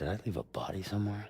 Did I leave a body somewhere?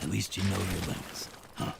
At least you know your limits, huh?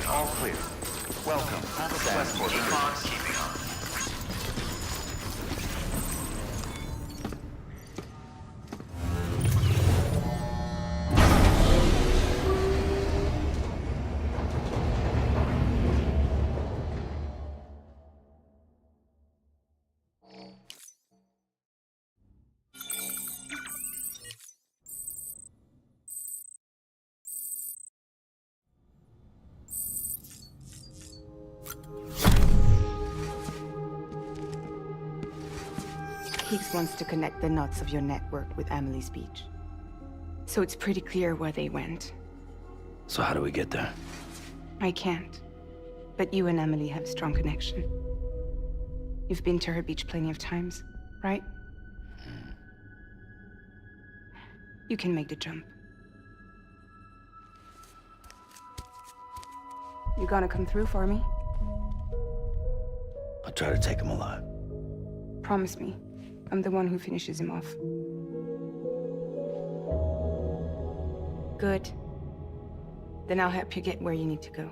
All clear. Welcome to Westport. Keeping on. Higgs wants to connect the knots of your network with Amelie's beach. So it's pretty clear where they went. So how do we get there? I can't. But you and Emily have a strong connection. You've been to her beach plenty of times, right? You can make the jump. You gonna come through for me? I'll try to take him alive. Promise me. I'm the one who finishes him off. Good. Then I'll help you get where you need to go.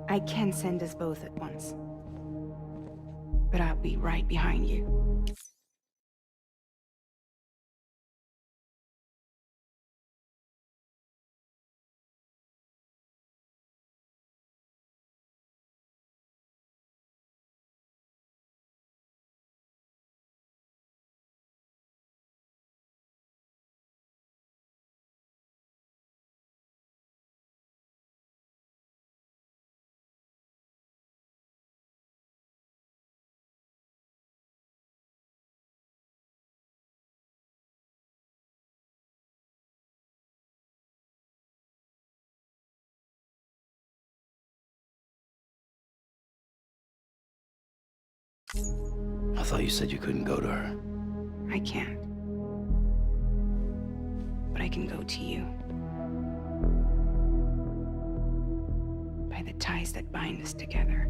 I can send us both at once. But I'll be right behind you. I thought you said you couldn't go to her. I can't. But I can go to you. By the ties that bind us together.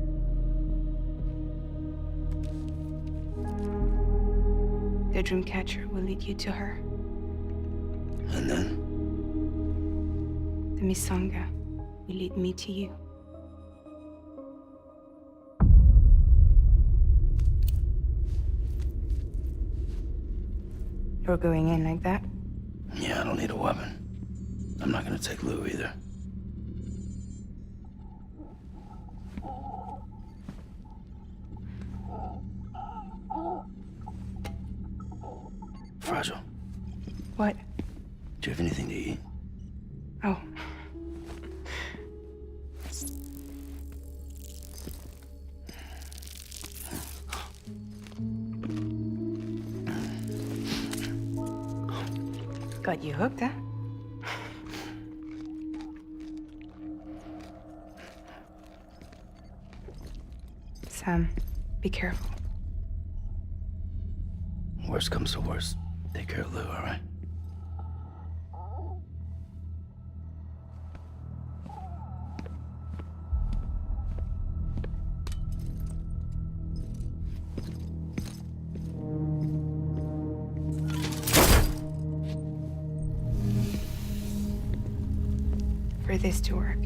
The Dreamcatcher will lead you to her. And then? The Misanga will lead me to you. You're going in like that? Yeah, I don't need a weapon. I'm not gonna take Lou either. Fragile. What? Do you have anything to eat? Oh. Got you hooked, huh? Sam, be careful. Worst comes to worst. Take care of Lou, all right? For this to work,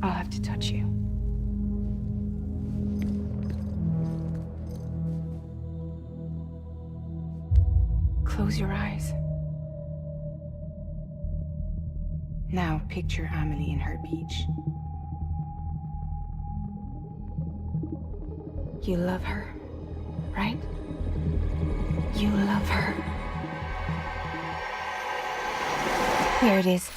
I'll have to touch you. Close your eyes. Now picture Amelie in her beach. You love her, right? You love her. Here it is.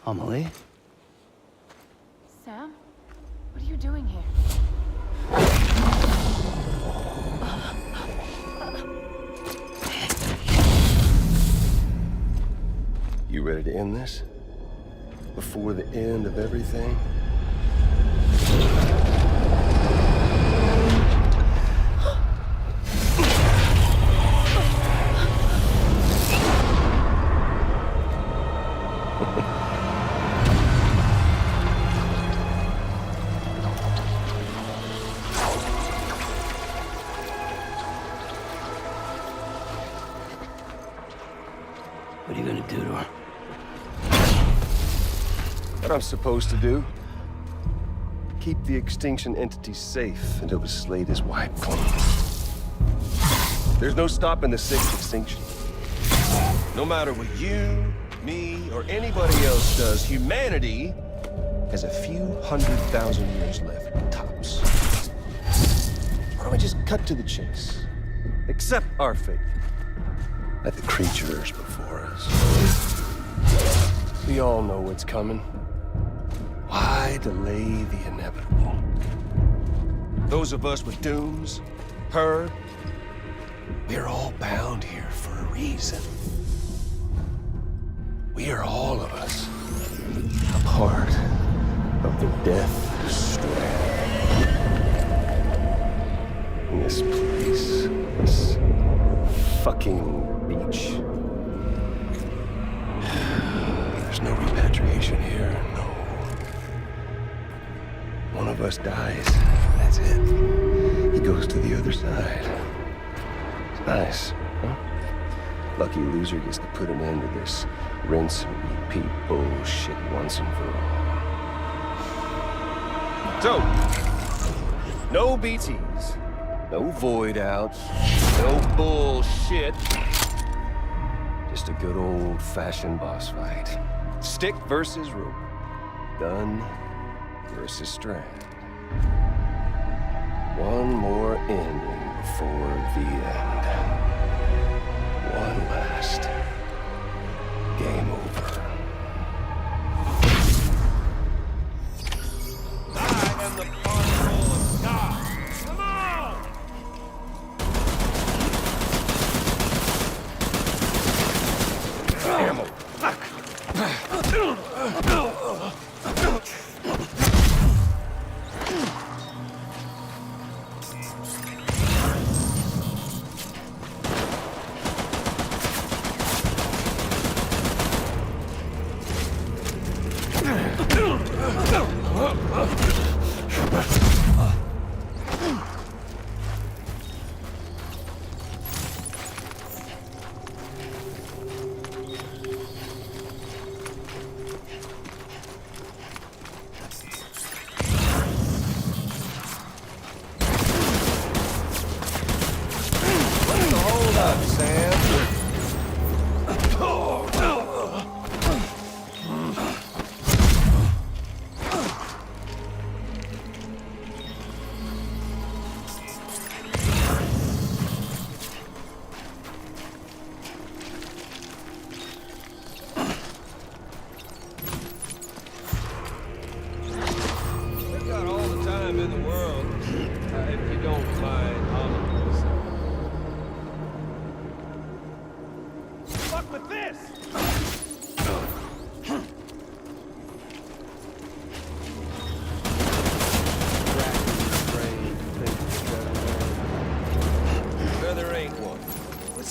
Amelie? Sam? What are you doing here? You ready to end this? Before the end of everything? What are you gonna do to her? What I'm supposed to do? Keep the extinction entity safe until the slate is wiped clean. There's no stopping the sixth extinction. No matter what you, me, or anybody else does, humanity has a few 100,000 years left, tops. Why don't we just cut to the chase? Accept our fate. Let the creatures before us. We all know what's coming. Why delay the inevitable? Those of us with dooms, her, we're all bound here for a reason. We are all of us a part of the Death Strand. In this place, this fucking beach. There's no repatriation here, no. One of us dies, that's it. He goes to the other side. It's nice, huh? Lucky loser gets to put an end to this rinse and repeat bullshit once and for all. So, no BTs, no void outs, no bullshit. Just a good old-fashioned boss fight. Stick versus rope. Gun versus strand. One more ending before the end. One last game over. I am the particle of God. Come on!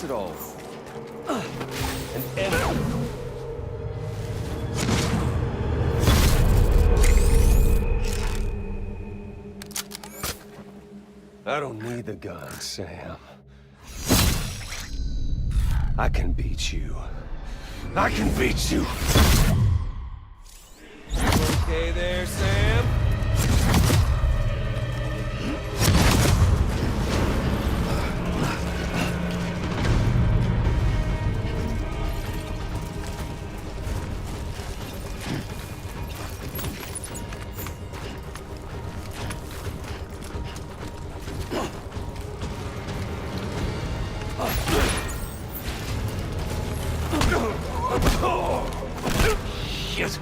it all? An enemy. I don't need the gun, Sam. I can beat you. I can beat you! Okay there, Sam? Shit!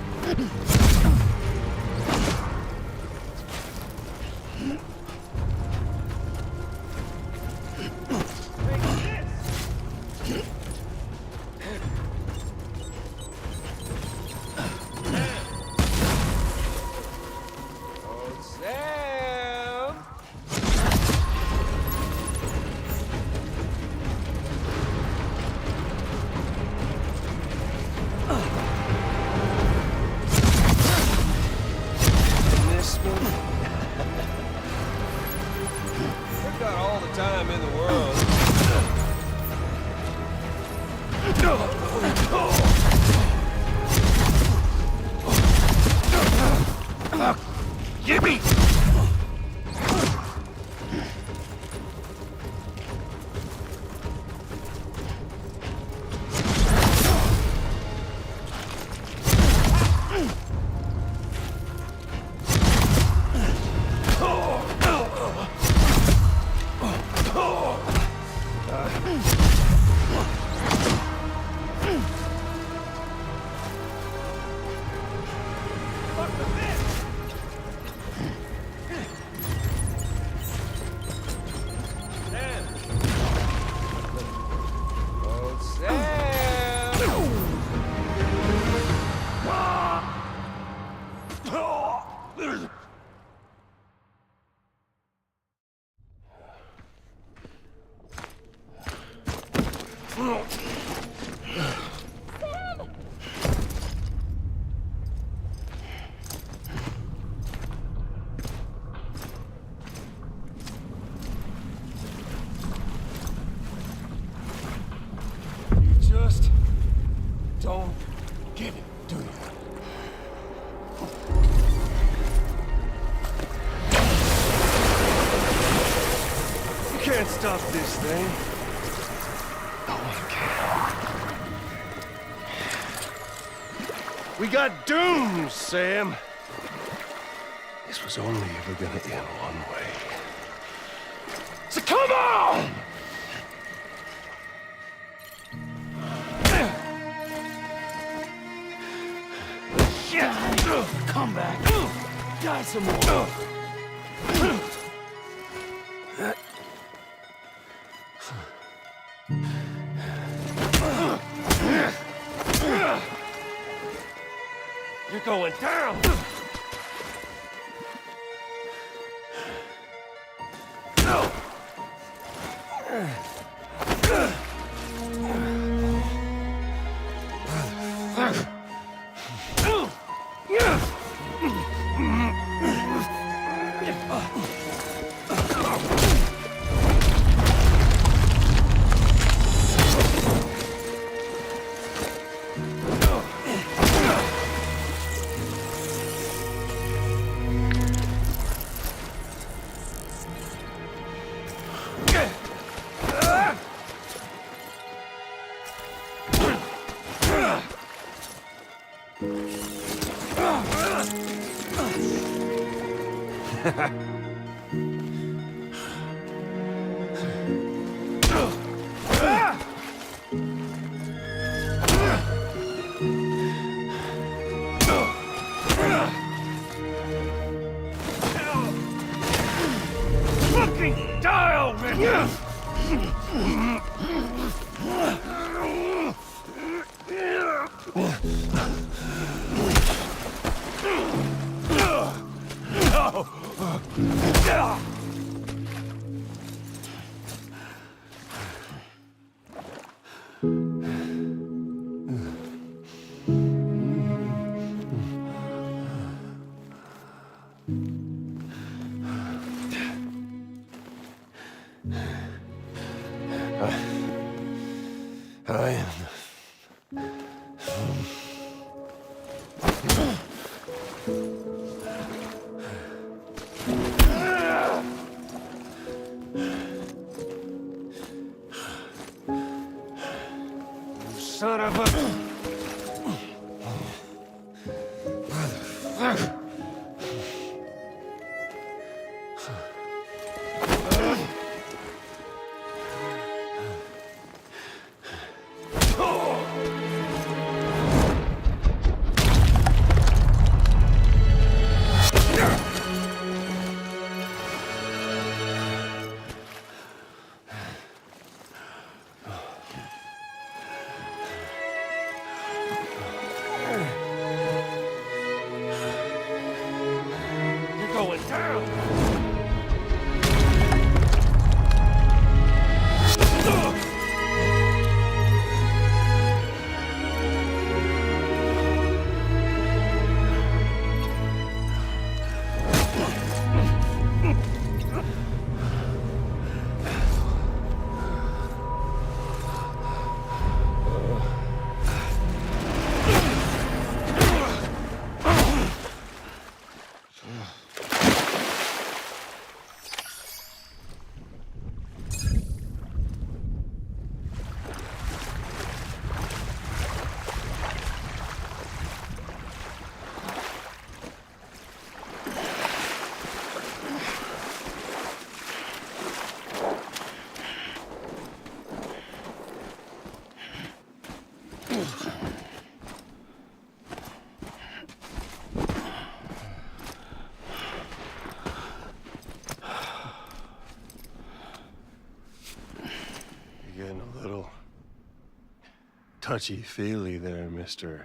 Sam! This one? We've got all the time in the world. Give me! Just don't get it, do you? You can't stop this thing. No one can. We got doomed, Sam. This was only ever gonna end one way. So come on! Come back! Die some more! You're going down! Fucking die already! touchy-feely there, Mr.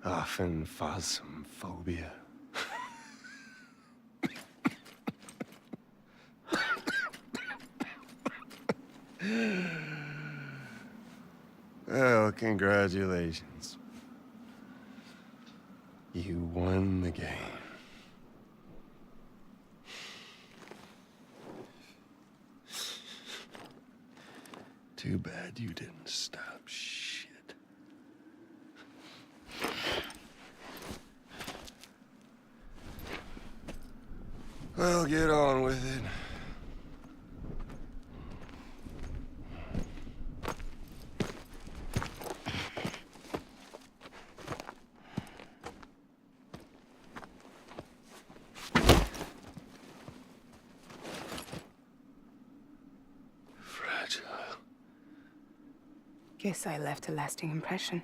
Phasmophobia. Well, congratulations. You won the game. Too bad you didn't stop shit. Well, get on with it. Fragile. Guess I left a lasting impression.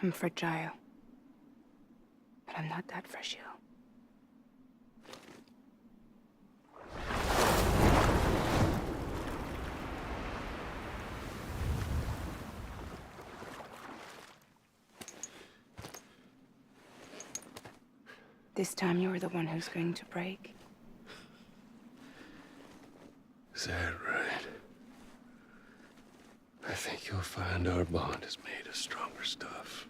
I'm fragile. But I'm not that fragile. This time you're the one who's going to break. Is that right? I think you'll find our bond is made of stronger stuff.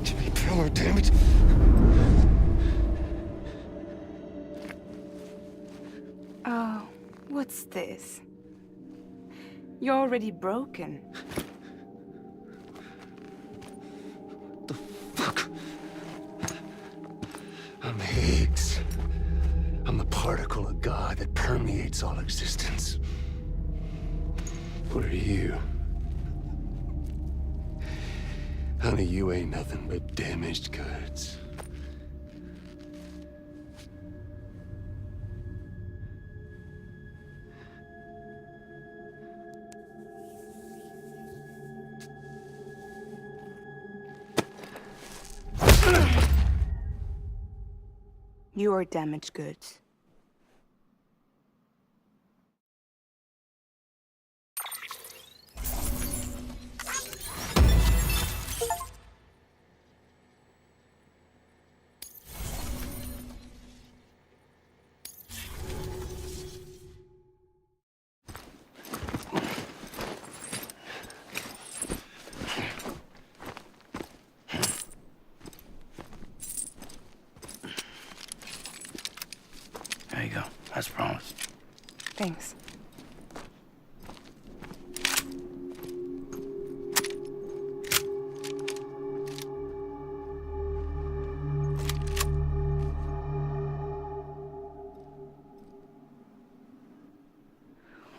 Jimmy Pillar, damn it! Oh, what's this? You're already broken. The fuck? I'm Higgs. I'm the particle of God that permeates all existence. What are you? Honey, you ain't nothing but damaged goods. You are damaged goods. There you go, as promised. Thanks.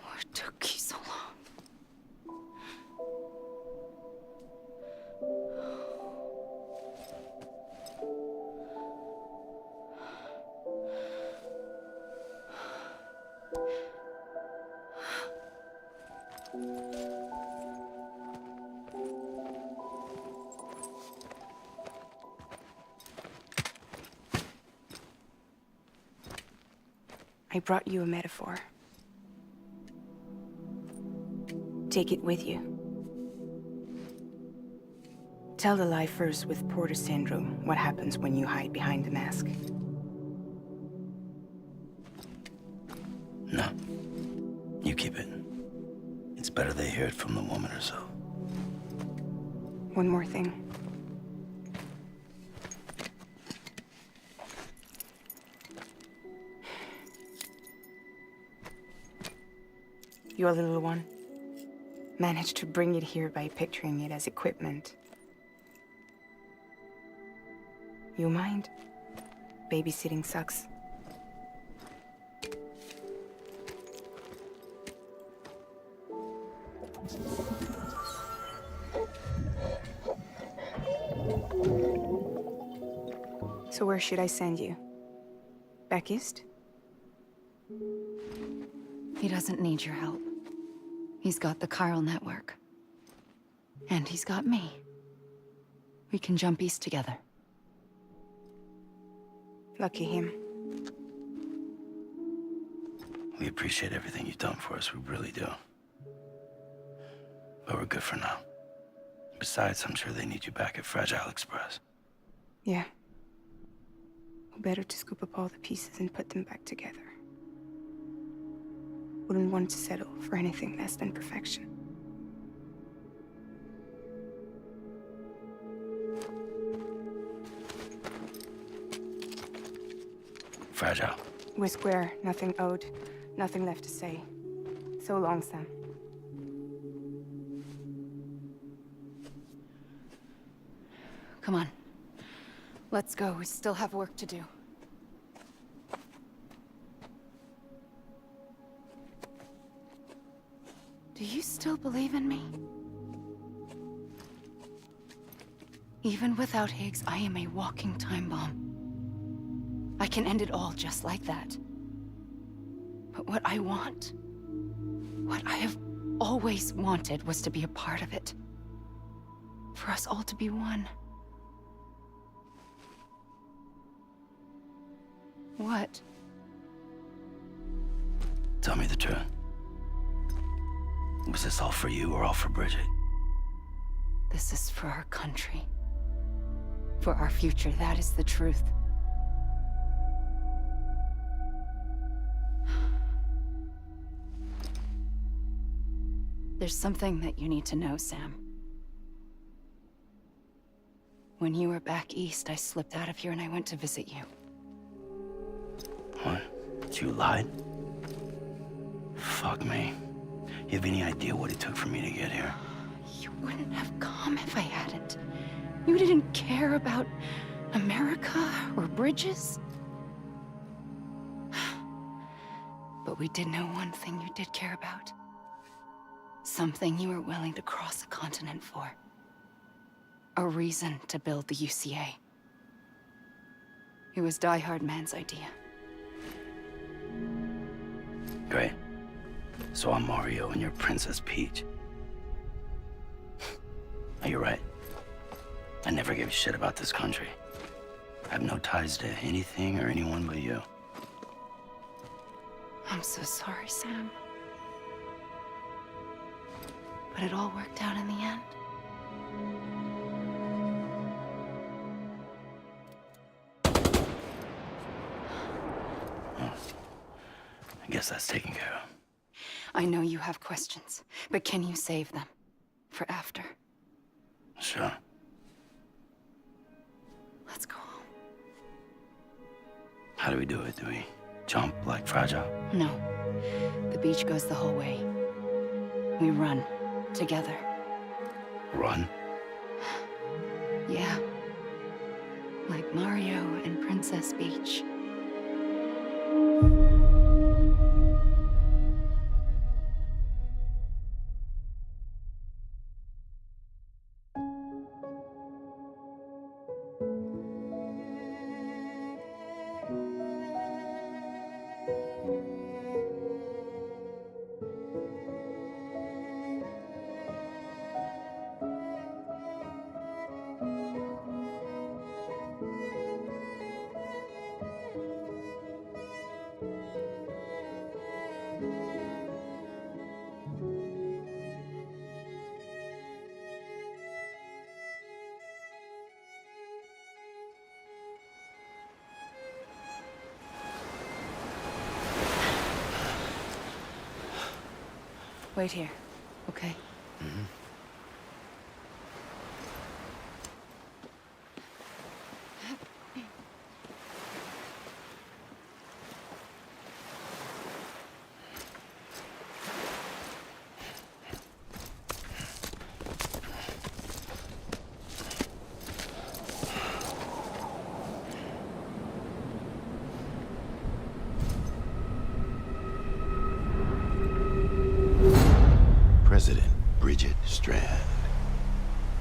What took you so long? I brought you a metaphor. Take it with you. Tell the lifers with Porter syndrome what happens when you hide behind the mask. No. You keep it. It's better they hear it from the woman herself. One more thing. Your little one managed to bring it here by picturing it as equipment. You mind? Babysitting sucks. So where should I send you? Back east? He doesn't need your help. He's got the chiral network. And he's got me. We can jump east together. Lucky him. We appreciate everything you've done for us, we really do. But we're good for now. Besides, I'm sure they need you back at Fragile Express. Yeah. Better to scoop up all the pieces and put them back together. Wouldn't want to settle for anything less than perfection. Fragile. We're square, nothing owed, nothing left to say. So long, Sam. Come on. Let's go. We still have work to do. Do you still believe in me? Even without Higgs, I am a walking time bomb. I can end it all just like that. But what I want, what I have always wanted, was to be a part of it. For us all to be one. What? Tell me the truth. Was this all for you or all for Bridget? This is for our country. For our future, that is the truth. There's something that you need to know, Sam. When you were back east, I slipped out of here and I went to visit you. What? You lied? Fuck me. You have any idea what it took for me to get here? You wouldn't have come if I hadn't. You didn't care about America or bridges. But we did know one thing you did care about. Something you were willing to cross a continent for. A reason to build the UCA. It was Die Hard Man's idea. Great. So I'm Mario and you're Princess Peach. You're right. I never gave a shit about this country. I have no ties to anything or anyone but you. I'm so sorry, Sam. But it all worked out in the end. I guess that's taken care of. I know you have questions, but can you save them? For after? Sure. Let's go home. How do we do it? Do we jump like Fragile? No. The beach goes the whole way. We run. Together. Run? Yeah. Like Mario and Princess Peach. Wait here, okay? Mm-hmm. President Bridget Strand.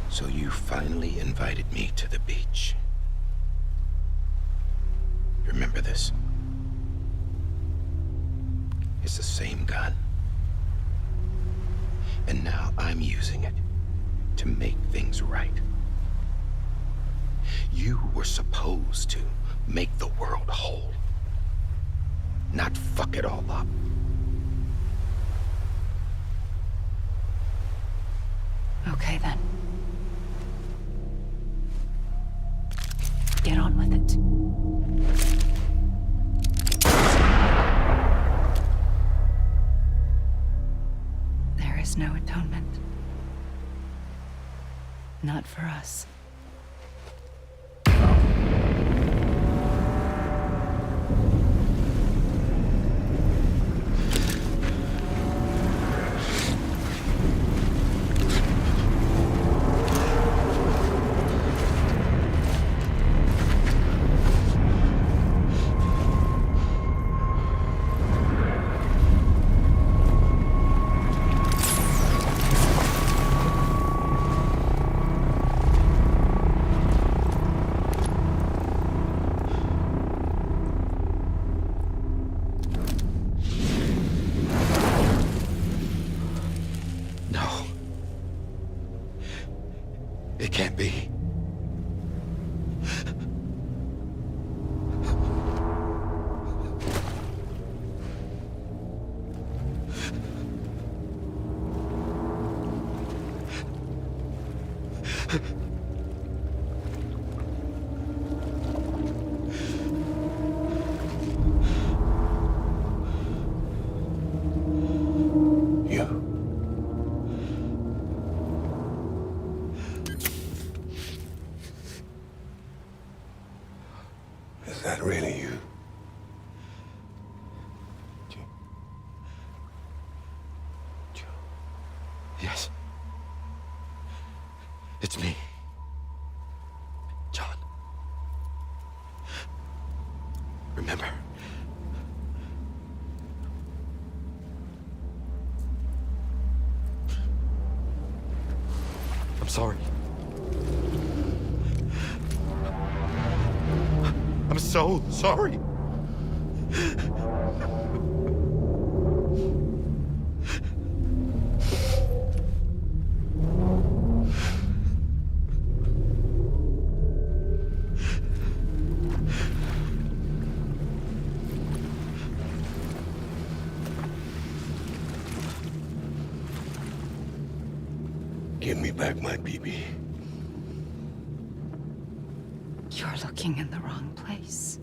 So you finally invited me to the beach. Remember this? It's the same gun. And now I'm using it to make things right. You were supposed to make the world whole, not fuck it all up. Okay, then. Get on with it. There is no atonement. Not for us. No. It can't be. You. Is that really you? Yes. It's me. John. Remember? I'm sorry. I'm so sorry. Give me back my BB. You're looking in the wrong place.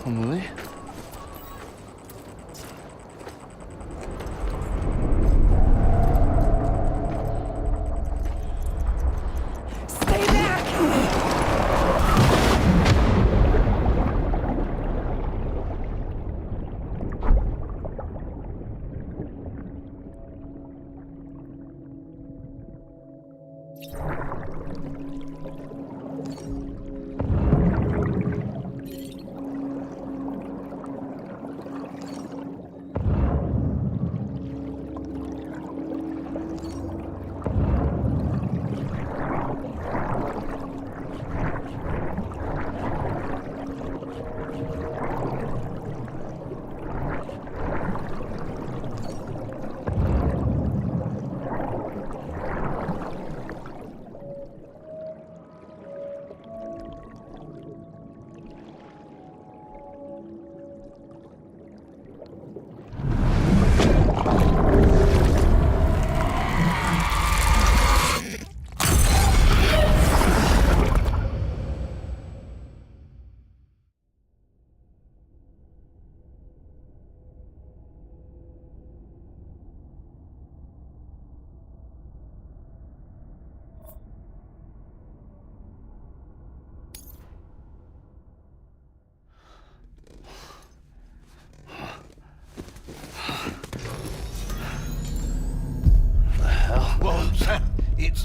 Emily? Stay back!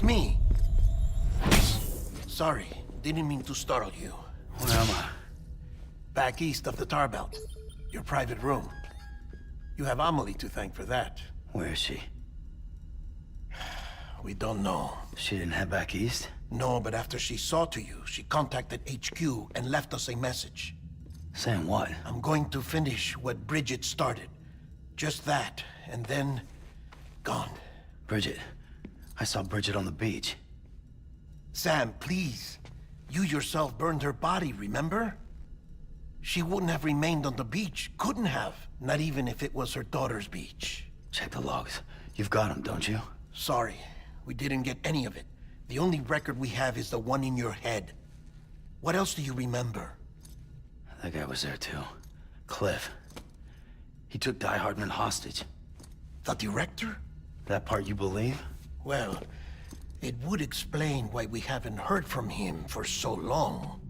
me. Sorry, didn't mean to startle you. Where am I? Back east of the tar belt. Your private room. You have Amelie to thank for that. Where is she? We don't know. She didn't head back east? No, but after she saw to you, she contacted HQ and left us a message. Saying what? I'm going to finish what Bridget started. Just that, and then... gone. Bridget. I saw Bridget on the beach. Sam, please. You yourself burned her body, remember? She wouldn't have remained on the beach. Couldn't have. Not even if it was her daughter's beach. Check the logs. You've got them, don't you? Sorry, we didn't get any of it. The only record we have is the one in your head. What else do you remember? That guy was there too. Cliff. He took Die Hardman hostage. The director? That part you believe? Well, it would explain why we haven't heard from him for so long.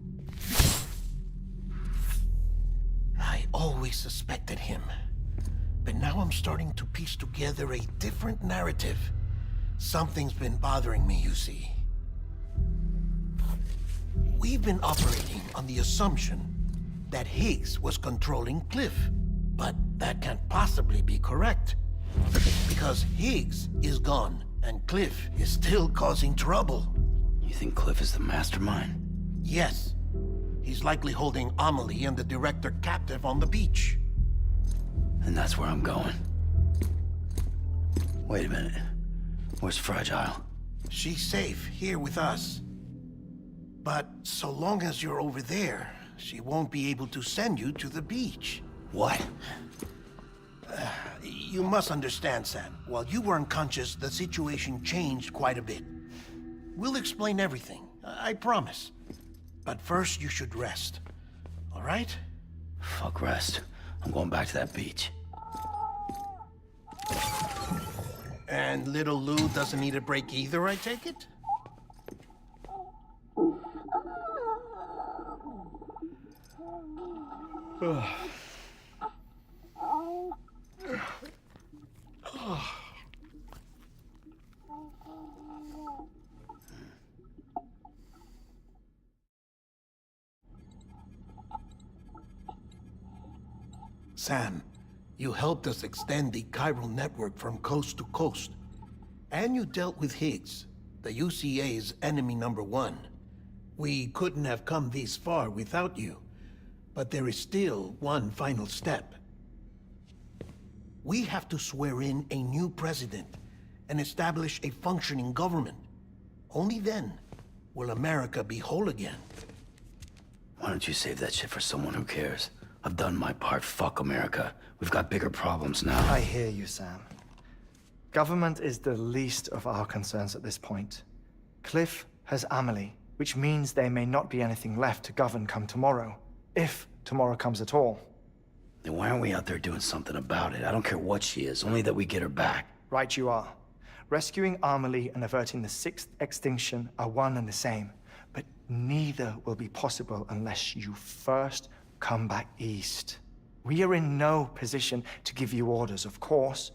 I always suspected him. But now I'm starting to piece together a different narrative. Something's been bothering me, you see. We've been operating on the assumption that Higgs was controlling Cliff. But that can't possibly be correct. Because Higgs is gone, and Cliff is still causing trouble. You think Cliff is the mastermind? Yes. He's likely holding Amelie and the director captive on the beach. And that's where I'm going. Wait a minute. Where's Fragile? She's safe here with us. But so long as you're over there, she won't be able to send you to the beach. What? You must understand, Sam. While you were unconscious, the situation changed quite a bit. We'll explain everything, I promise. But first, you should rest. All right? Fuck rest. I'm going back to that beach. And little Lou doesn't need a break either, I take it? Sam, you helped us extend the chiral network from coast to coast. And you dealt with Higgs, the UCA's enemy #1. We couldn't have come this far without you. But there is still one final step. We have to swear in a new president and establish a functioning government. Only then will America be whole again. Why don't you save that shit for someone who cares? I've done my part. Fuck America. We've got bigger problems now. I hear you, Sam. Government is the least of our concerns at this point. Cliff has Amelie, which means there may not be anything left to govern come tomorrow. If tomorrow comes at all. Then why aren't we out there doing something about it? I don't care what she is, only that we get her back. Right you are. Rescuing Amelie and averting the 6th extinction are one and the same. But neither will be possible unless you first come back east. We are in no position to give you orders, of course.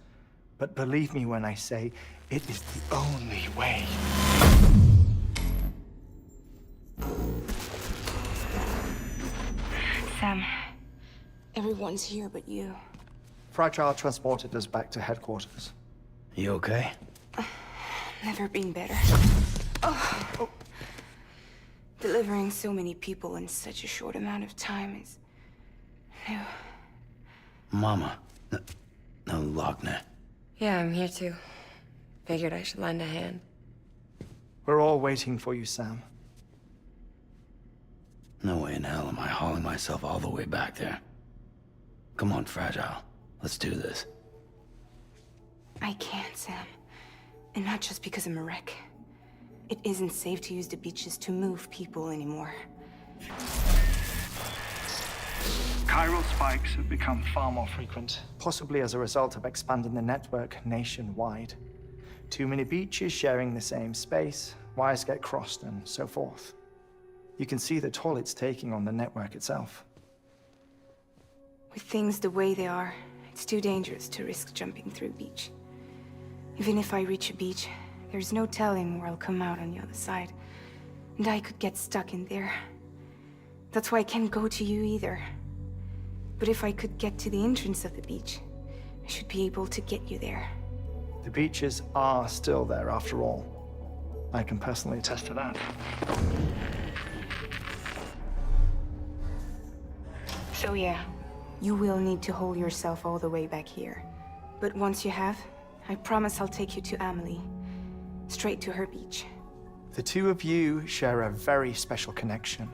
But believe me when I say, it is the only way. Sam, everyone's here but you. Fragile transported us back to headquarters. You okay? Never been better. Oh. Delivering so many people in such a short amount of time is new. Mama. No, Lochner. Yeah, I'm here too. Figured I should lend a hand. We're all waiting for you, Sam. No way in hell am I hauling myself all the way back there. Come on, Fragile. Let's do this. I can't, Sam. And not just because I'm a wreck. It isn't safe to use the beaches to move people anymore. Chiral spikes have become far more frequent. Possibly as a result of expanding the network nationwide. Too many beaches sharing the same space, wires get crossed, and so forth. You can see the toll it's taking on the network itself. With things the way they are, it's too dangerous to risk jumping through a beach. Even if I reach a beach, There's no telling where I'll come out on the other side. And I could get stuck in there. That's why I can't go to you either. But if I could get to the entrance of the beach, I should be able to get you there. The beaches are still there after all. I can personally attest to that. So yeah, you will need to hold yourself all the way back here. But once you have, I promise I'll take you to Amelie. Straight to her beach. The two of you share a very special connection.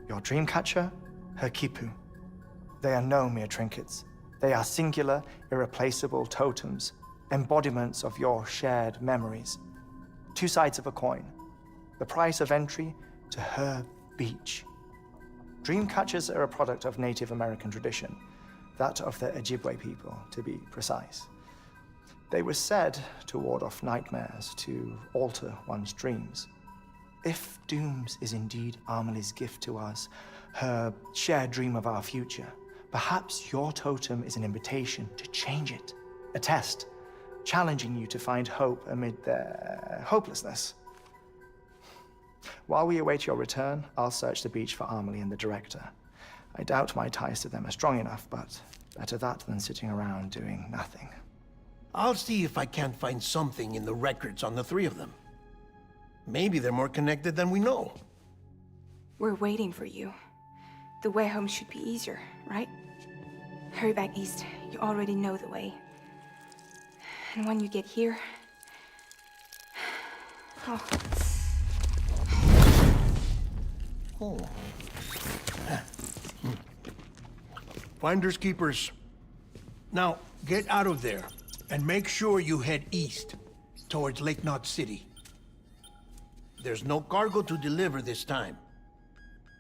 Your dreamcatcher, her quipu. They are no mere trinkets. They are singular, irreplaceable totems, embodiments of your shared memories. Two sides of a coin. The price of entry to her beach. Dreamcatchers are a product of Native American tradition, that of the Ojibwe people, to be precise. They were said to ward off nightmares, to alter one's dreams. If Dooms is indeed Amelie's gift to us, her shared dream of our future, perhaps your totem is an invitation to change it, a test, challenging you to find hope amid their hopelessness. While we await your return, I'll search the beach for Amelie and the director. I doubt my ties to them are strong enough, but better that than sitting around doing nothing. I'll see if I can't find something in the records on the three of them. Maybe they're more connected than we know. We're waiting for you. The way home should be easier, right? Hurry back east. You already know the way. And when you get here... Oh. Finders keepers. Now, get out of there, and make sure you head east, towards Lake Knot City. There's no cargo to deliver this time.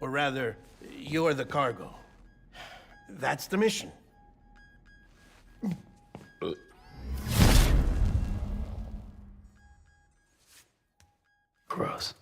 Or rather, you're the cargo. That's the mission. Gross.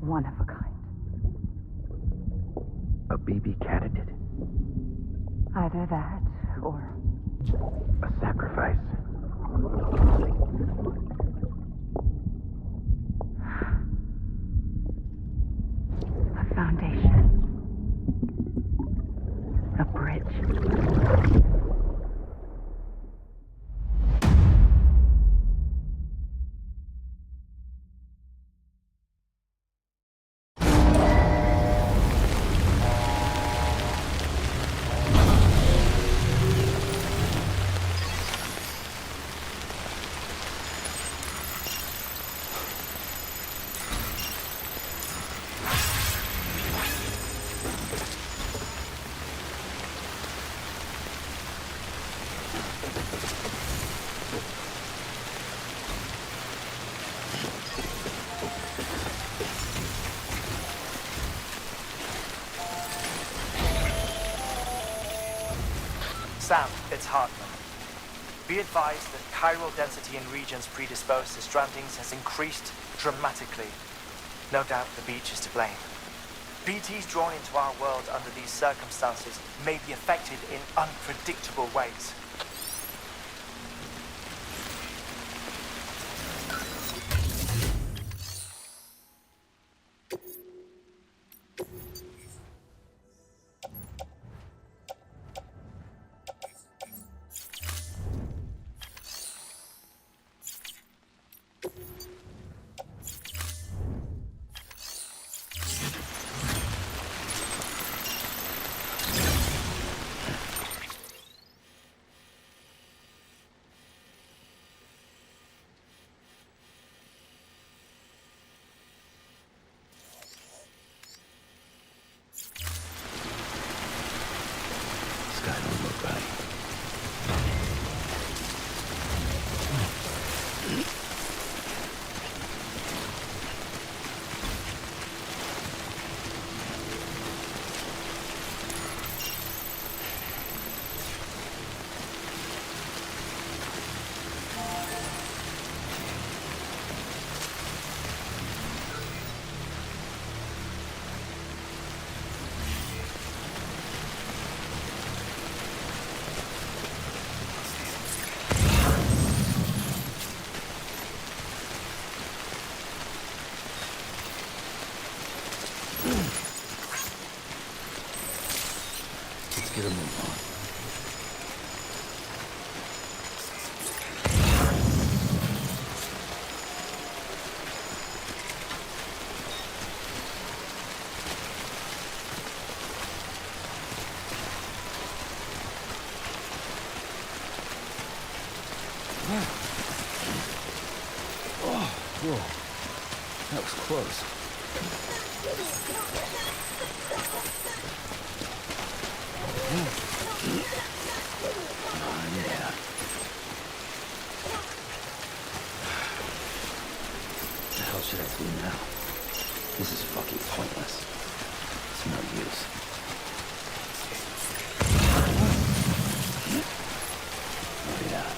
One of a kind. A BB candidate? Either that, or... A sacrifice? A foundation. A bridge. Sam, it's Hartman. Be advised that chiral density in regions predisposed to strandings has increased dramatically. No doubt the beach is to blame. BTs drawn into our world under these circumstances may be affected in unpredictable ways. get a move on. Whoa, that was close. Yeah. What the hell should I do now? This is fucking pointless. It's no use. Oh yeah.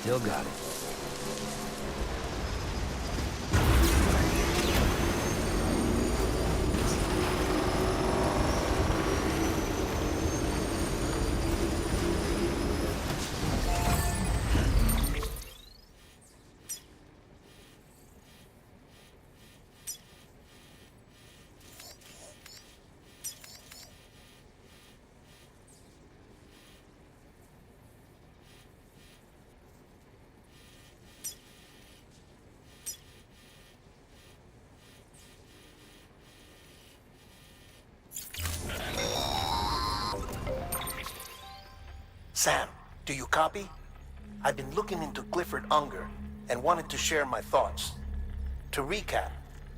Still got it. Sam, do you copy? I've been looking into Clifford Unger and wanted to share my thoughts. To recap,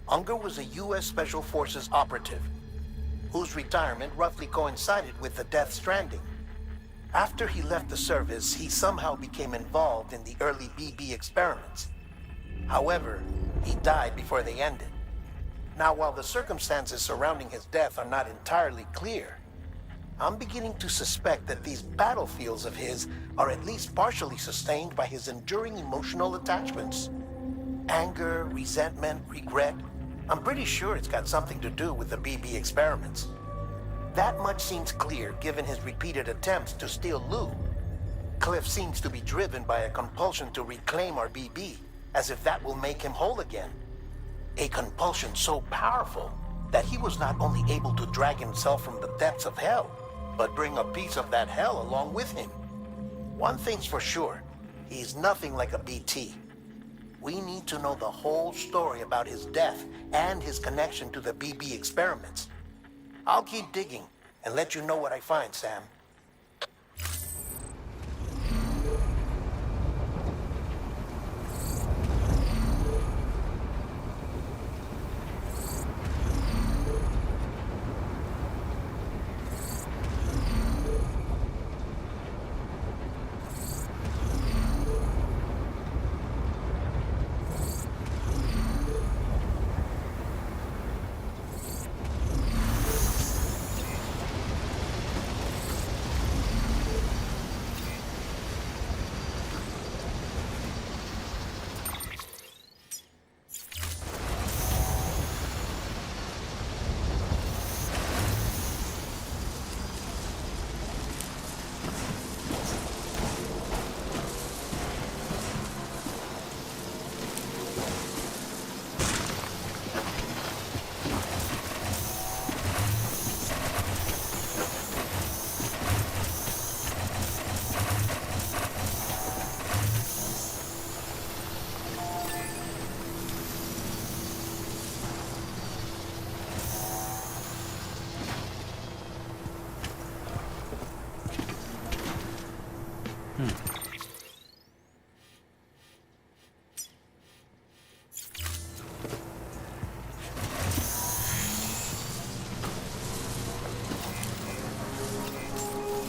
Unger was a U.S. Special Forces operative whose retirement roughly coincided with the death Stranding. After he left the service, he somehow became involved in the early BB experiments. However, He died before they ended. Now, while the circumstances surrounding his death are not entirely clear, I'm beginning to suspect that these battlefields of his are at least partially sustained by his enduring emotional attachments. Anger, resentment, regret. I'm pretty sure it's got something to do with the BB experiments. That much seems clear given his repeated attempts to steal Lou. Cliff seems to be driven by a compulsion to reclaim our BB, as if that will make him whole again. A compulsion so powerful that he was not only able to drag himself from the depths of hell, but bring a piece of that hell along with him. One thing's for sure, he's nothing like a BT. We need to know the whole story about his death and his connection to the BB experiments. I'll keep digging and let you know what I find, Sam.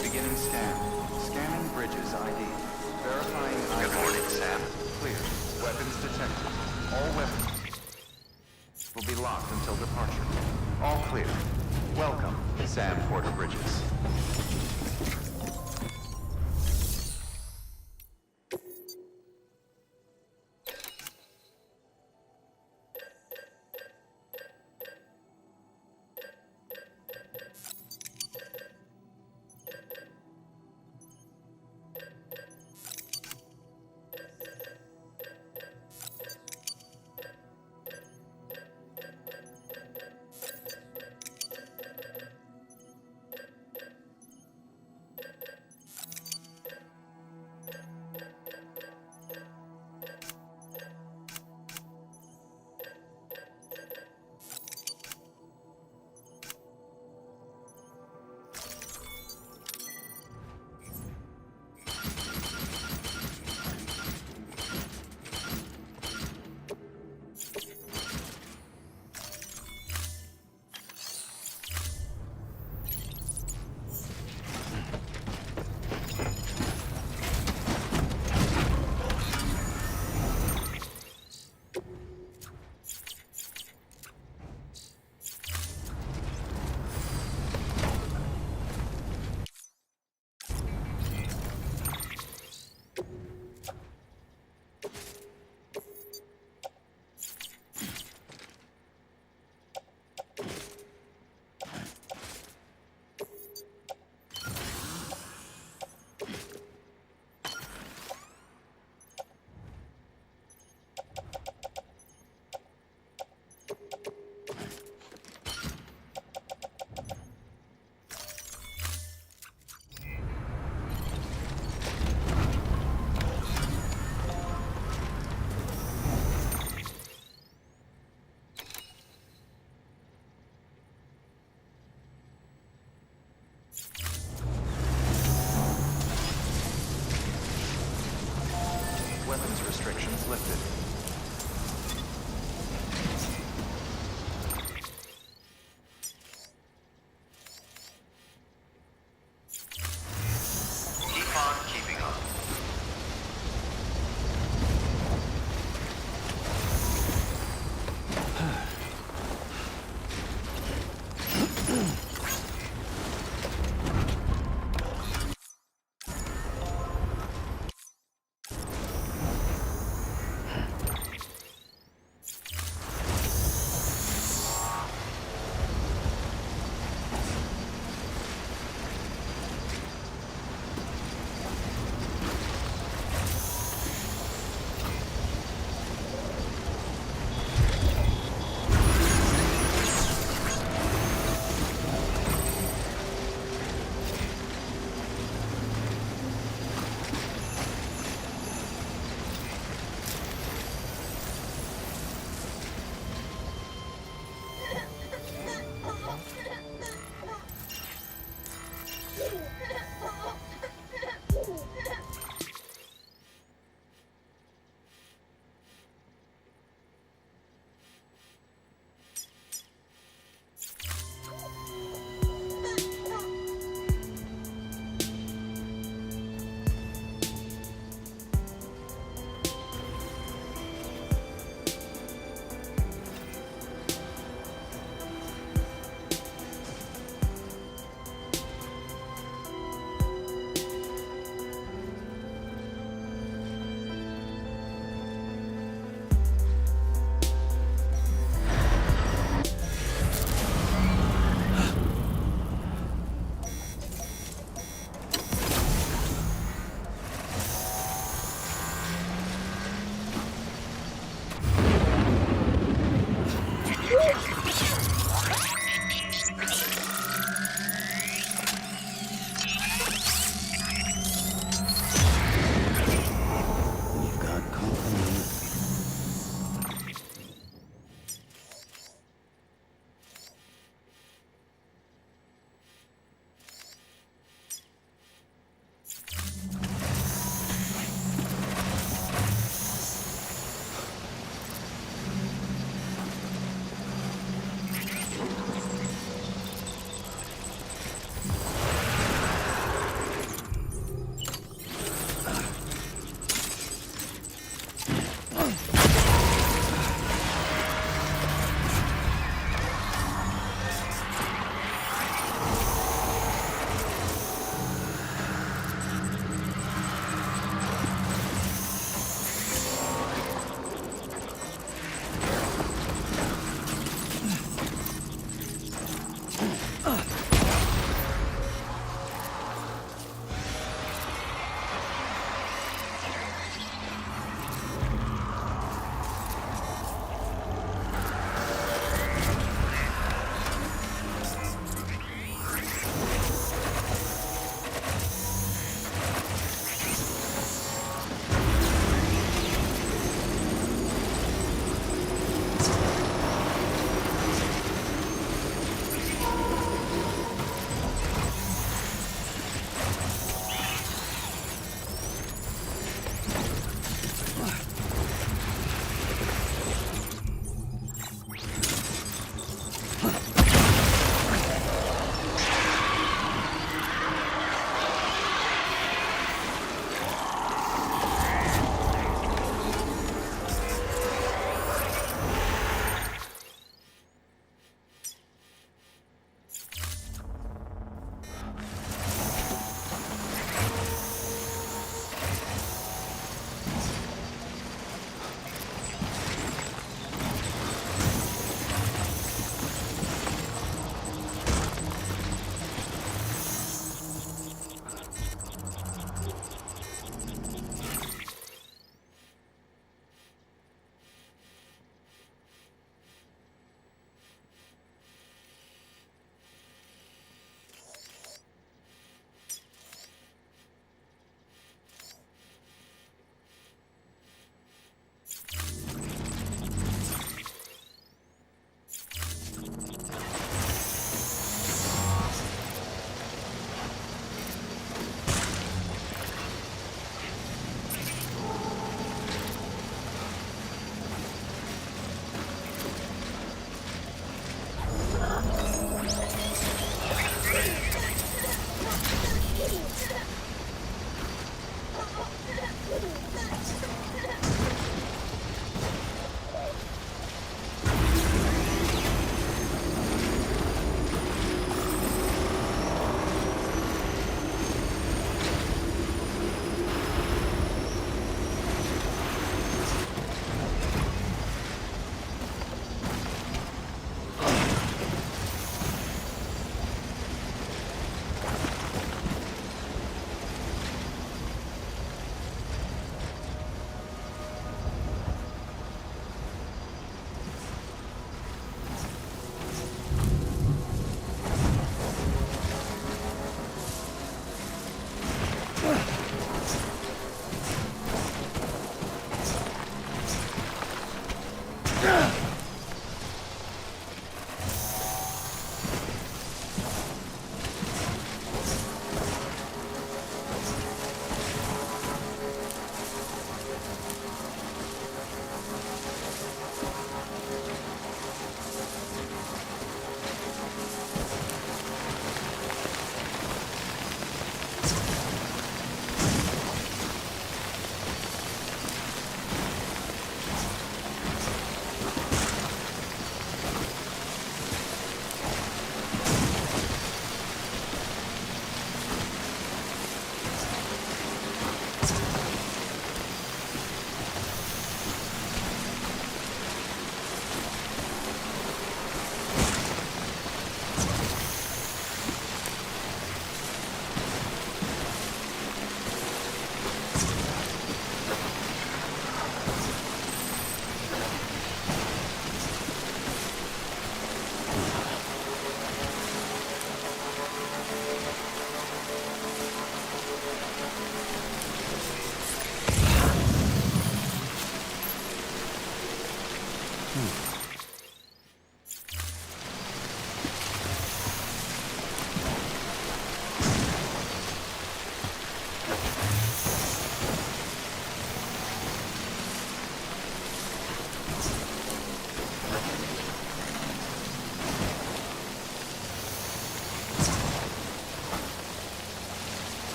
Beginning scan. Scanning bridges ID. Verifying ID. Good morning, Sam. Clear. Weapons detected. All weapons will be locked until departure. All clear. Welcome, Sam Porter Bridges.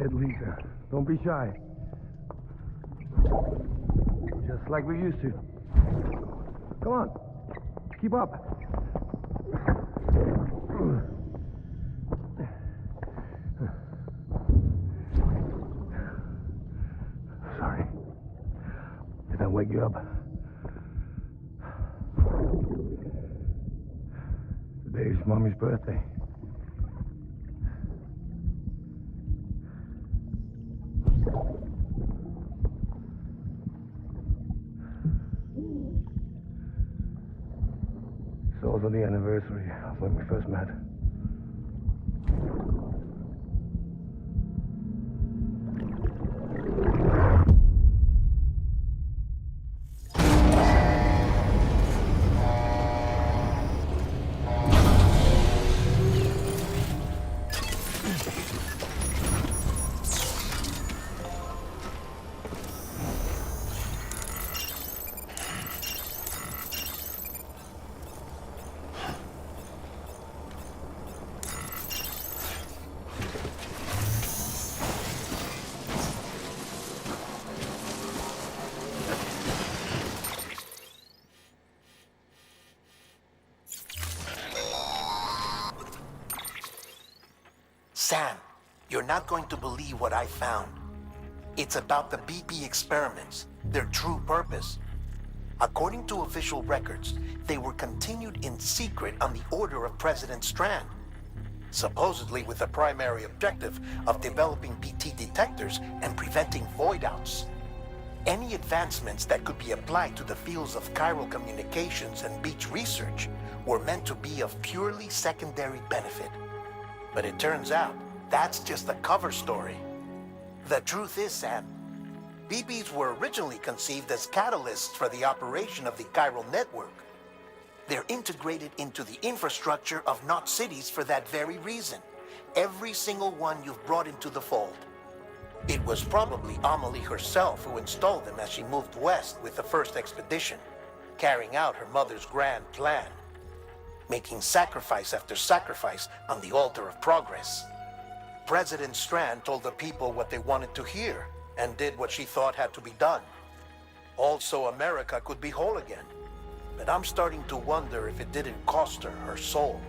said, Lisa. Don't be shy. Just like we used to. Come on. Keep up. Sorry. Did I wake you up? Today's Mommy's birthday. It's also the anniversary of when we first met. Sam, you're not going to believe what I found. It's about the BP experiments, their true purpose. According to official records, they were continued in secret on the order of President Strand, supposedly with the primary objective of developing BT detectors and preventing void-outs. Any advancements that could be applied to the fields of chiral communications and beach research were meant to be of purely secondary benefit. But it turns out, that's just a cover story. The truth is, Sam, BBs were originally conceived as catalysts for the operation of the chiral network. They're integrated into the infrastructure of Knot cities for that very reason. Every single one you've brought into the fold. It was probably Amelie herself who installed them as she moved west with the first expedition, carrying out her mother's grand plan, making sacrifice after sacrifice on the altar of progress. President Strand told the people what they wanted to hear and did what she thought had to be done. Also, America could be whole again. But I'm starting to wonder if it didn't cost her her soul.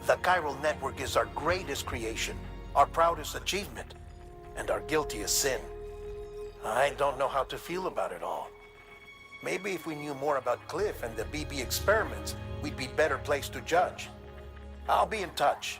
The chiral network is our greatest creation, our proudest achievement, and our guiltiest sin. I don't know how to feel about it all. Maybe if we knew more about Cliff and the BB experiments, we'd be better placed to judge. I'll be in touch.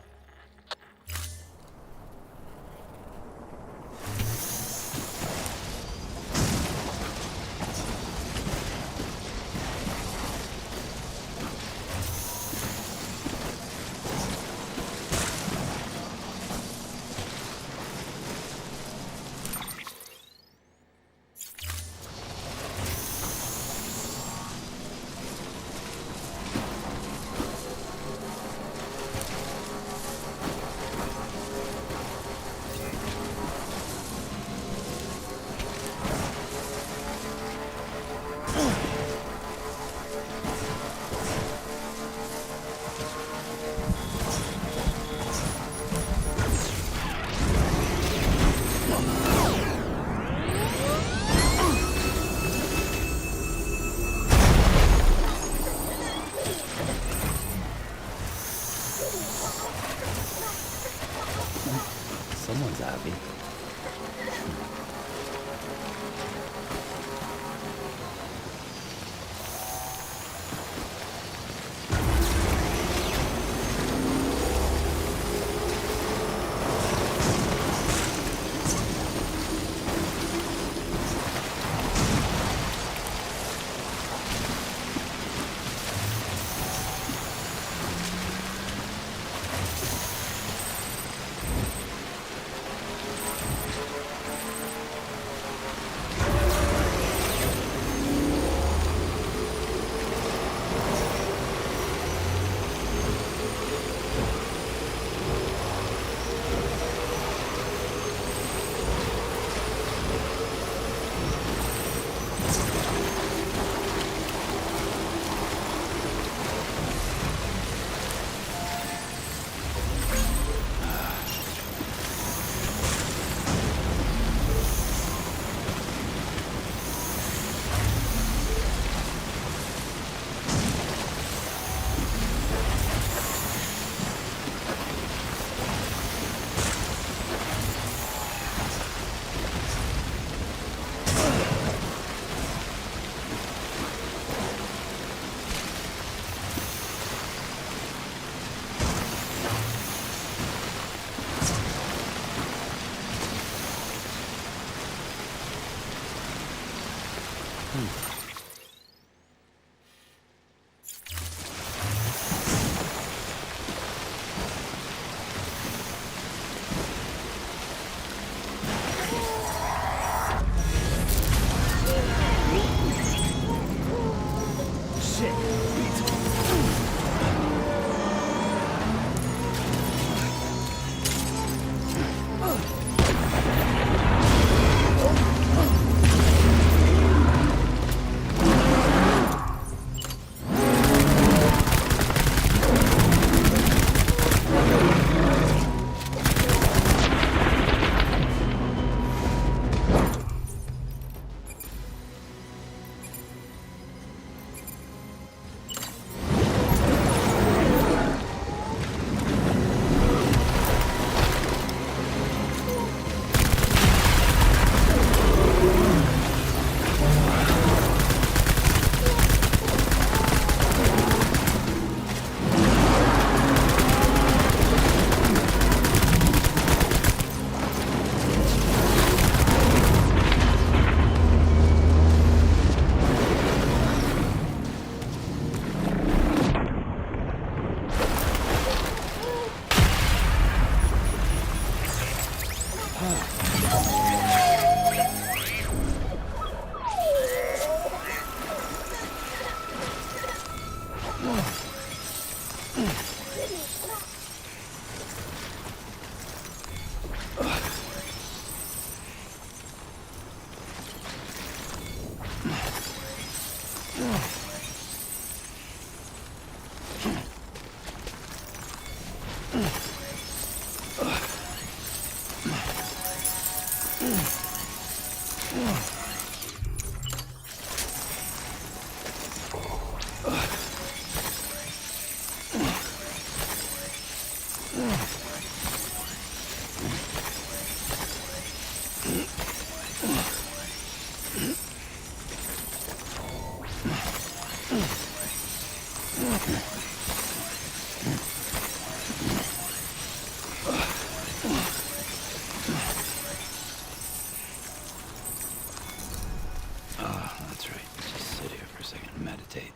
That's right. Just sit here for a second and meditate.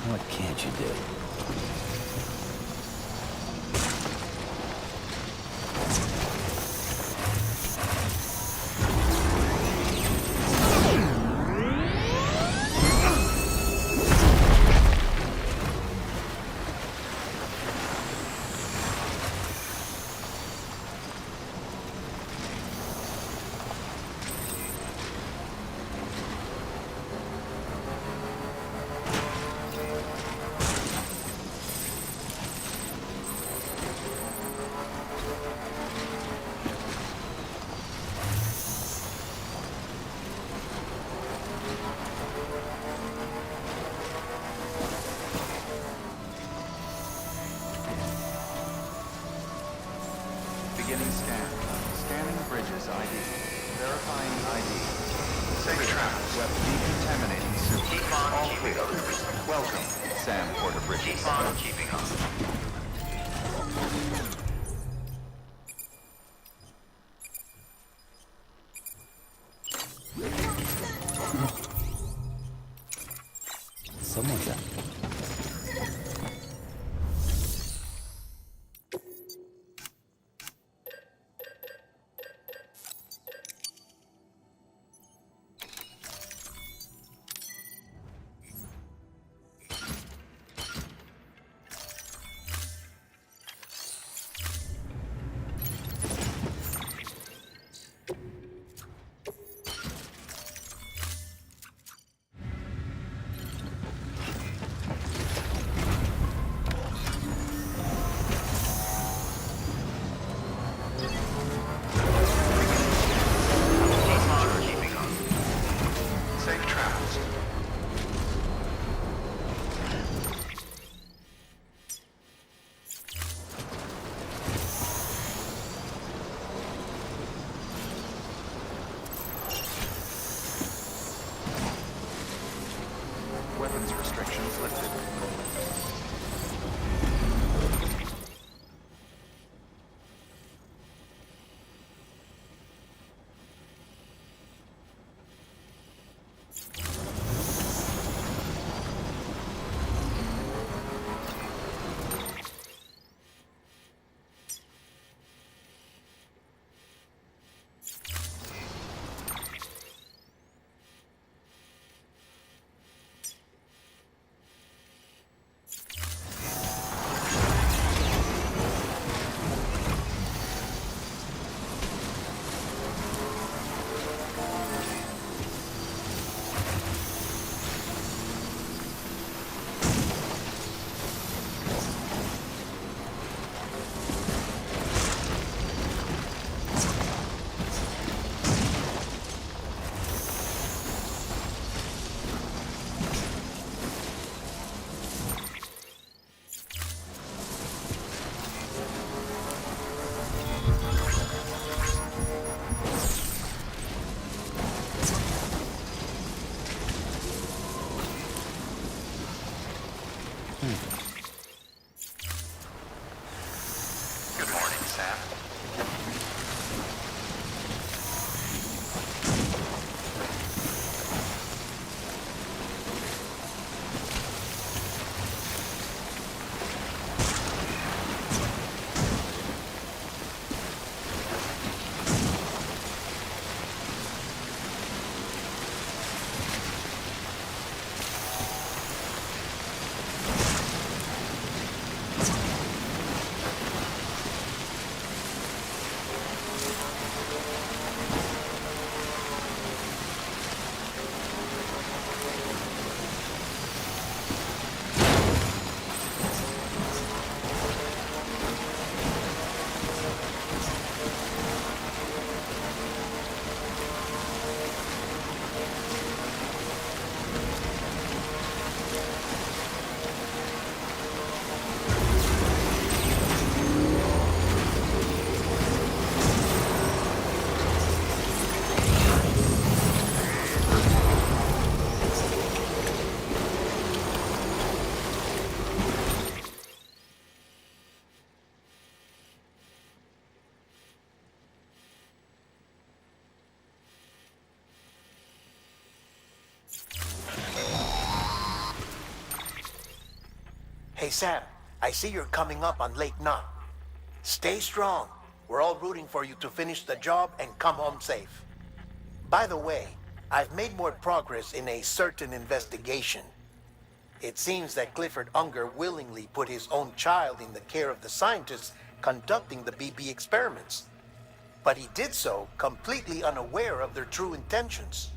What can't you do? Beginning scan. Scanning bridges ID. Verifying ID. Safe travels. Web decontaminating suit. Keep on All keeping clear. on. Welcome, Sam Porter Bridges. Keep on keeping on. Someone's out. Good morning, Sam. Hey, Sam, I see you're coming up on Lake Knot. Stay strong. We're all rooting for you to finish the job and come home safe. By the way, I've made more progress in a certain investigation. It seems that Clifford Unger willingly put his own child in the care of the scientists conducting the BB experiments. But he did so completely unaware of their true intentions.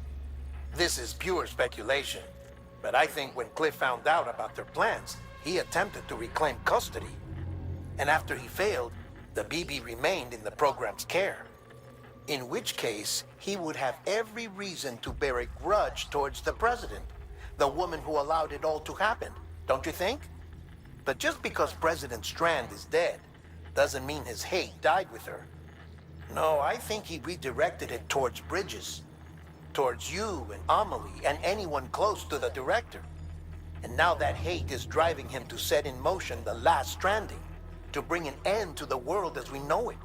This is pure speculation, but I think when Cliff found out about their plans, he attempted to reclaim custody. And after he failed, the BB remained in the program's care. In which case, he would have every reason to bear a grudge towards the president, the woman who allowed it all to happen, don't you think? But just because President Strand is dead, doesn't mean his hate died with her. No, I think he redirected it towards Bridges, towards you and Amelie and anyone close to the director. And now that hate is driving him to set in motion the last Stranding, to bring an end to the world as we know it.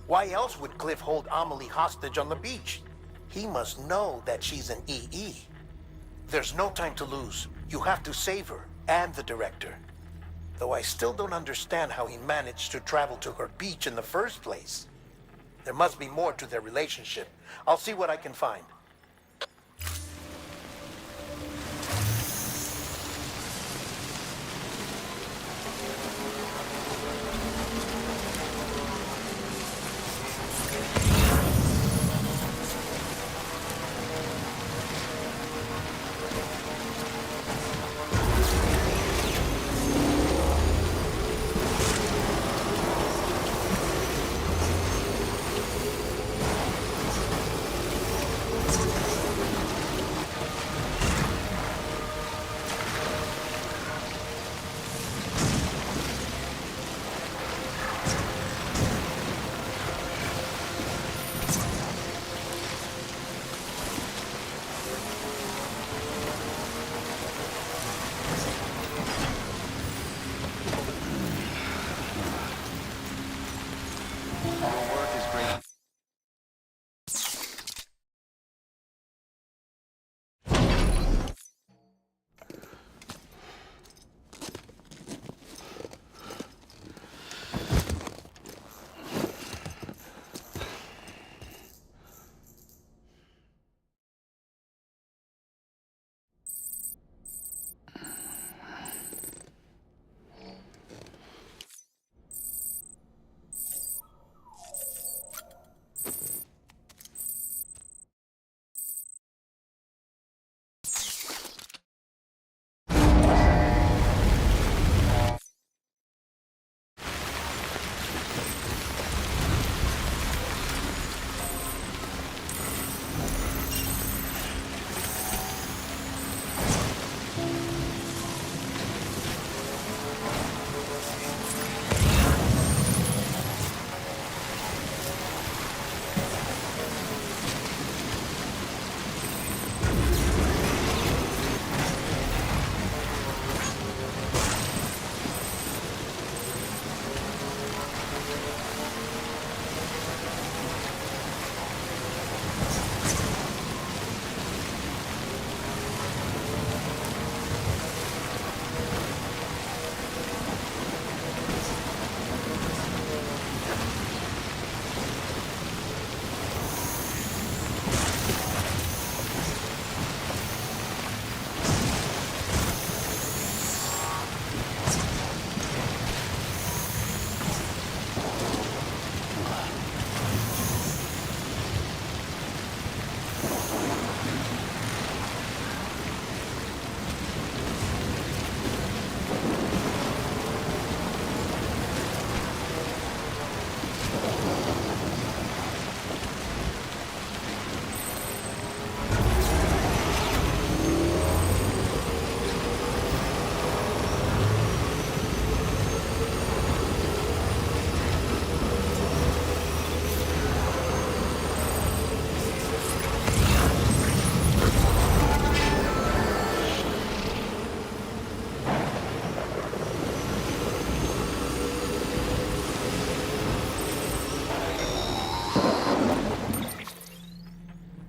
Why else would Cliff hold Amelie hostage on the beach? He must know that she's an EE. There's no time to lose. You have to save her and the director. Though I still don't understand how he managed to travel to her beach in the first place. There must be more to their relationship. I'll see what I can find.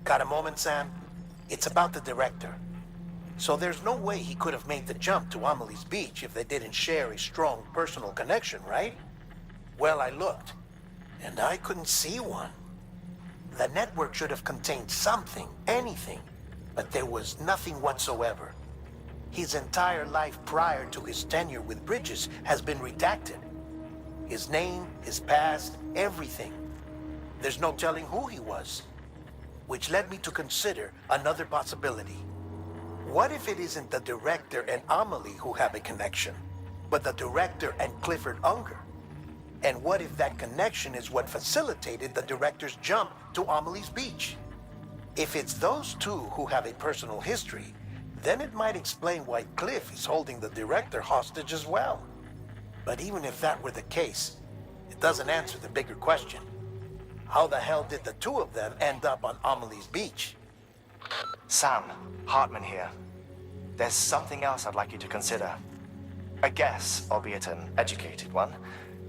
Got a moment, Sam? It's about the director. So there's no way he could have made the jump to Amelie's Beach if they didn't share a strong personal connection, right? Well, I looked, and I couldn't see one. The network should have contained something, anything, but there was nothing whatsoever. His entire life prior to his tenure with Bridges has been redacted. His name, his past, everything. There's no telling who he was. Which led me to consider another possibility. What if it isn't the director and Amelie who have a connection, but the director and Clifford Unger? And what if that connection is what facilitated the director's jump to Amelie's Beach? If it's those two who have a personal history, then it might explain why Cliff is holding the director hostage as well. But even if that were the case, it doesn't answer the bigger question. How the hell did the two of them end up on Amelie's Beach? Sam, Hartman here. There's something else I'd like you to consider. A guess, albeit an educated one,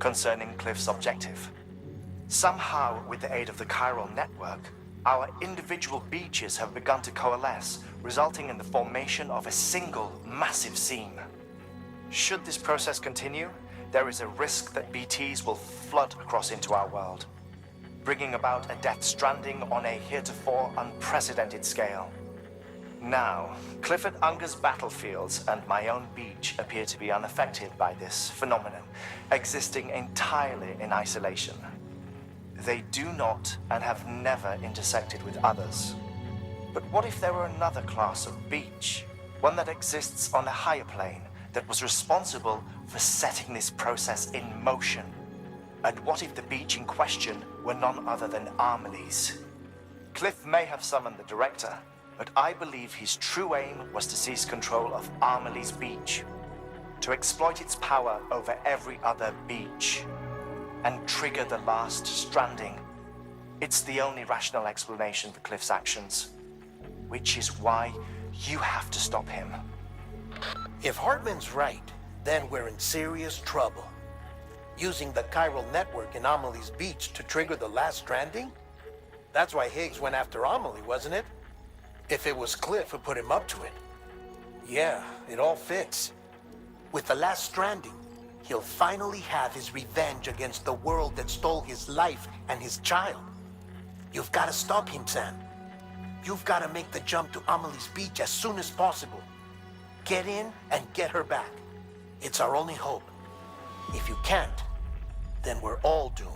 concerning Cliff's objective. Somehow, with the aid of the chiral network, our individual beaches have begun to coalesce, resulting in the formation of a single massive seam. Should this process continue, there is a risk that BTs will flood across into our world, bringing about a death stranding on a heretofore unprecedented scale. Now, Clifford Unger's battlefields and my own beach appear to be unaffected by this phenomenon, existing entirely in isolation. They do not and have never intersected with others. But what if there were another class of beach, one that exists on a higher plane, that was responsible for setting this process in motion? And what if the beach in question were none other than Amelie's? Cliff may have summoned the director, but I believe his true aim was to seize control of Amelie's Beach, to exploit its power over every other beach, and trigger the last stranding. It's the only rational explanation for Cliff's actions, which is why you have to stop him. If Hartman's right, then we're in serious trouble. Using the chiral network in Amelie's Beach to trigger the last stranding? That's why Higgs went after Amelie, wasn't it? If it was Cliff who put him up to it. Yeah, it all fits. With the last stranding, he'll finally have his revenge against the world that stole his life and his child. You've got to stop him, Sam. You've got to make the jump to Amelie's Beach as soon as possible. Get in and get her back. It's our only hope. If you can't, then we're all doomed.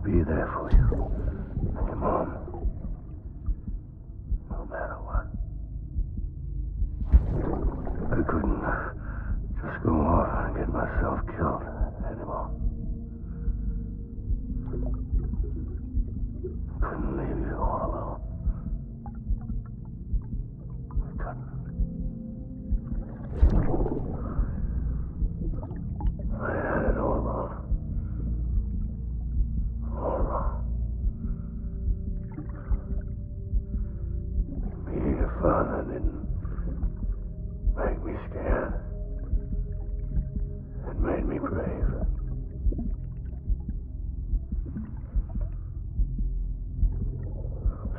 Be there for you and your mom, no matter what. I couldn't just go off and get myself killed anymore. Couldn't leave you all alone. I couldn't. I had it all wrong. All wrong. Being a father didn't make me scared. It made me brave. I'm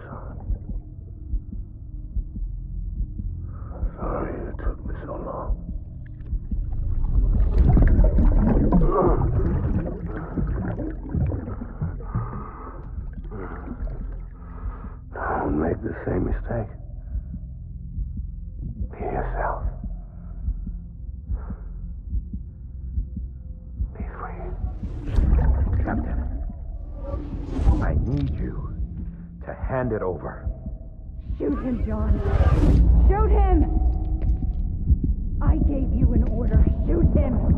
same mistake. Be yourself. Be free. Captain, I need you to hand it over. Shoot him, John. Shoot him! I gave you an order. Shoot him!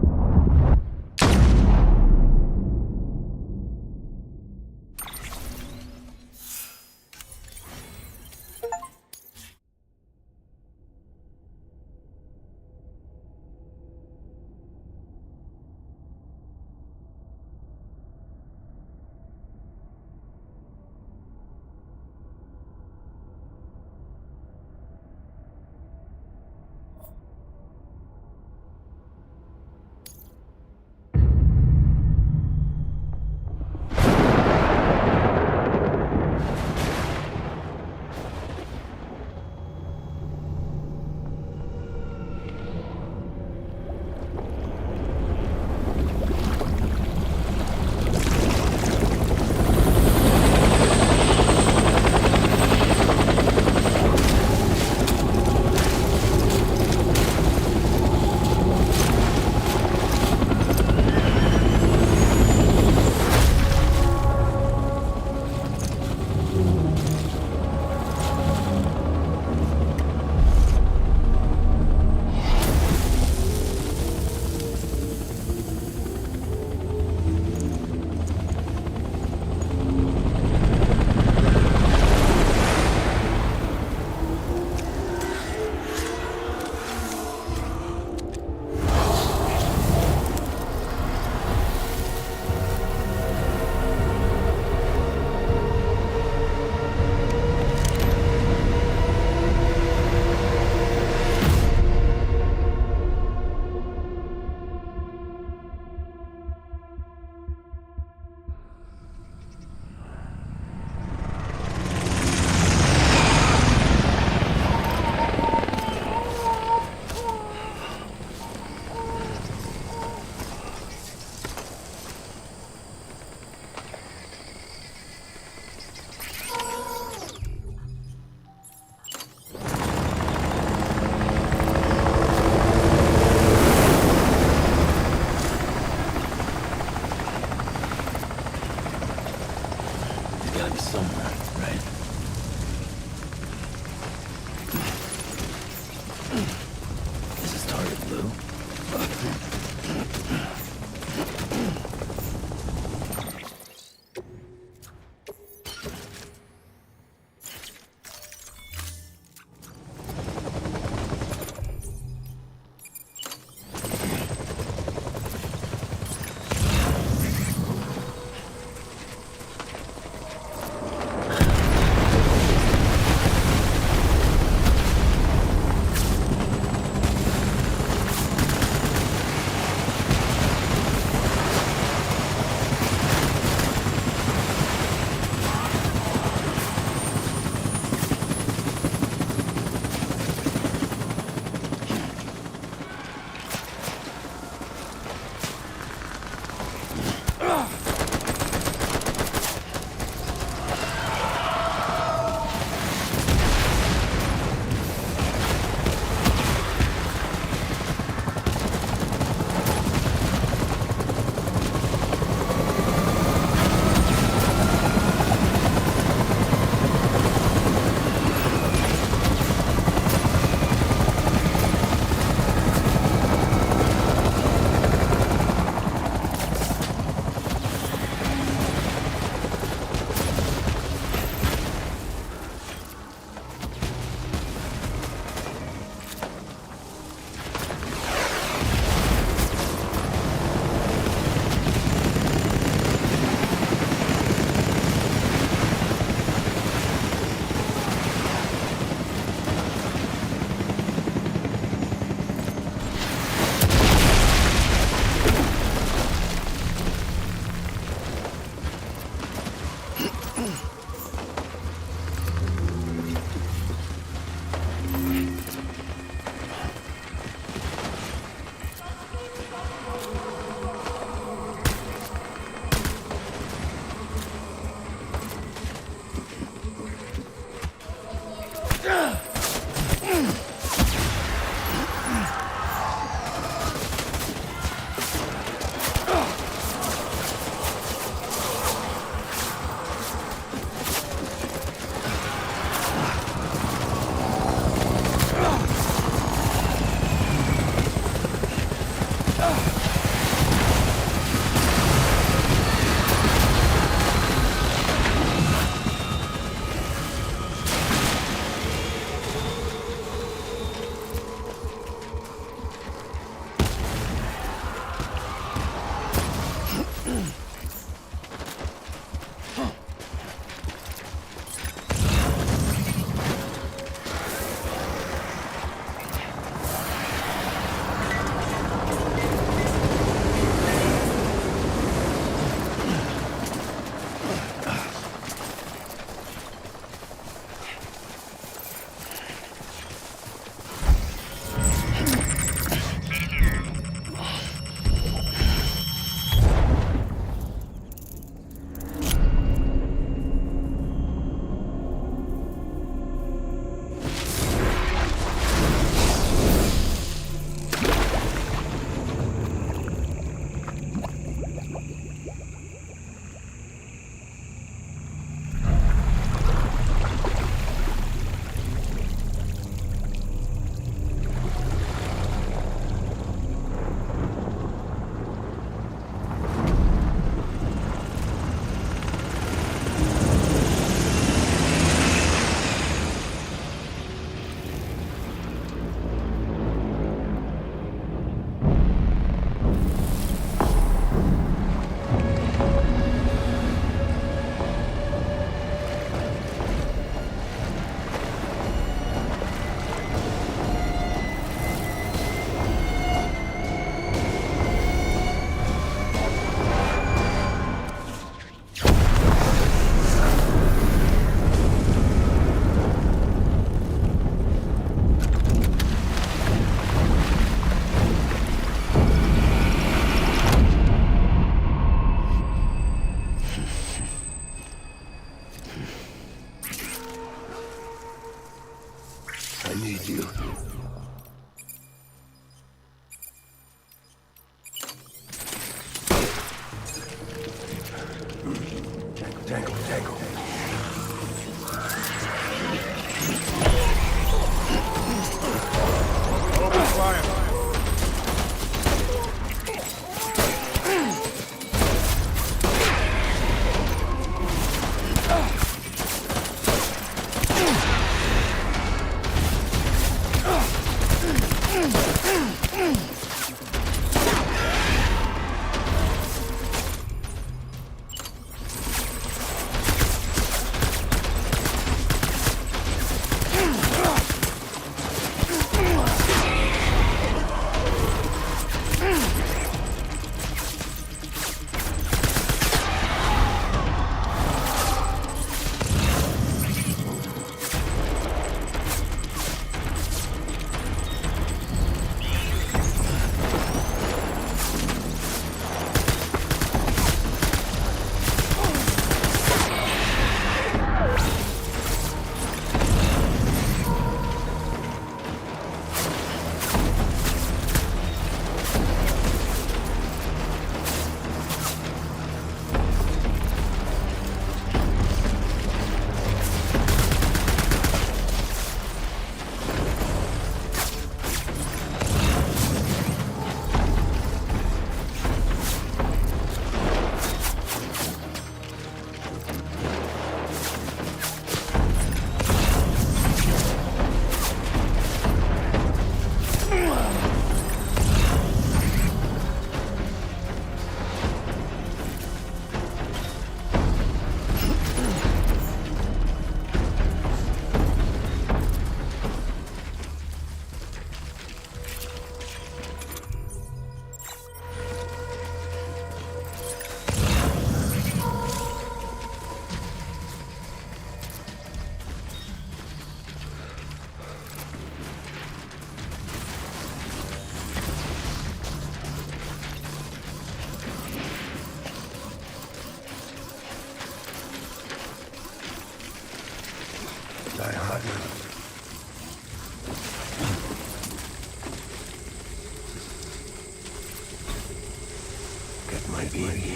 Got my baby.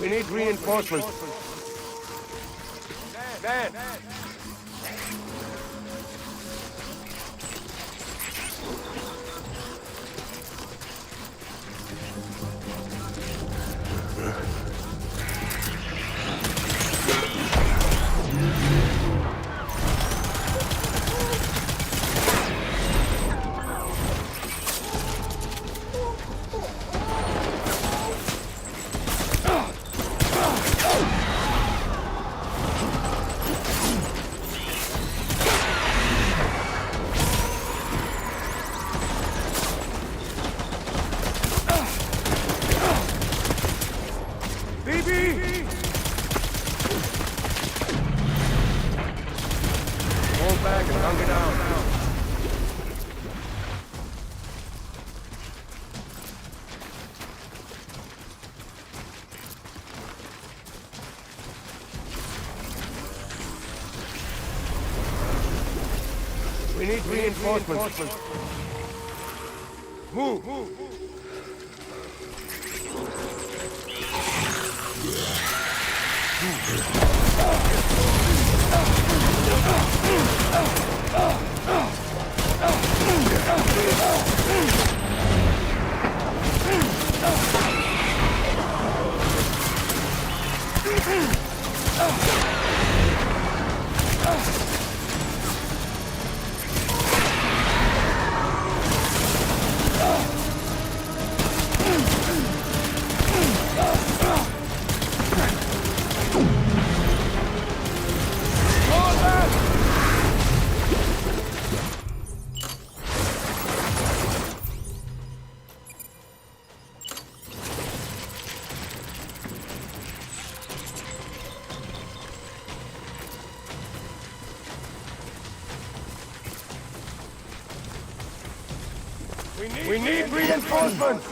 We need reinforcements. Man! We need reinforcements. Move! We need reinforcements!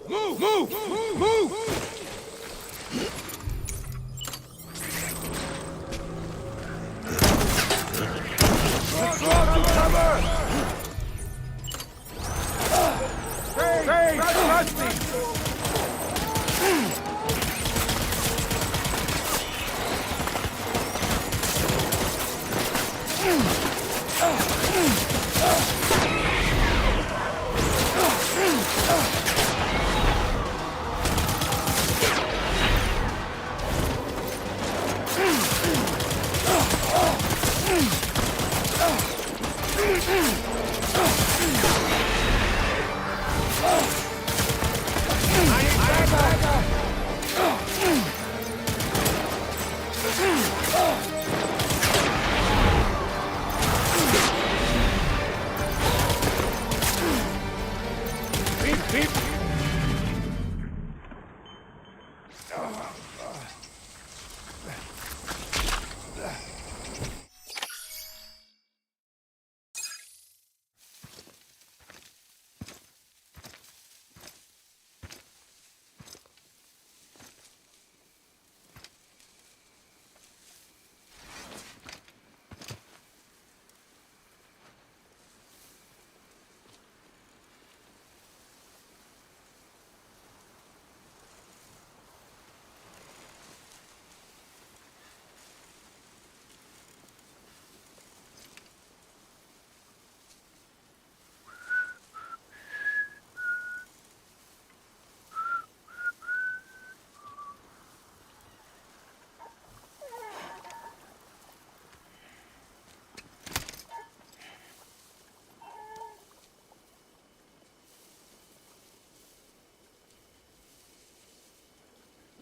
Move!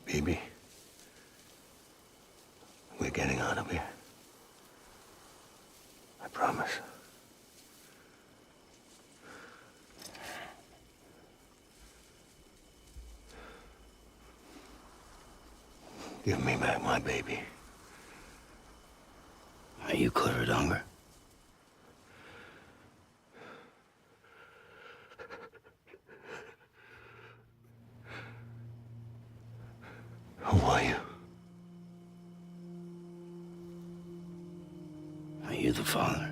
Baby, we're getting out of here. I promise. Give me back my baby. Are you clear of hunger? Who are you? Are you the father?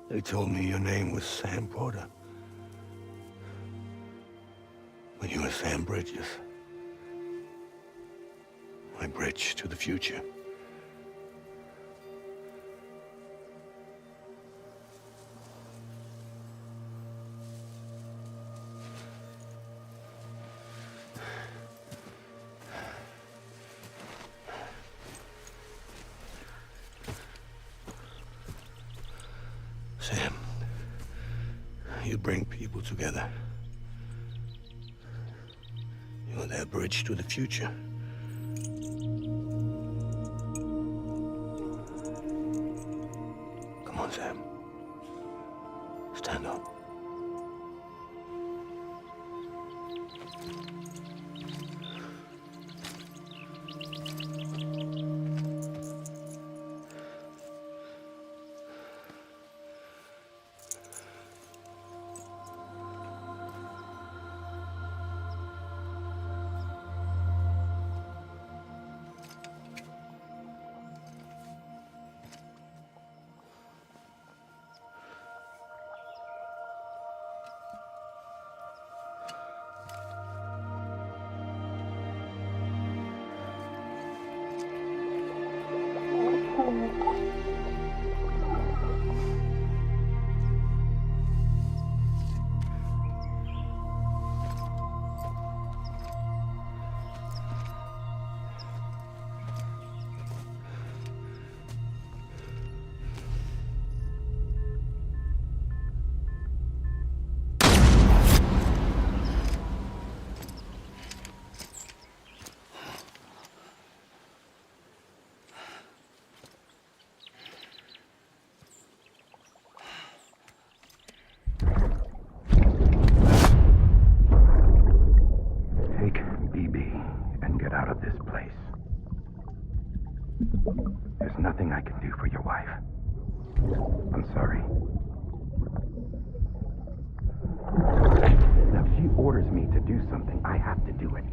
They told me your name was Sam Porter. But you were Sam Bridges. My bridge to the future. Sam, you bring people together. You're their bridge to the future. Come on, Sam. Stand up. There's nothing I can do for your wife. I'm sorry. Now, if she orders me to do something, I have to do it.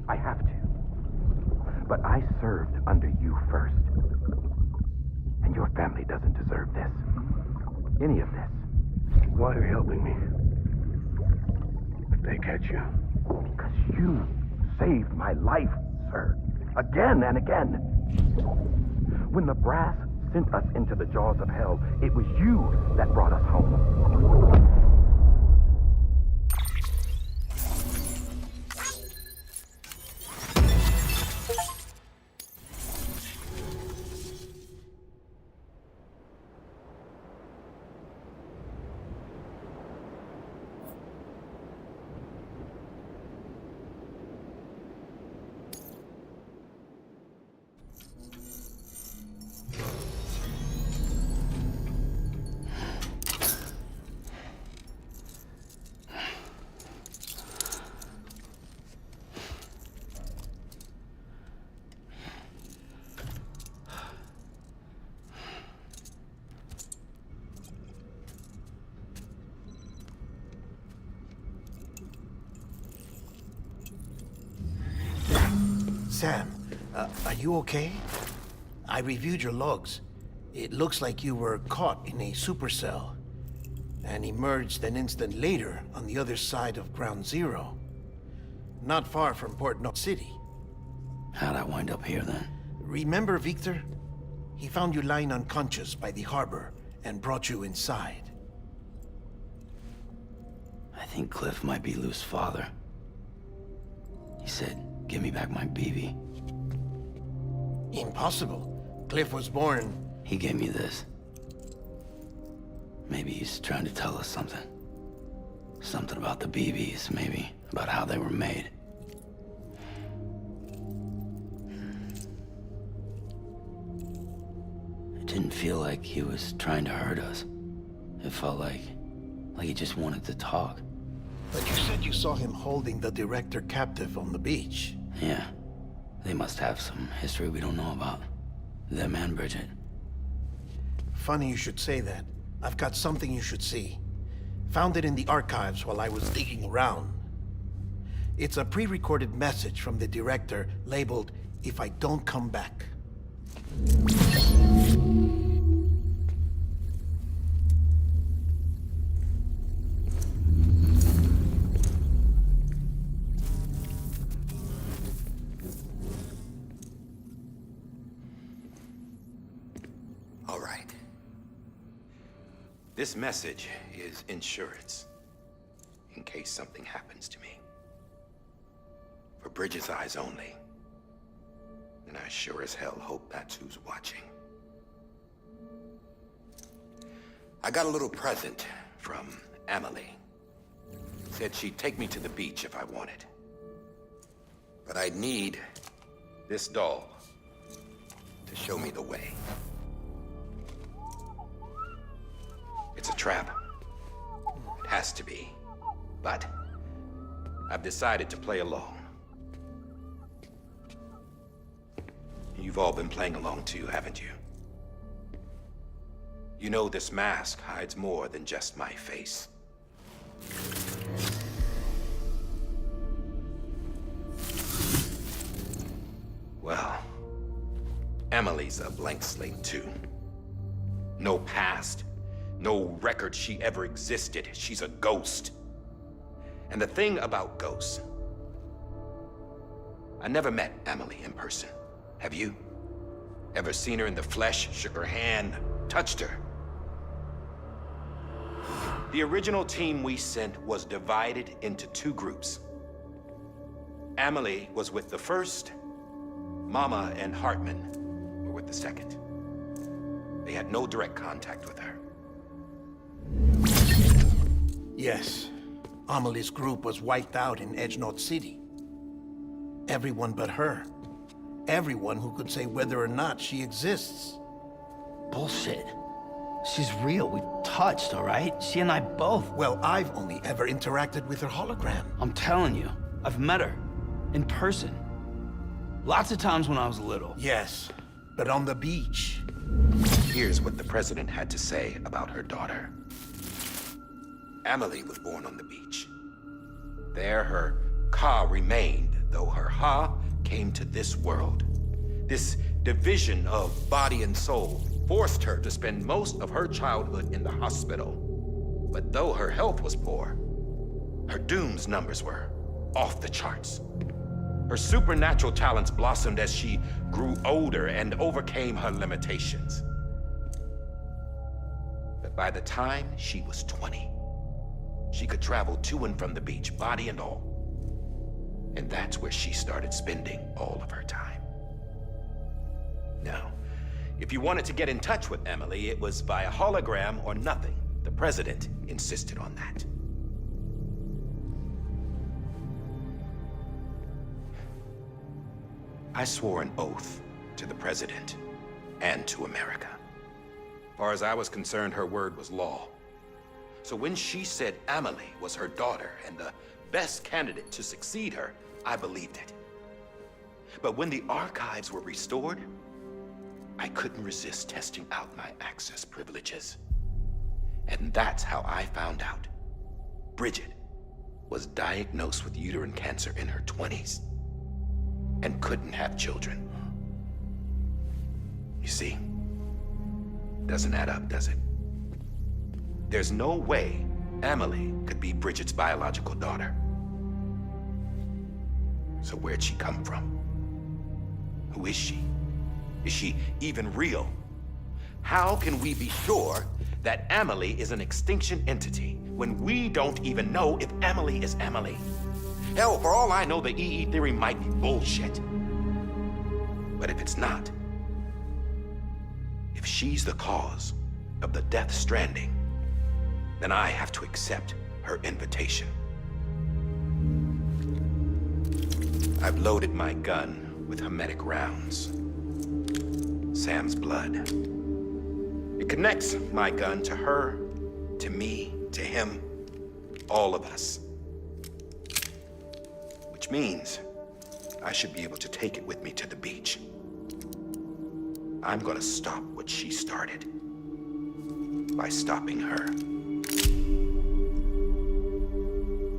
I have to. But I served under you first. And your family doesn't deserve this. Any of this. Why are you helping me? If they catch you. Because you saved my life, sir. Again and again. When the brass sent us into the jaws of hell. It was you that brought us home. Sam, are you okay? I reviewed your logs. It looks like you were caught in a supercell and emerged an instant later on the other side of Ground Zero. Not far from Port North City. How'd I wind up here then? Remember Victor? He found you lying unconscious by the harbor and brought you inside. I think Cliff might be Lou's father. He said, give me back my BB. Impossible. Cliff was born... He gave me this. Maybe he's trying to tell us something. Something about the BBs, maybe. About how they were made. It didn't feel like he was trying to hurt us. It felt like he just wanted to talk. But you said you saw him holding the director captive on the beach. Yeah. They must have some history we don't know about. Them and Bridget. Funny you should say that. I've got something you should see. Found it in the archives while I was digging around. It's a pre-recorded message from the director labeled, "If I don't come back." All right. This message is insurance, in case something happens to me. For Bridget's eyes only. And I sure as hell hope that's who's watching. I got a little present from Emily. Said she'd take me to the beach if I wanted. But I'd need this doll to show me the way. It's a trap. It has to be. But I've decided to play along. You've all been playing along too, haven't you? You know this mask hides more than just my face. Well, Emily's a blank slate too. No past. No record she ever existed. She's a ghost. And the thing about ghosts, I never met Emily in person. Have you? Ever seen her in the flesh, shook her hand, touched her? The original team we sent was divided into two groups. Emily was with the first. Mama and Hartman were with the second. They had no direct contact with her. Yes. Amelie's group was wiped out in Edge North City. Everyone but her. Everyone who could say whether or not she exists. Bullshit. She's real. We've touched, all right? She and I both. Well, I've only ever interacted with her hologram. I'm telling you, I've met her. In person. Lots of times when I was little. Yes, but on the beach. Here's what the president had to say about her daughter. Emily was born on the beach. There her Ka remained, though her Ha came to this world. This division of body and soul forced her to spend most of her childhood in the hospital. But though her health was poor, her Doom's numbers were off the charts. Her supernatural talents blossomed as she grew older and overcame her limitations. By the time she was 20, she could travel to and from the beach, body and all. And that's where she started spending all of her time. Now, if you wanted to get in touch with Emily, it was via hologram or nothing. The president insisted on that. I swore an oath to the president and to America. As far as I was concerned, her word was law. So when she said Amelie was her daughter and the best candidate to succeed her, I believed it. But when the archives were restored, I couldn't resist testing out my access privileges. And that's how I found out Bridget was diagnosed with uterine cancer in her 20s and couldn't have children. You see, doesn't add up, does it? There's no way Amelie could be Bridget's biological daughter. So where'd she come from? Who is she? Is she even real? How can we be sure that Amelie is an extinction entity when we don't even know if Amelie is Amelie? Hell, for all I know, the EE theory might be bullshit. But if it's not, if she's the cause of the death stranding, then I have to accept her invitation. I've loaded my gun with hermetic rounds. Sam's blood. It connects my gun to her, to me, to him, all of us. Which means I should be able to take it with me to the beach. I'm gonna stop what she started by stopping her.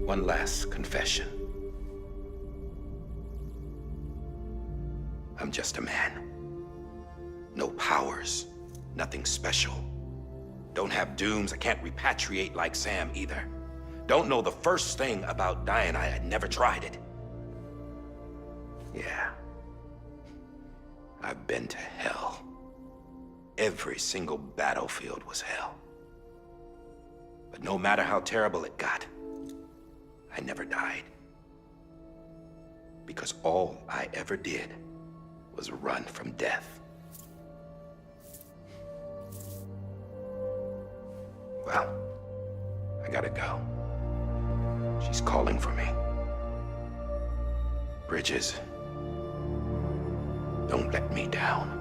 One last confession. I'm just a man. No powers, nothing special. Don't have dooms, I can't repatriate like Sam either. Don't know the first thing about dying, I had never tried it. Yeah. I've been to hell. Every single battlefield was hell. But no matter how terrible it got, I never died. Because all I ever did was run from death. Well, I gotta go. She's calling for me. Bridges, don't let me down.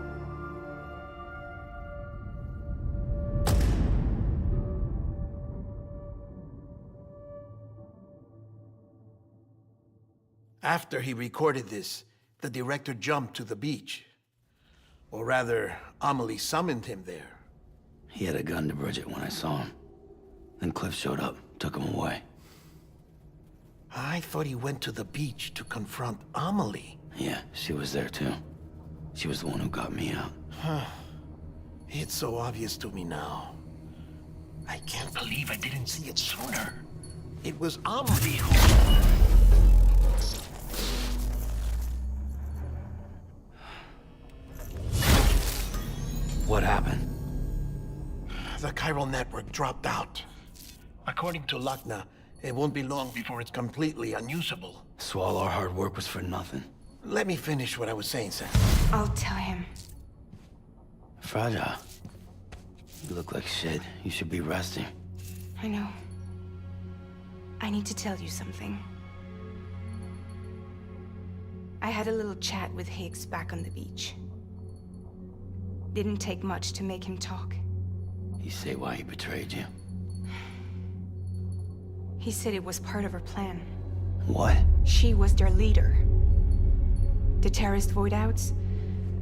After he recorded this, the director jumped to the beach. Or rather, Amelie summoned him there. He had a gun to Bridget when I saw him. Then Cliff showed up, took him away. I thought he went to the beach to confront Amelie. Yeah, she was there too. She was the one who got me out. It's so obvious to me now. I can't believe I didn't see it sooner. It was Amelie who... What happened? The chiral network dropped out. According to Lakhna, it won't be long before it's completely unusable. So all our hard work was for nothing. Let me finish what I was saying, Sam. I'll tell him. Fragile. You look like shit. You should be resting. I know. I need to tell you something. I had a little chat with Higgs back on the beach. Didn't take much to make him talk. You say why he betrayed you? He said it was part of her plan. What? She was their leader. The terrorist void-outs,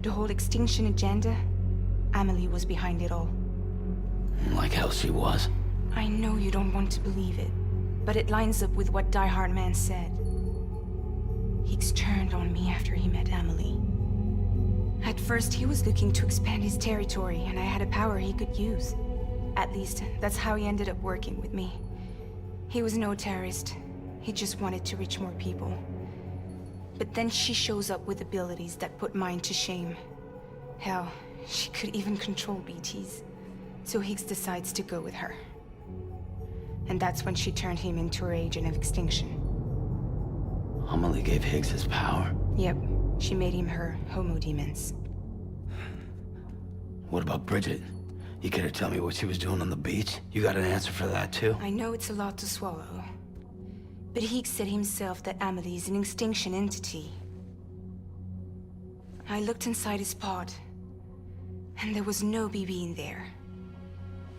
the whole extinction agenda, Amelie was behind it all. Like hell she was. I know you don't want to believe it, but it lines up with what Die Hard Man said. Higgs turned on me after he met Amelie. At first, he was looking to expand his territory, and I had a power he could use. At least, that's how he ended up working with me. He was no terrorist. He just wanted to reach more people. But then she shows up with abilities that put mine to shame. Hell, she could even control BTs. So Higgs decides to go with her. And that's when she turned him into her agent of extinction. Amelie gave Higgs his power? Yep, she made him her homo demons. What about Bridget? You care to tell me what she was doing on the beach? You got an answer for that too? I know it's a lot to swallow. But Higgs said himself that Amelie is an extinction entity. I looked inside his pod, and there was no BB in there.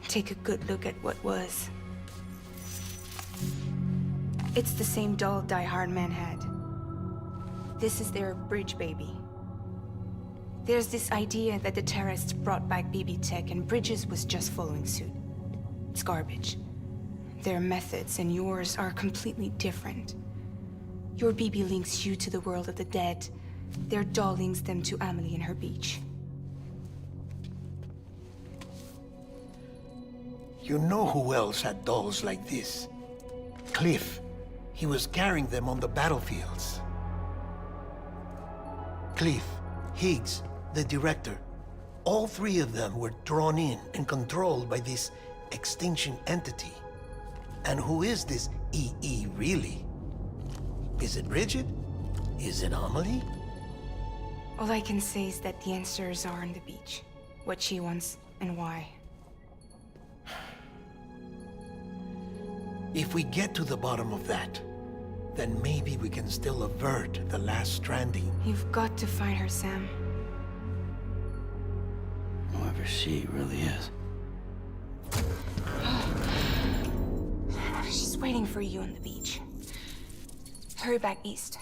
Take a good look at what was. It's the same doll Die Hard Man had. This is their bridge baby. There's this idea that the terrorists brought back BB tech and Bridges was just following suit. It's garbage. Their methods and yours are completely different. Your BB links you to the world of the dead. Their doll links them to Amelie and her beach. You know who else had dolls like this? Cliff. He was carrying them on the battlefields. Cliff, Higgs, the director. All three of them were drawn in and controlled by this extinction entity. And who is this EE really? Is it Bridget? Is it Amelie? All I can say is that the answers are on the beach. What she wants and why. If we get to the bottom of that, then maybe we can still avert the last stranding. You've got to find her, Sam. Whoever she really is. She's waiting for you on the beach. Hurry back east.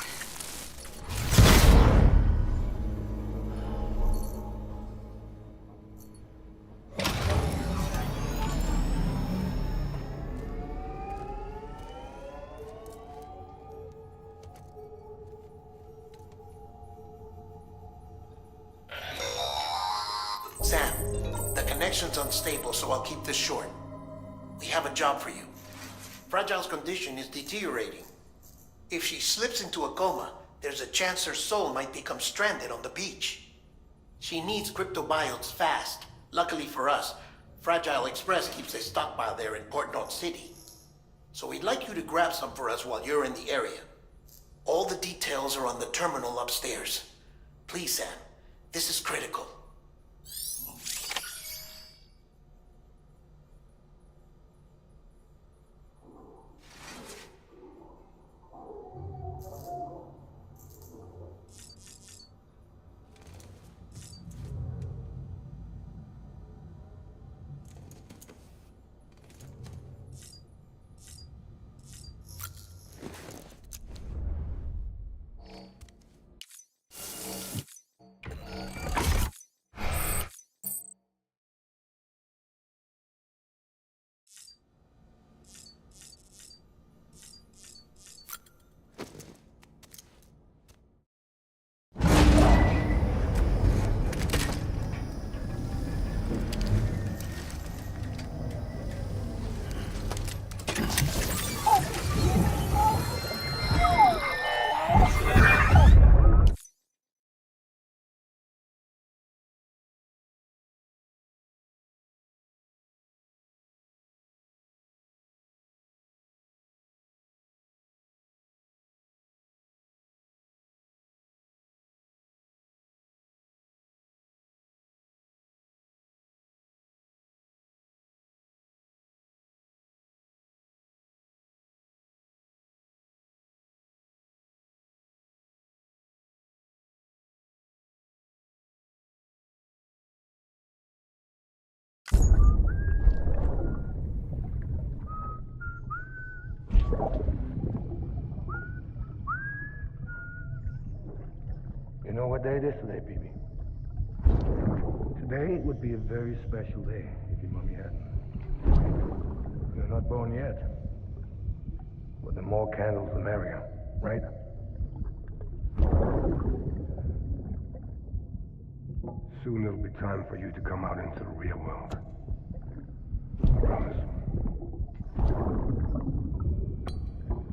Sam, the connection's unstable, so I'll keep this short. We have a job for you. Fragile's condition is deteriorating. If she slips into a coma, there's a chance her soul might become stranded on the beach. She needs cryptobiotes fast. Luckily for us, Fragile Express keeps a stockpile there in Port North City. So we'd like you to grab some for us while you're in the area. All the details are on the terminal upstairs. Please, Sam, this is critical. You know what day it is today, BB? Today would be a very special day if your mommy hadn't. You're not born yet. But the more candles, the merrier, right? Soon it'll be time for you to come out into the real world. I promise.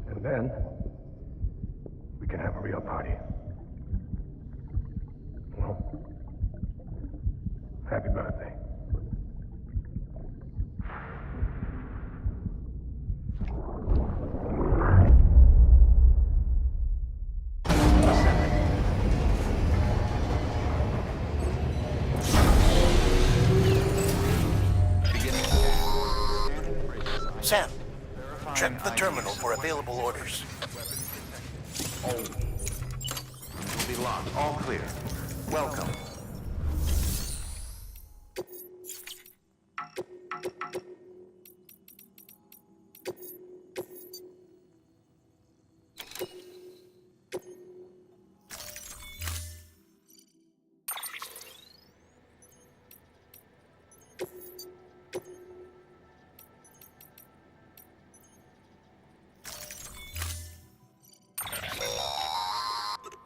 And then, we can have a real party. Well, happy birthday. Sam, check the terminal for available orders. Will be locked. All clear. Welcome.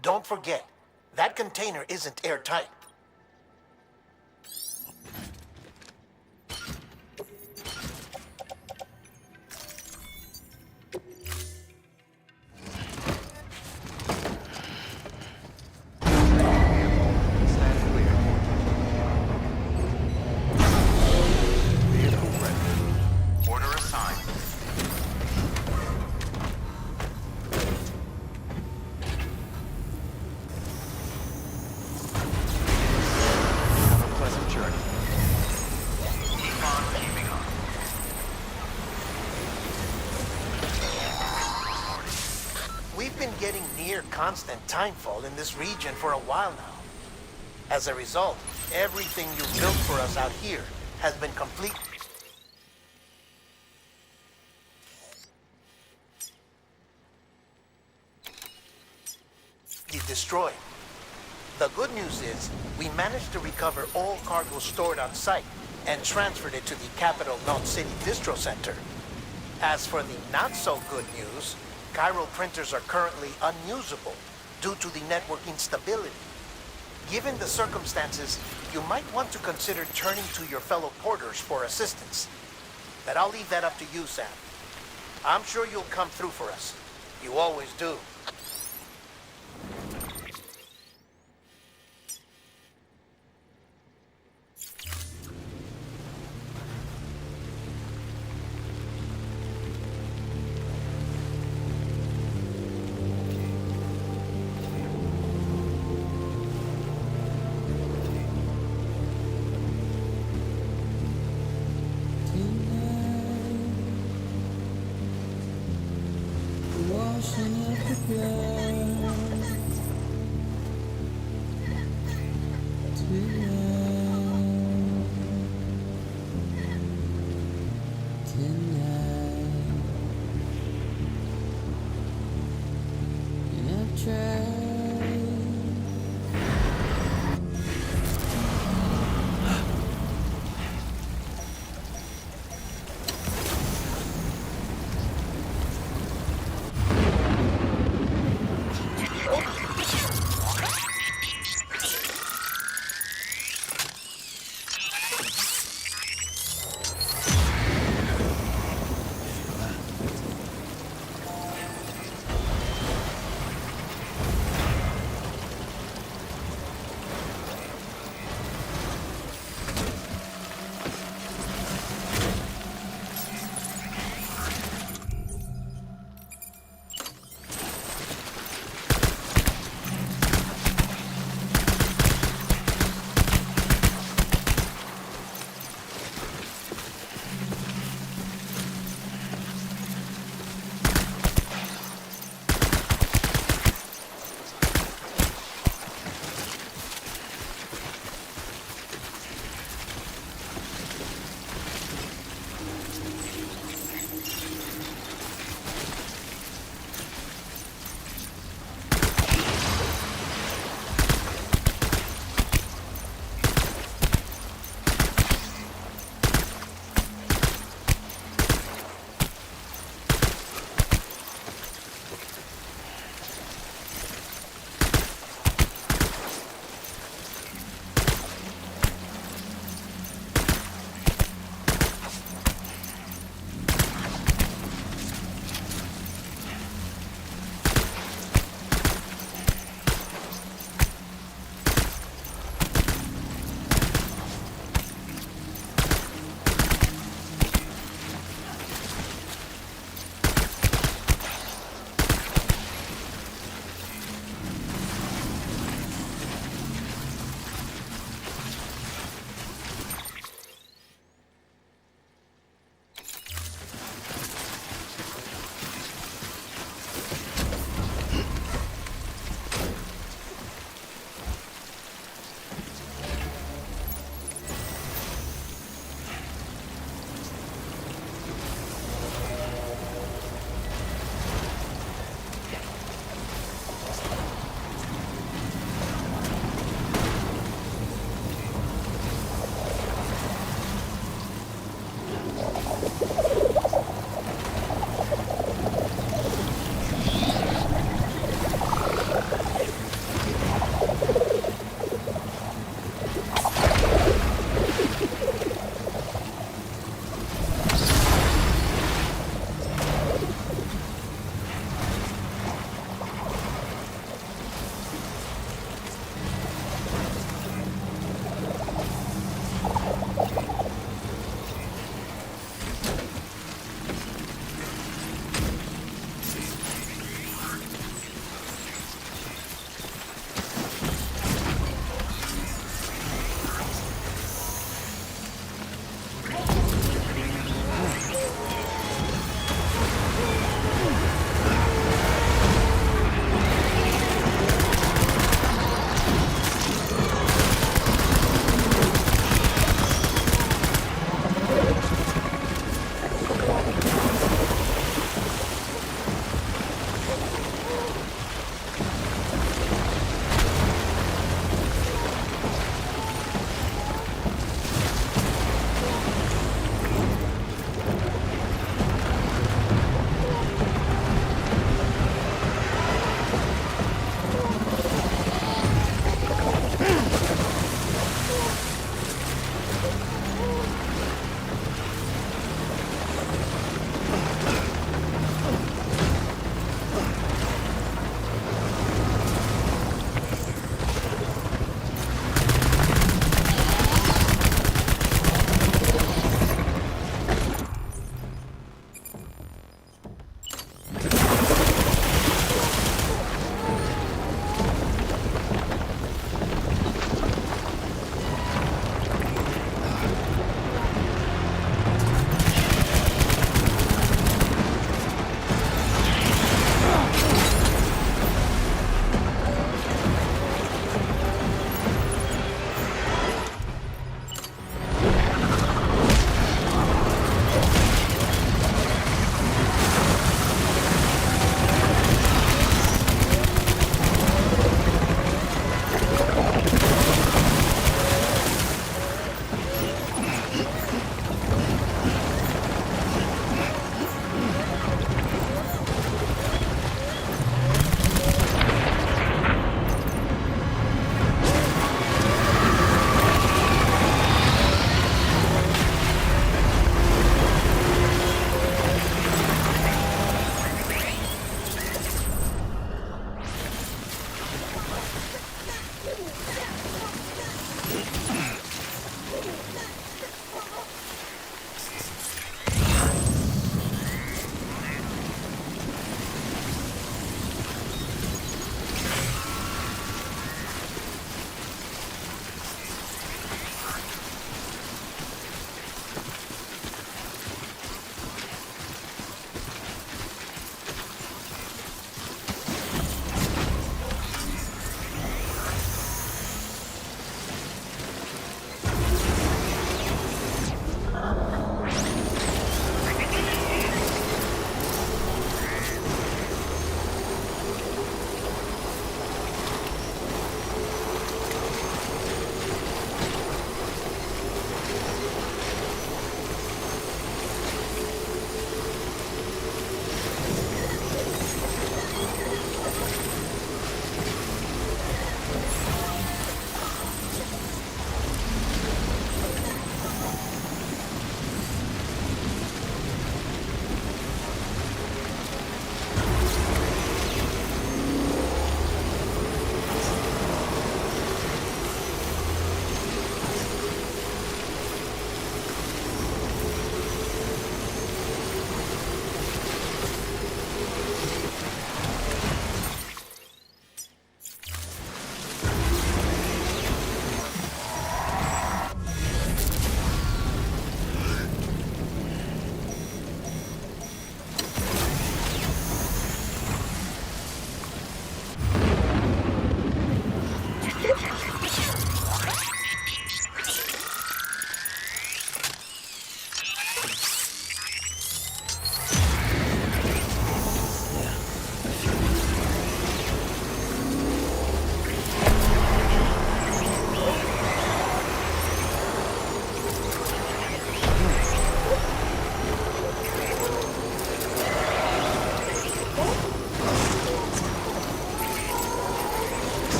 Don't forget, that container isn't airtight. Stand clear. Vehicle ready. Order assigned. Have a pleasant journey. Keep on keeping on. We've been getting near constant timefall in this region for a while now. As a result, everything you built for us out here has been completely destroyed. The good news is, we managed to recover all cargo stored on site and transferred it to the Capital Knot City Distro Center. As for the not-so-good news, Chiral printers are currently unusable due to the network instability. Given the circumstances, you might want to consider turning to your fellow porters for assistance. But I'll leave that up to you, Sam. I'm sure you'll come through for us. You always do.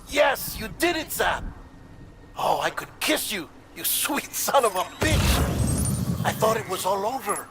Yes, you did it, Sam! Oh, I could kiss you, you sweet son of a bitch! I thought it was all over.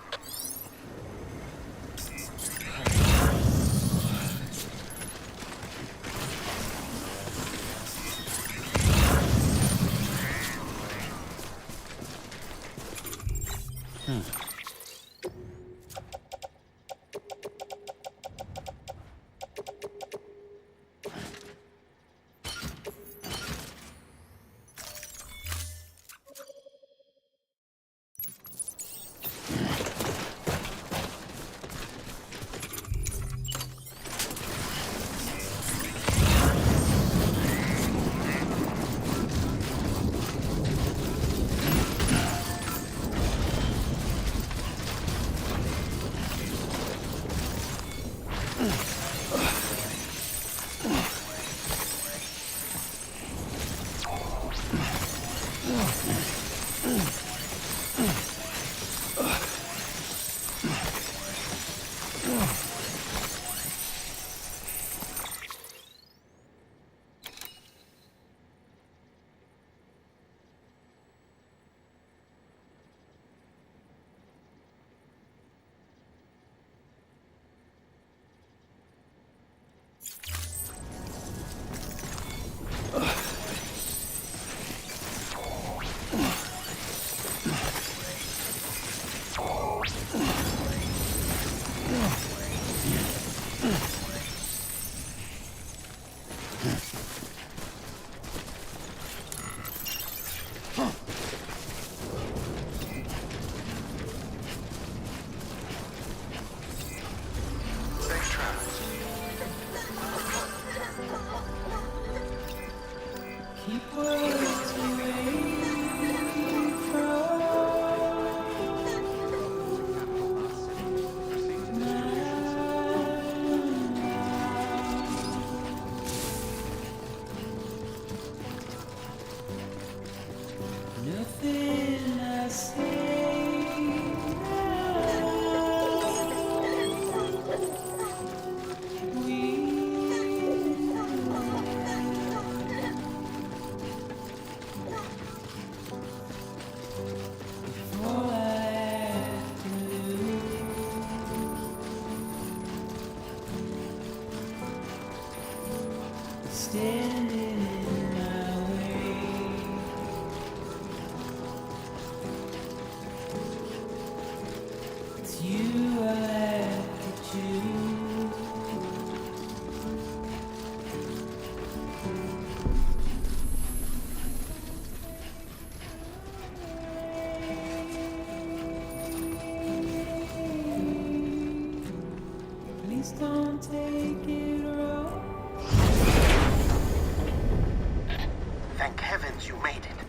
Thank heavens you made it.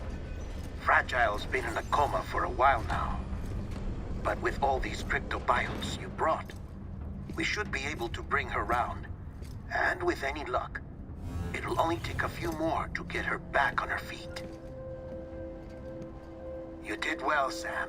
Fragile's been in a coma for a while now. But with all these cryptobiotes you brought, we should be able to bring her round. And with any luck, it'll only take a few more to get her back on her feet. You did well, Sam.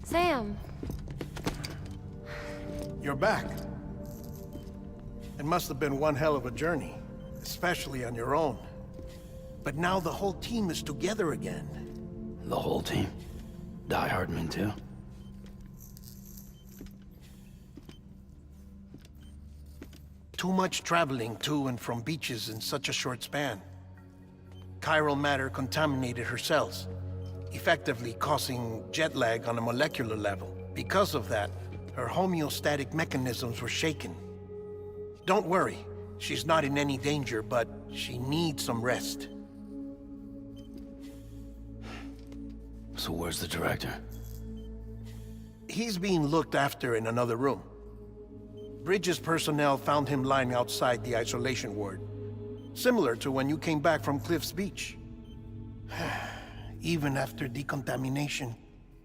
Sam. You're back. It must have been one hell of a journey, especially on your own. But now the whole team is together again. The whole team? Die Hardman too? Too much traveling to and from beaches in such a short span. Chiral matter contaminated her cells, effectively causing jet lag on a molecular level. Because of that, her homeostatic mechanisms were shaken. Don't worry, she's not in any danger, but she needs some rest. So where's the director? He's being looked after in another room. Bridges personnel found him lying outside the isolation ward. Similar to when you came back from Cliff's Beach. Even after decontamination,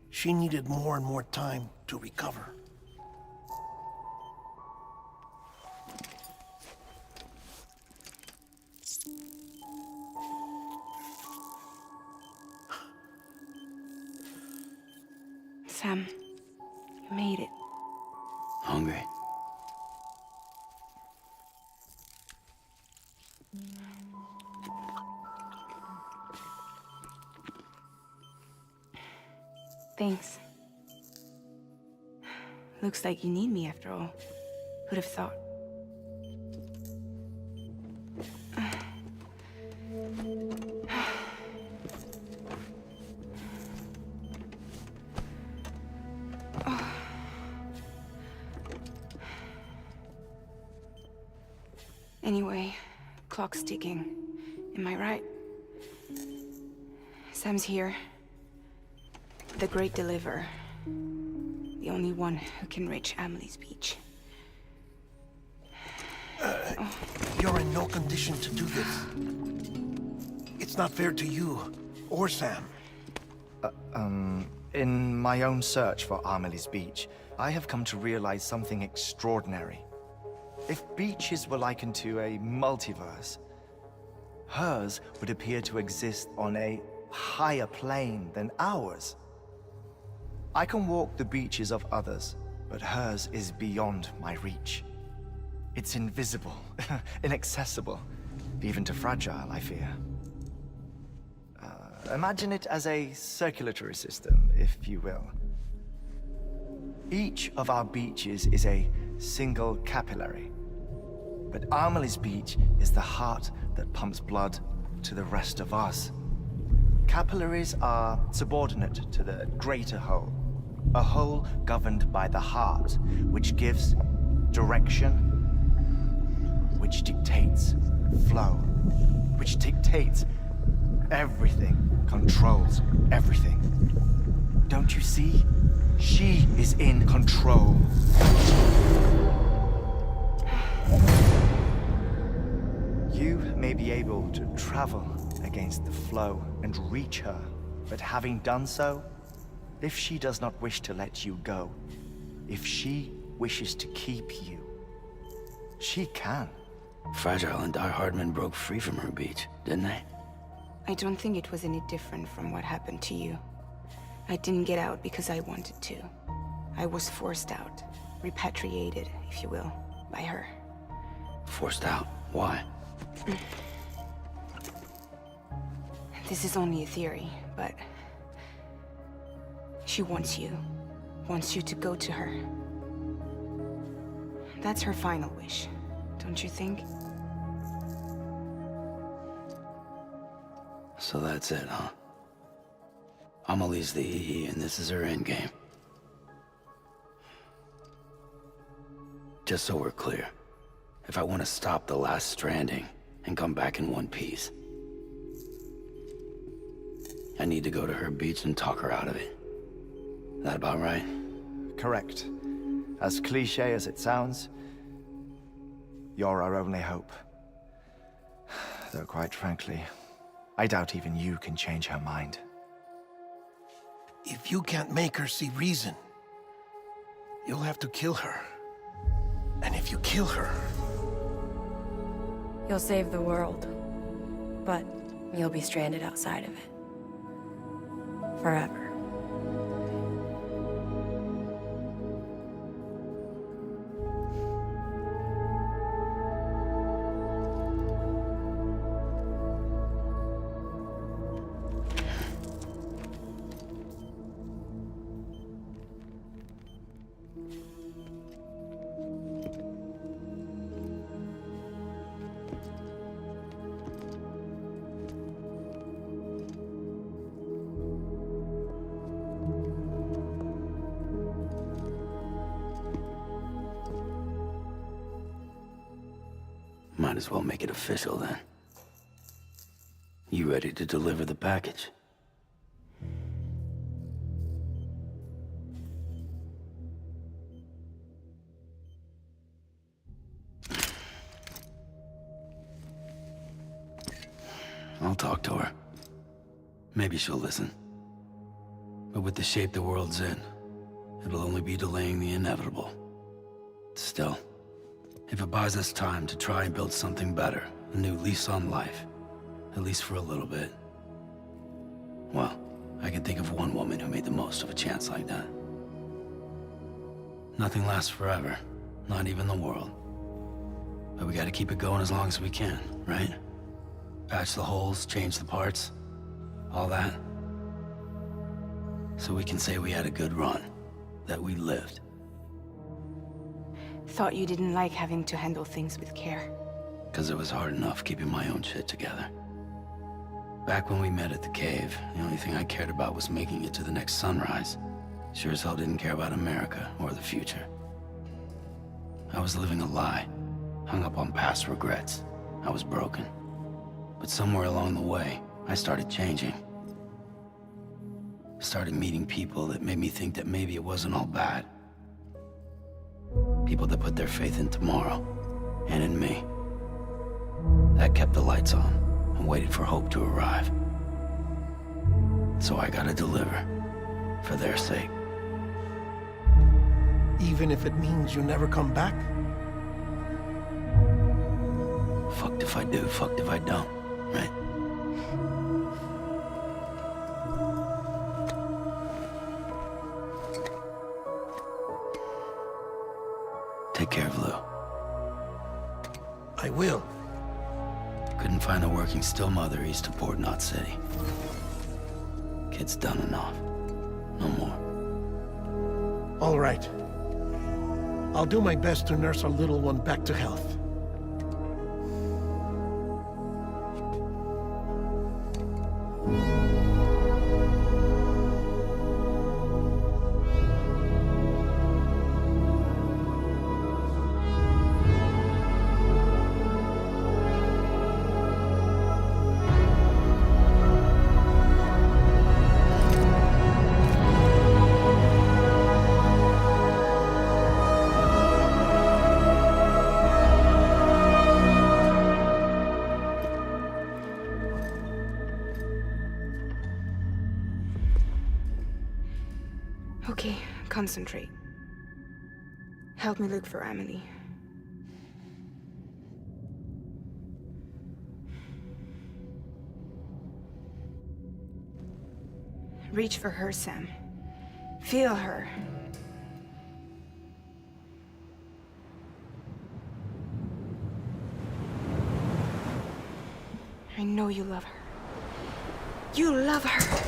she needed more and more time to recover. Sam, you made it. Hungry? Thanks. Looks like you need me after all. Who'd have thought? Anyway, clock's ticking. Am I right? Sam's here. The Great Deliverer. The only one who can reach Amelie's Beach. You're in no condition to do this. It's not fair to you, or Sam. In my own search for Amelie's Beach, I have come to realize something extraordinary. If beaches were likened to a multiverse, hers would appear to exist on a higher plane than ours. I can walk the beaches of others, but hers is beyond my reach. It's invisible, inaccessible, even to Fragile, I fear. Imagine it as a circulatory system, if you will. Each of our beaches is a single capillary, but Amelie's Beach is the heart that pumps blood to the rest of us. Capillaries are subordinate to the greater whole, a whole governed by the heart, which gives direction, which dictates flow, which dictates everything, controls everything. Don't you see? She is in control. You may be able to travel against the flow and reach her, but having done so, if she does not wish to let you go, if she wishes to keep you, she can. Fragile and Die Hardman broke free from her beach, didn't they? I don't think it was any different from what happened to you. I didn't get out because I wanted to. I was forced out. Repatriated, if you will, by her. Forced out? Why? This is only a theory, but... she wants you. Wants you to go to her. That's her final wish, don't you think? So that's it, huh? Amelie's the EE, and this is her endgame. Just so we're clear, if I want to stop the last Stranding and come back in one piece, I need to go to her beach and talk her out of it. That about right? Correct. As cliche as it sounds, you're our only hope. Though quite frankly, I doubt even you can change her mind. If you can't make her see reason, you'll have to kill her. And if you kill her... You'll save the world, but you'll be stranded outside of it. Forever. Might as well make it official then. You ready to deliver the package? I'll talk to her. Maybe she'll listen. But with the shape the world's in, it'll only be delaying the inevitable. Still, if it buys us time to try and build something better, a new lease on life, at least for a little bit, well, I can think of one woman who made the most of a chance like that. Nothing lasts forever, not even the world. But we gotta keep it going as long as we can, right? Patch the holes, change the parts, all that. So we can say we had a good run, that we lived. Thought you didn't like having to handle things with care. 'Cause it was hard enough keeping my own shit together. Back when we met at the cave, the only thing I cared about was making it to the next sunrise. Sure as hell didn't care about America or the future. I was living a lie, hung up on past regrets. I was broken. But somewhere along the way, I started changing. Started meeting people that made me think that maybe it wasn't all bad. People that put their faith in tomorrow, and in me. That kept the lights on, and waited for hope to arrive. So I gotta deliver, for their sake. Even if it means you never come back? Fucked if I do, fucked if I don't, right? Take care of Lou. I will. Couldn't find a working still mother east of Port Knot City. Kid's done enough. No more. All right. I'll do my best to nurse our little one back to health. Okay, concentrate. Help me look for Amelie. Reach for her, Sam. Feel her. I know you love her. You love her!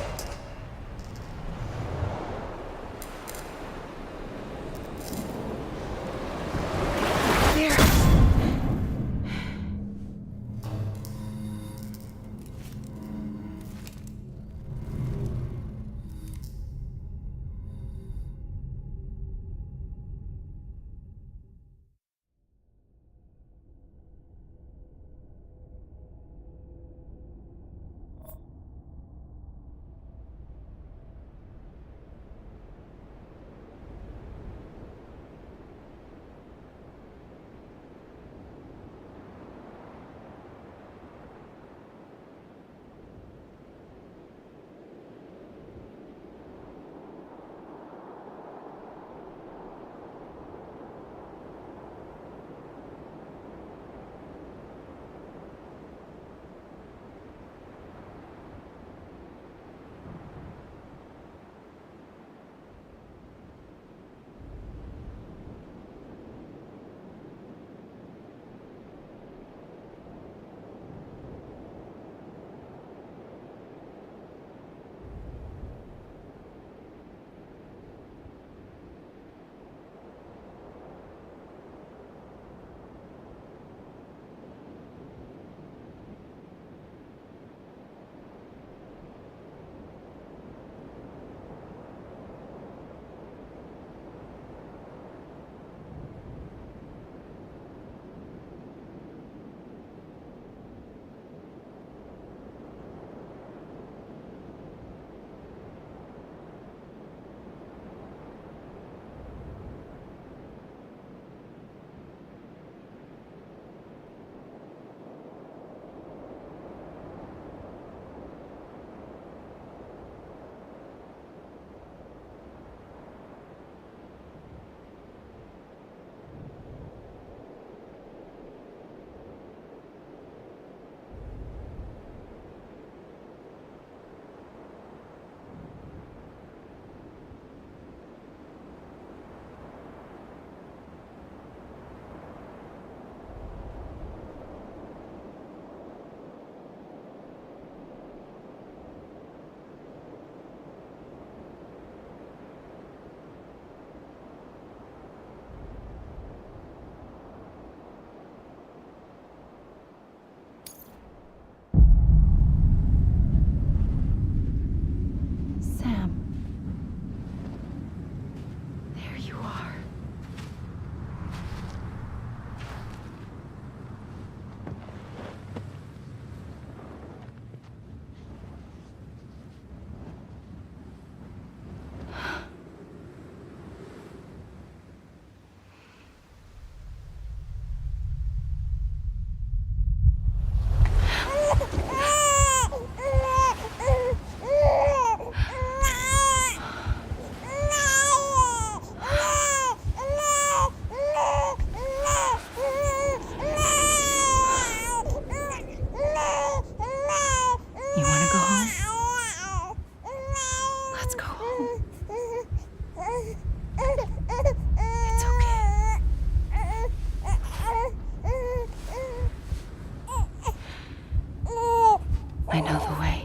I know the way.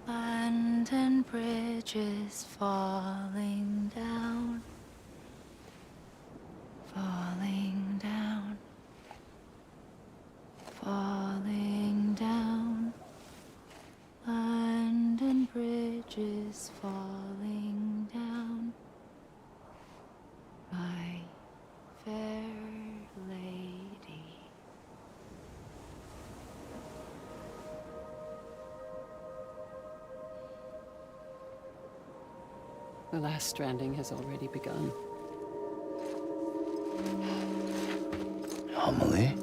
London Bridge is falling down, falling down, falling down. London Bridge is falling down, my fair lady. The last stranding has already begun. Amelie?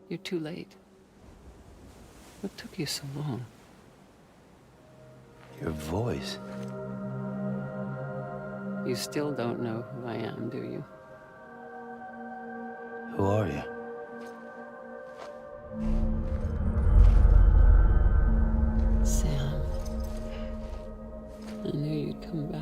You're too late. What took you so long? Your voice. You still don't know who I am, do you? Who are you? Sam. I knew you'd come back.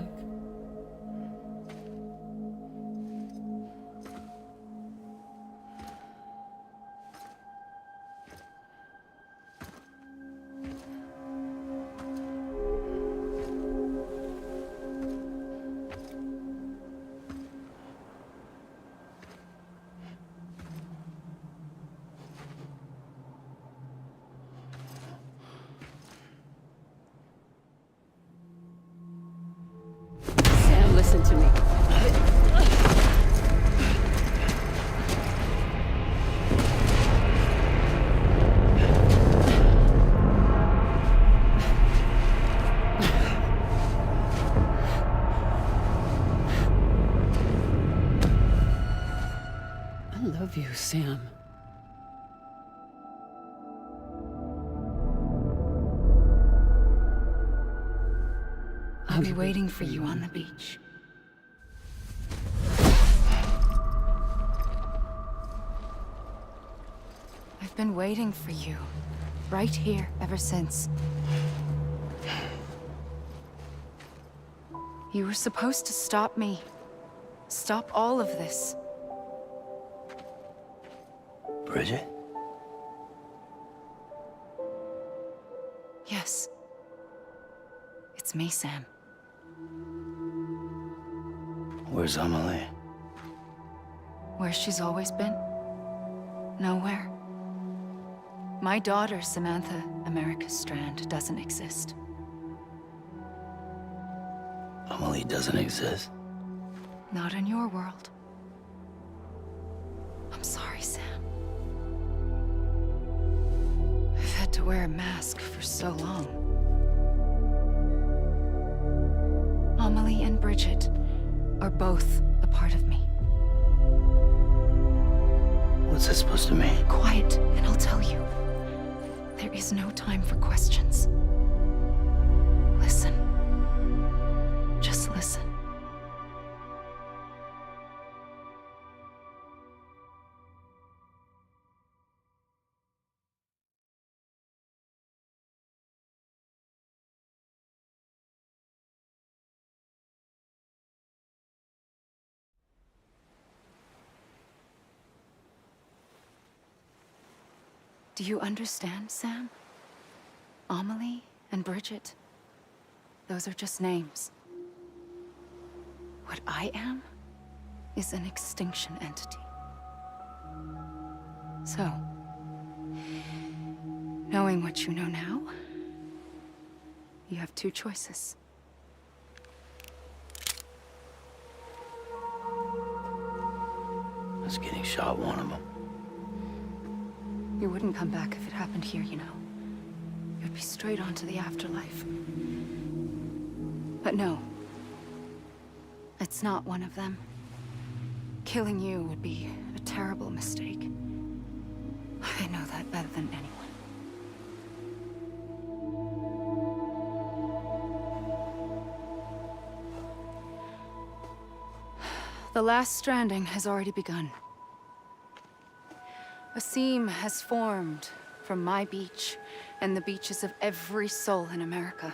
Sam, listen to me. I love you, Sam. I'll be waiting for you on the beach. I've been waiting for you, right here, ever since. You were supposed to stop me. Stop all of this. Bridget? Yes. It's me, Sam. Where's Amelie? Where she's always been. Nowhere. My daughter, Samantha America Strand, doesn't exist. Amelie doesn't exist. Not in your world. I'm sorry, Sam. I've had to wear a mask for so long. Amelie and Bridget are both a part of me. What's this supposed to mean? Quiet, and I'll tell you. There is no time for questions. Listen. Just listen. Do you understand, Sam? Amelie and Bridget, those are just names. What I am is an extinction entity. So, knowing what you know now, you have two choices. Us getting shot, one of them. You wouldn't come back if it happened here, you know. You'd be straight on to the afterlife. But no. It's not one of them. Killing you would be a terrible mistake. I know that better than anyone. The last stranding has already begun. A seam has formed from my beach and the beaches of every soul in America.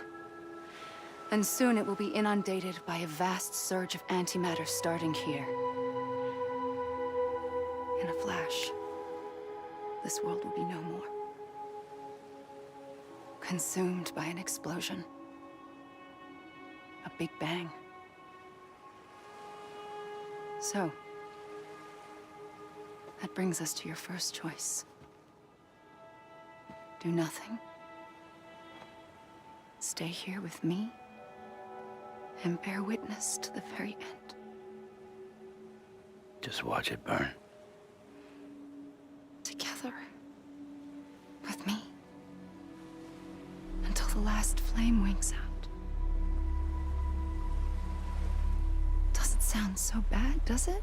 And soon it will be inundated by a vast surge of antimatter starting here. In a flash, this world will be no more. Consumed by an explosion. A big bang. So, that brings us to your first choice. Do nothing. Stay here with me and bear witness to the very end. Just watch it burn. Together. With me. Until the last flame winks out. Doesn't sound so bad, does it?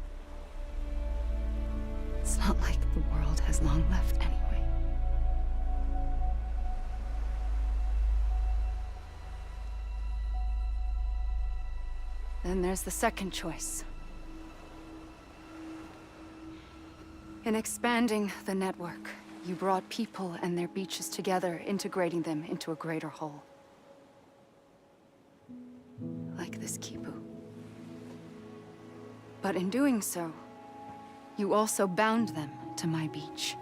It's not like the world has long left anyway. Then there's the second choice. In expanding the network, you brought people and their beaches together, integrating them into a greater whole. Like this Kipu. But in doing so, you also bound them to my beach.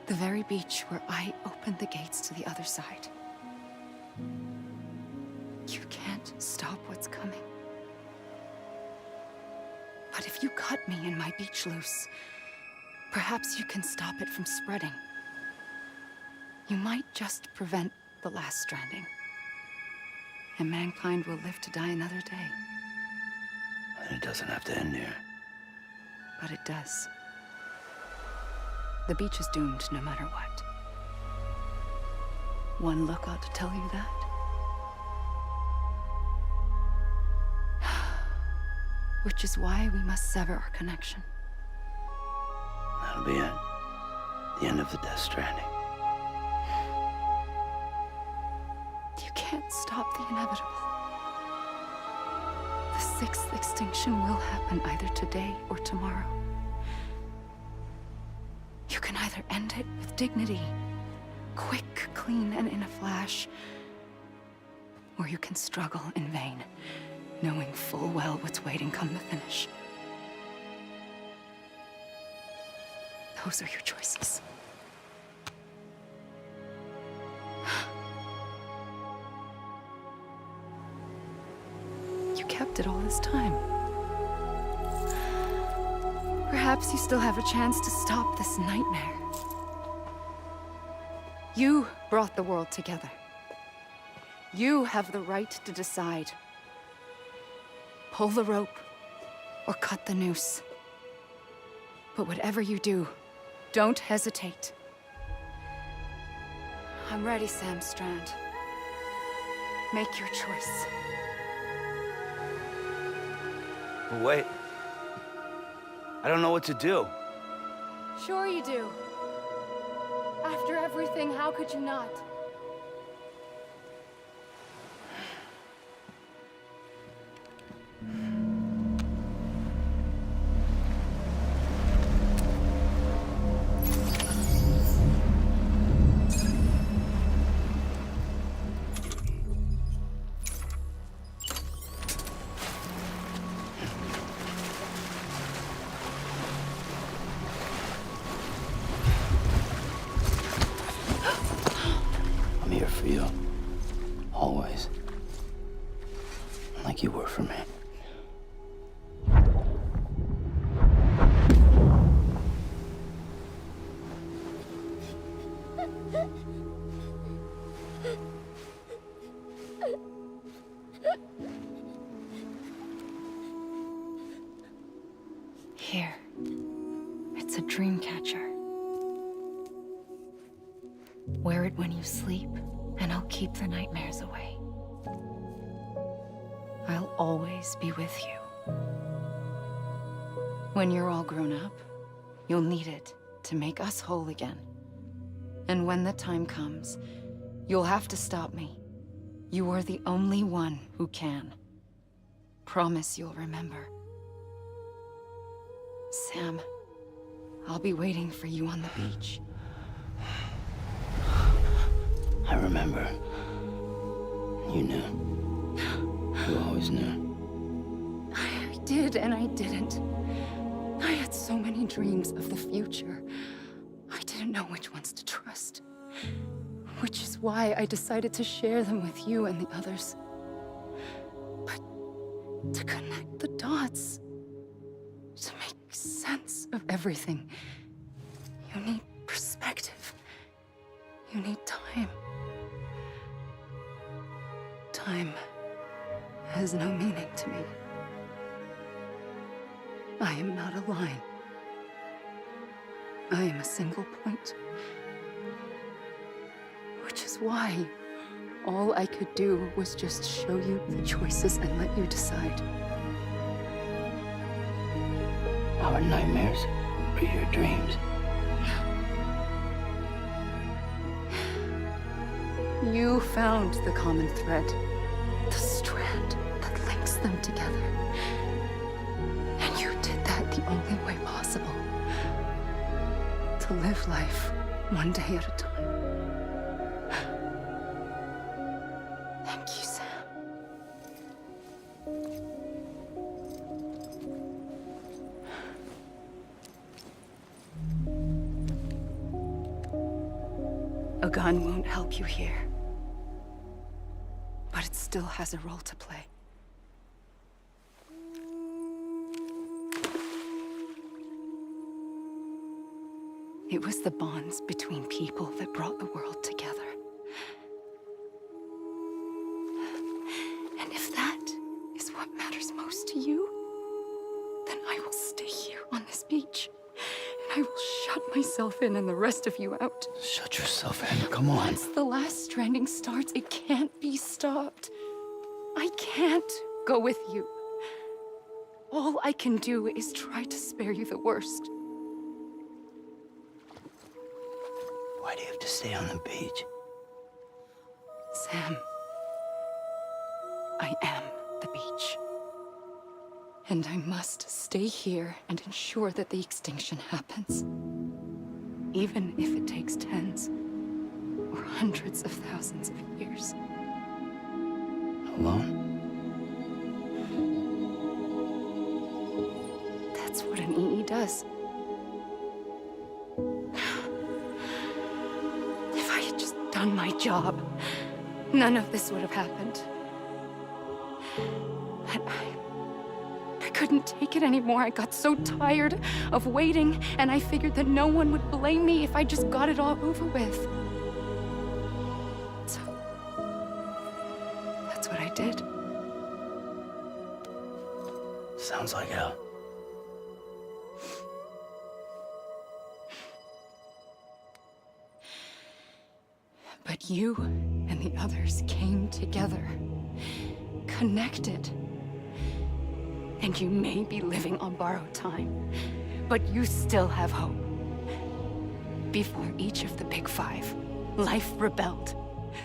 The very beach where I opened the gates to the other side. You can't stop what's coming. But if you cut me and my beach loose, perhaps you can stop it from spreading. You might just prevent the last stranding. And mankind will live to die another day. And it doesn't have to end here. But it does. The beach is doomed no matter what. One look ought to tell you that. Which is why we must sever our connection. That'll be it. The end of the Death Stranding. You can't stop the inevitable. The sixth extinction will happen either today or tomorrow. You can either end it with dignity, quick, clean, and in a flash, or you can struggle in vain, knowing full well what's waiting come the finish. Those are your choices. You kept it all this time. Perhaps you still have a chance to stop this nightmare. You brought the world together. You have the right to decide. Pull the rope, or cut the noose. But whatever you do, don't hesitate. I'm ready, Sam Strand. Make your choice. But wait. I don't know what to do. Sure you do. After everything, how could you not? I'm here for you. Always. Like you were for me. Here. It's a dream catcher. Wear it when you sleep, and I'll keep the nightmares away. I'll always be with you. When you're all grown up, you'll need it to make us whole again. And when the time comes, you'll have to stop me. You are the only one who can. Promise you'll remember. Sam, I'll be waiting for you on the beach. I remember. You knew. You always knew. I did and I didn't. I had so many dreams of the future. I didn't know which ones to trust. Which is why I decided to share them with you and the others. But to connect the dots, to make sense of everything, you need perspective. You need time. Time has no meaning to me. I am not a line. I am a single point. Which is why all I could do was just show you the choices and let you decide. Our nightmares are your dreams. You found the common thread, the strand that links them together. And you did that the only way possible. To live life one day at a time. Thank you, Sam. A gun won't help you here. But it still has a role to play. It was the bonds between people that brought the world together. And if that is what matters most to you, then I will stay here on this beach. And I will shut myself in and the rest of you out. Shut yourself in, come on. Once the last stranding starts, it can't be stopped. I can't go with you. All I can do is try to spare you the worst. Why do you have to stay on the beach? Sam, I am the beach. And I must stay here and ensure that the extinction happens. Even if it takes tens or hundreds of thousands of years. Alone? That's what an EE does. If I had just done my job, none of this would have happened. But I couldn't take it anymore. I got so tired of waiting, and I figured that no one would blame me if I just got it all over with. what I did. Sounds like hell. But you and the others came together, connected. And you may be living on borrowed time, but you still have hope. Before each of the Big Five, life rebelled.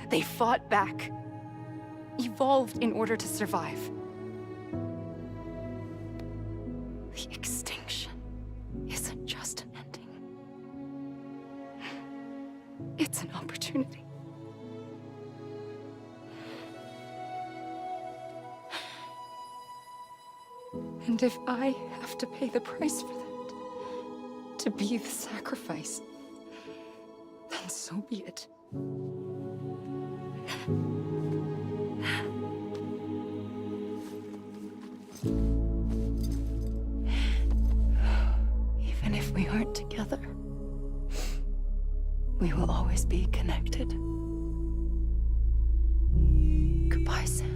They fought back, evolved in order to survive. The extinction isn't just an ending. It's an opportunity. And if I have to pay the price for that, to be the sacrifice, then so be it. Even if we aren't together, we will always be connected. Goodbye, Sam.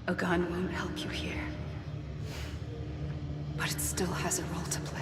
A gun won't help you here, but it still has a role to play.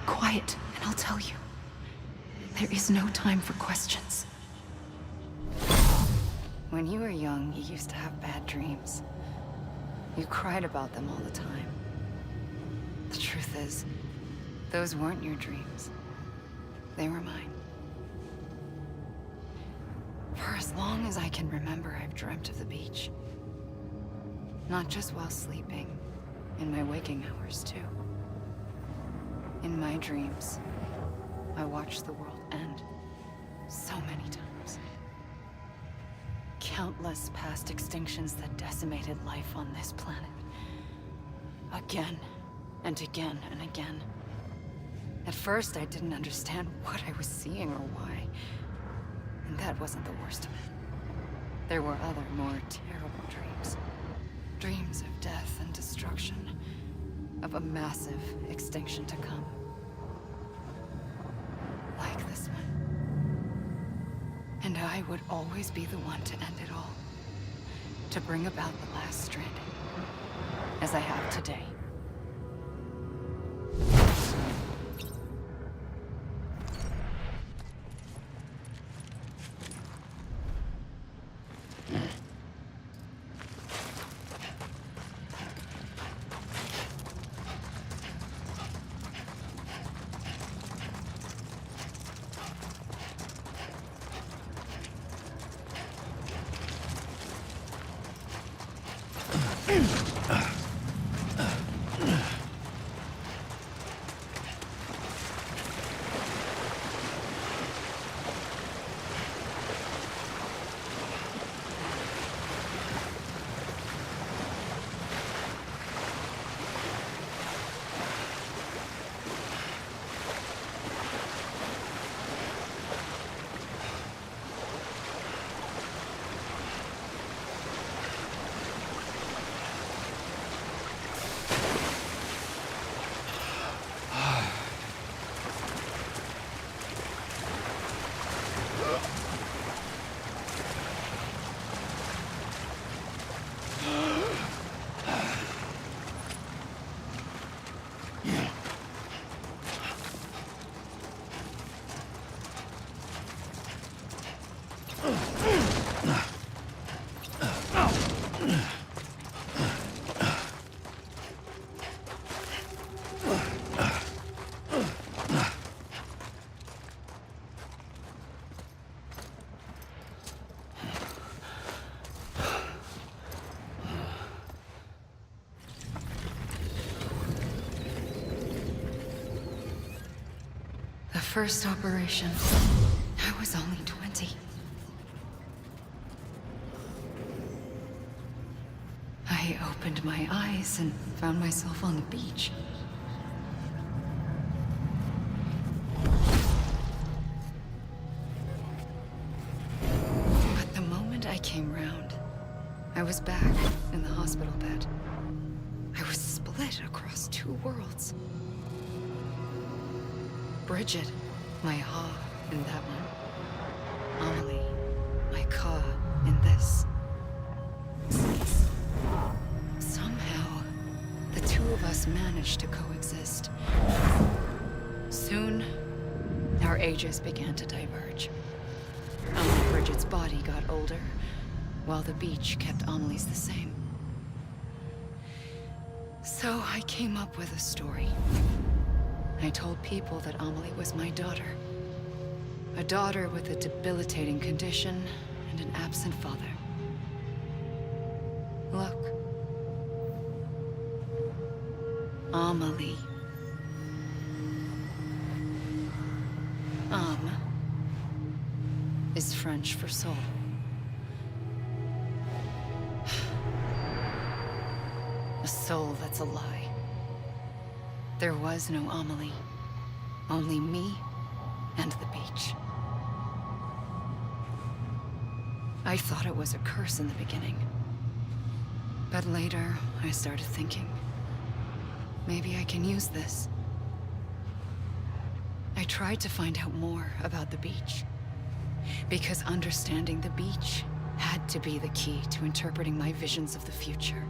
Quiet, and I'll tell you. There is no time for questions. When you were young, you used to have bad dreams. You cried about them all the time. The truth is, those weren't your dreams. They were mine. For as long as I can remember, I've dreamt of the beach. Not just while sleeping, in my waking hours, too. In my dreams, I watched the world end so many times. Countless past extinctions that decimated life on this planet. Again, and again, and again. At first, I didn't understand what I was seeing or why. And that wasn't the worst of it. There were other, more terrible dreams. Dreams of death and destruction. Of a massive extinction to come. Like this one. And I would always be the one to end it all. To bring about the last stranding. As I have today. The first operation, I was only 20. I opened my eyes and found myself on the beach. But the moment I came round, I was back in the hospital bed. I was split across two worlds. Bridget My Ha in that one. Amelie, my Ka in this. Somehow, the two of us managed to coexist. Soon, our ages began to diverge. Amelie Bridget's body got older, while the beach kept Amelie's the same. So I came up with a story. I told people that Amelie was my daughter. A daughter with a debilitating condition and an absent father. Look. Amelie. Âme is French for soul. A soul that's a lie. There was no Amelie. Only me and the beach. I thought it was a curse in the beginning. But later, I started thinking, maybe I can use this. I tried to find out more about the beach. Because understanding the beach had to be the key to interpreting my visions of the future.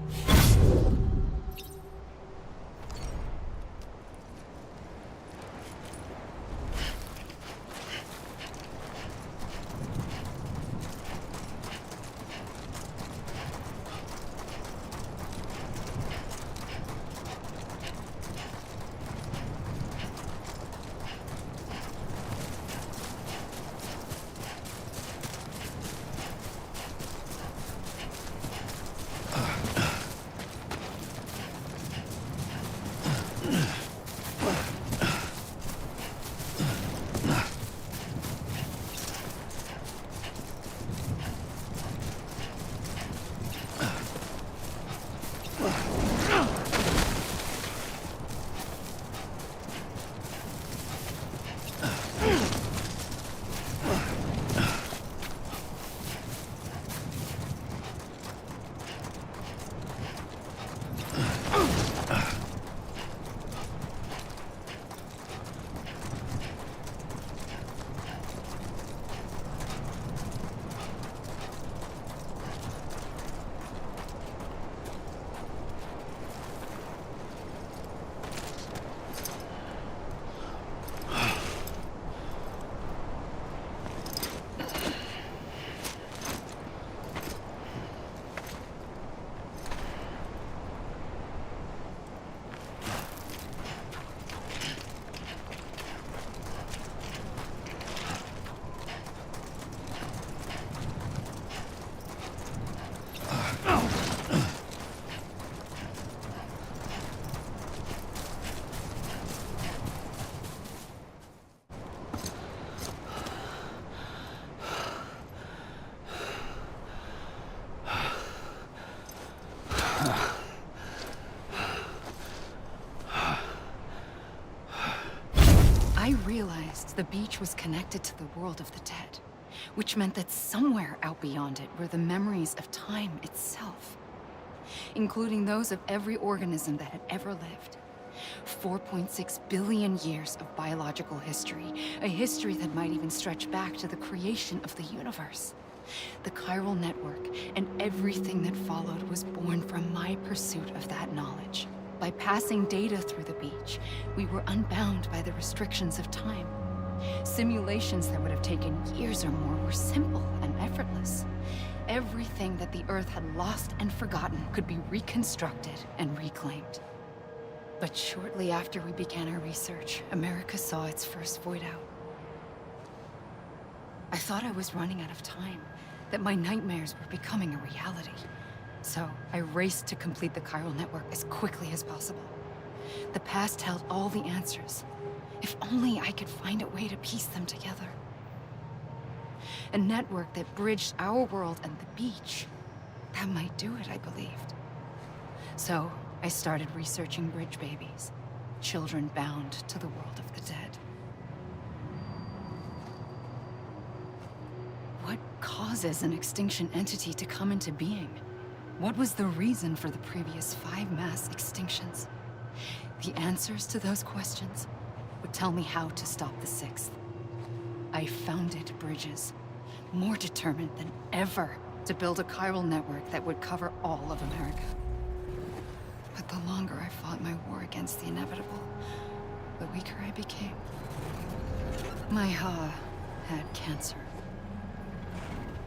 I realized the beach was connected to the world of the dead, which meant that somewhere out beyond it were the memories of time itself, including those of every organism that had ever lived. 4.6 billion years of biological history, a history that might even stretch back to the creation of the universe. The chiral network and everything that followed was born from my pursuit of that knowledge. By passing data through the beach, we were unbound by the restrictions of time. Simulations that would have taken years or more were simple and effortless. Everything that the Earth had lost and forgotten could be reconstructed and reclaimed. But shortly after we began our research, America saw its first void out. I thought I was running out of time, that my nightmares were becoming a reality. So I raced to complete the chiral network as quickly as possible. The past held all the answers. If only I could find a way to piece them together. A network that bridged our world and the beach. That might do it, I believed. So I started researching bridge babies, children bound to the world of the dead. What causes an extinction entity to come into being? What was the reason for the previous 5 mass extinctions? The answers to those questions would tell me how to stop the 6th. I founded bridges, more determined than ever to build a chiral network that would cover all of America. But the longer I fought my war against the inevitable, the weaker I became. My Ha had cancer.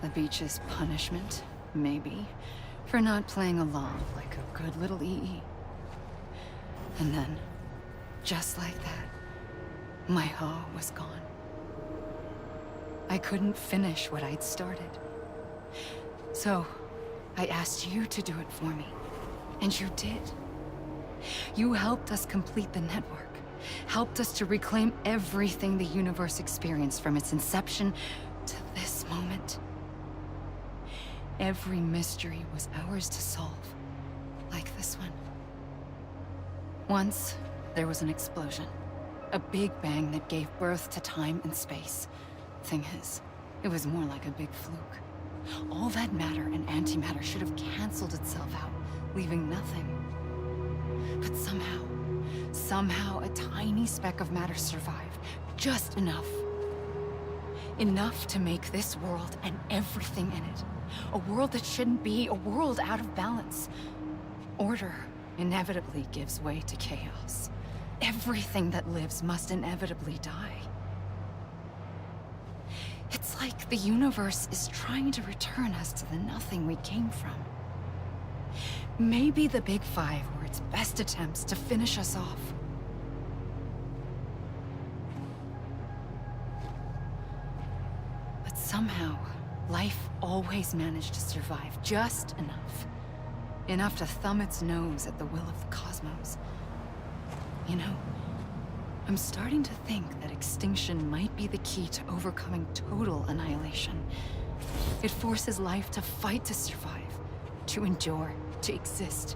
The beach's punishment, maybe, for not playing along like a good little EE. And then, just like that, my Ha was gone. I couldn't finish what I'd started. So, I asked you to do it for me. And you did. You helped us complete the network. Helped us to reclaim everything the universe experienced from its inception to this moment. Every mystery was ours to solve, like this one. Once, there was an explosion. A big bang that gave birth to time and space. Thing is, it was more like a big fluke. All that matter and antimatter should have canceled itself out, leaving nothing. But somehow a tiny speck of matter survived. Just enough. Enough to make this world and everything in it. A world that shouldn't be, a world out of balance. Order inevitably gives way to chaos. Everything that lives must inevitably die. It's like the universe is trying to return us to the nothing we came from. Maybe the Big Five were its best attempts to finish us off. But somehow, life always managed to survive just enough. Enough to thumb its nose at the will of the cosmos. You know, I'm starting to think that extinction might be the key to overcoming total annihilation. It forces life to fight to survive, to endure, to exist.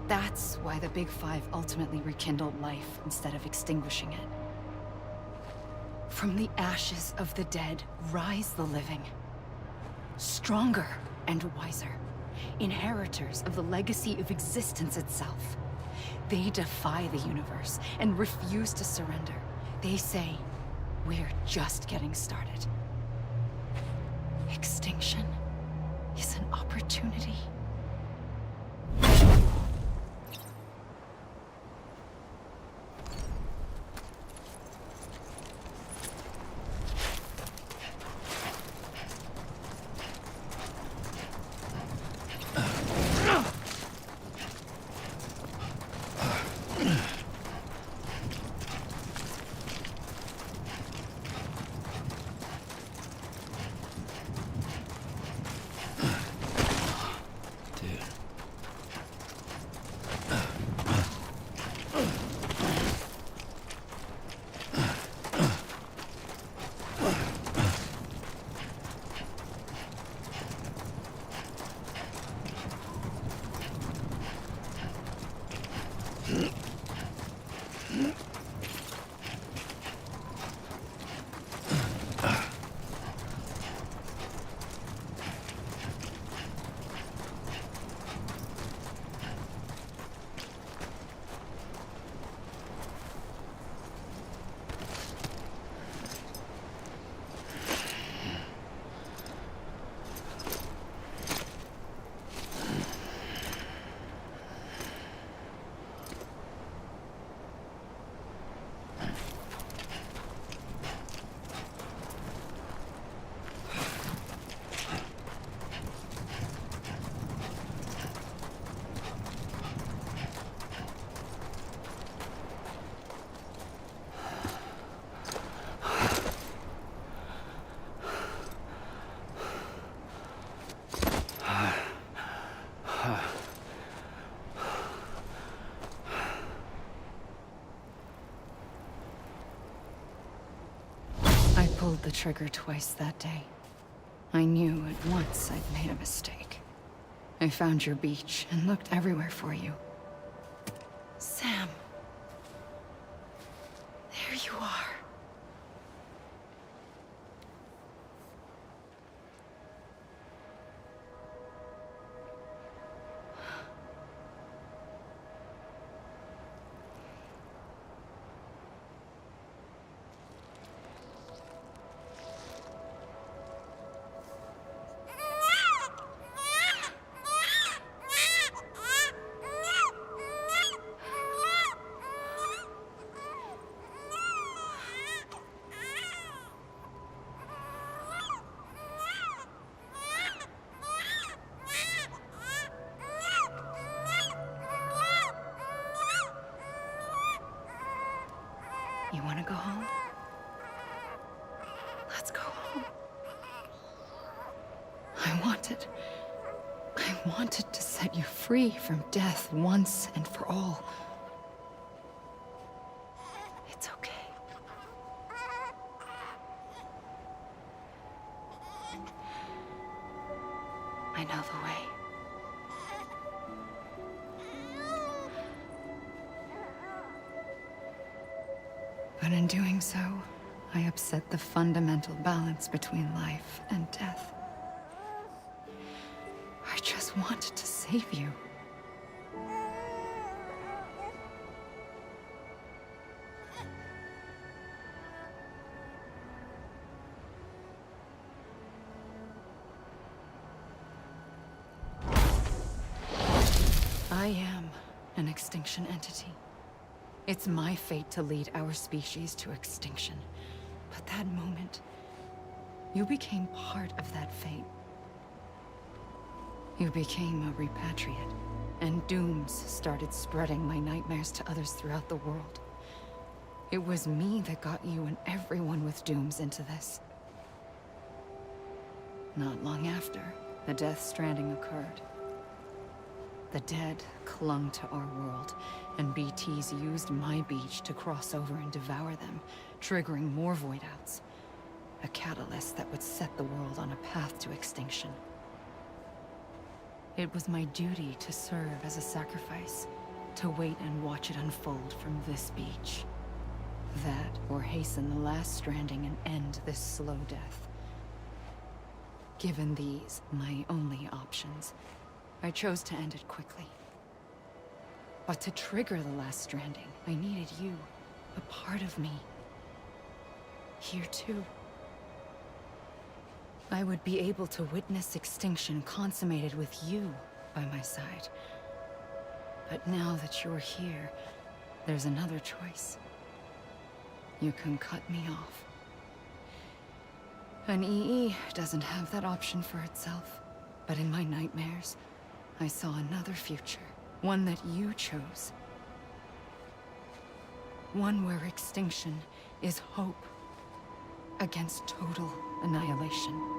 That's why the Big Five ultimately rekindled life instead of extinguishing it. From the ashes of the dead rise the living. Stronger and wiser. Inheritors of the legacy of existence itself. They defy the universe and refuse to surrender. They say, we're just getting started. Extinction is an opportunity. I pulled the trigger twice that day. I knew at once I'd made a mistake. I found your beach and looked everywhere for you. Sam. There you are. home. Let's go home. I wanted to set you free from death once and for all. It's okay. I know the way. But in doing so, I upset the fundamental balance between life and death. I just wanted to save you. I am an extinction entity. It's my fate to lead our species to extinction. But that moment, you became part of that fate. You became a repatriate, and dooms started spreading my nightmares to others throughout the world. It was me that got you and everyone with dooms into this. Not long after, the Death Stranding occurred. The dead clung to our world, and BTs used my beach to cross over and devour them, triggering more void-outs. A catalyst that would set the world on a path to extinction. It was my duty to serve as a sacrifice, to wait and watch it unfold from this beach. That, or hasten the last stranding and end this slow death. Given these, my only options, I chose to end it quickly. But to trigger the last stranding, I needed you, a part of me. Here too. I would be able to witness extinction consummated with you by my side. But now that you're here, there's another choice. You can cut me off. An EE doesn't have that option for itself. But in my nightmares, I saw another future. One that you chose. One where extinction is hope against total annihilation.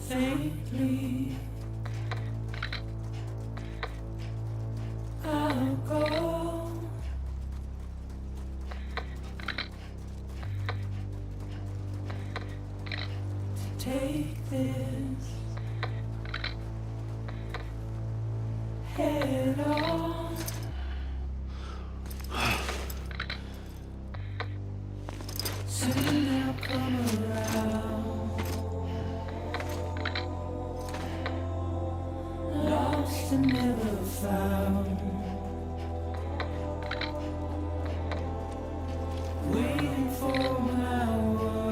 Faintly, I'll go. Take this head on. Soon I'll come around. Lost and never found. Waiting for my words.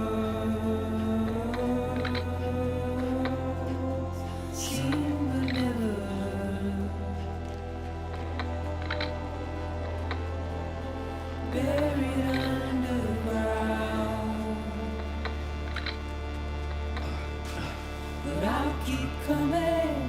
Seen but never heard. Buried underground. But I'll keep coming.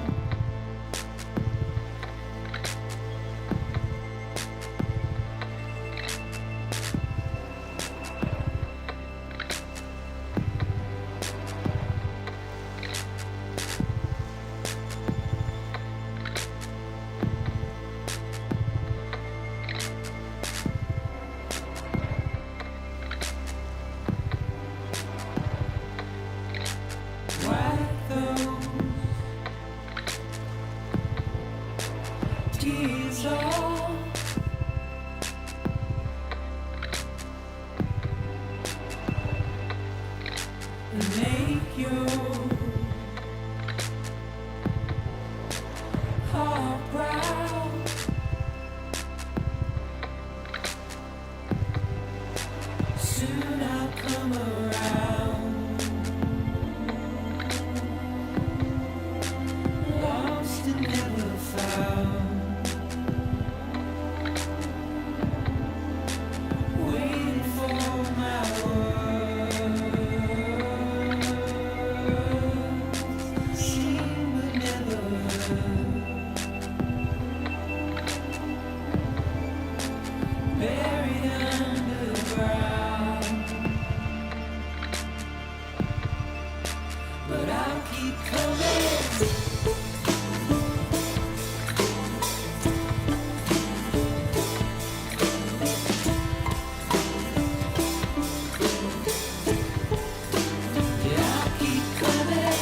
Soon I'll come around. Lost and never found. Waiting for my words. Seen but never heard. Buried underground. But I'll keep coming. Yeah, I'll keep coming.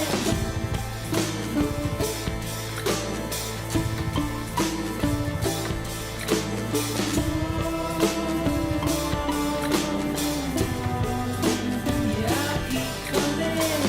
Yeah, I'll keep coming.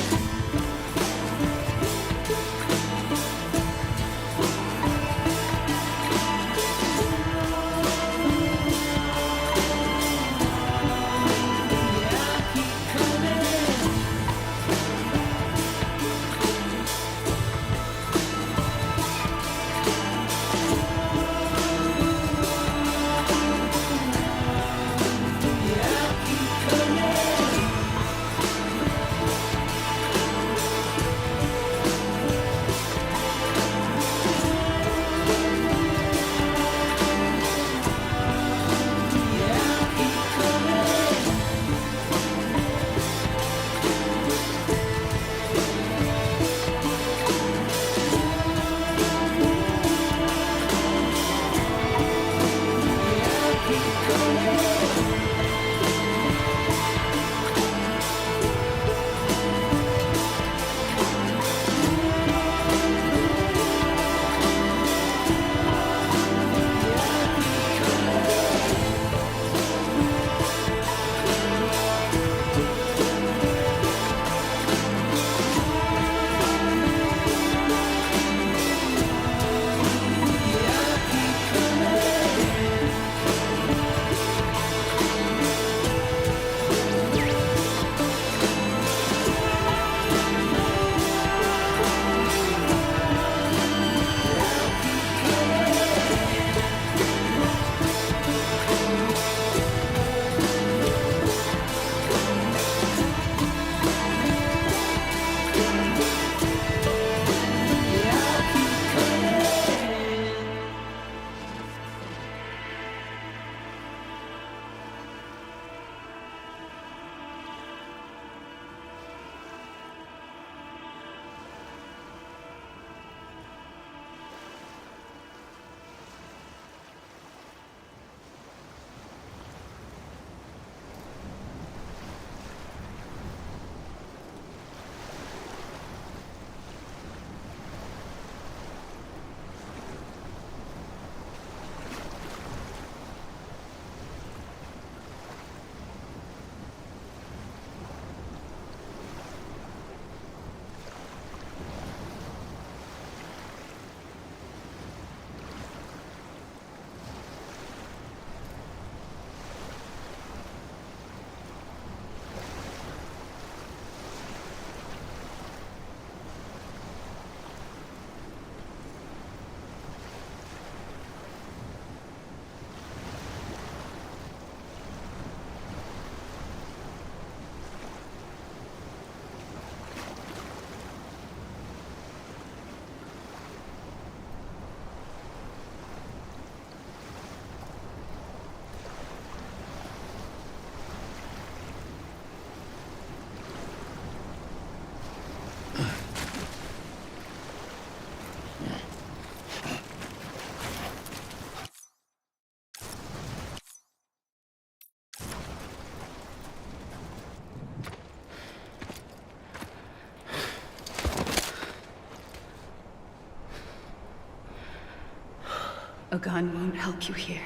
A gun won't help you here.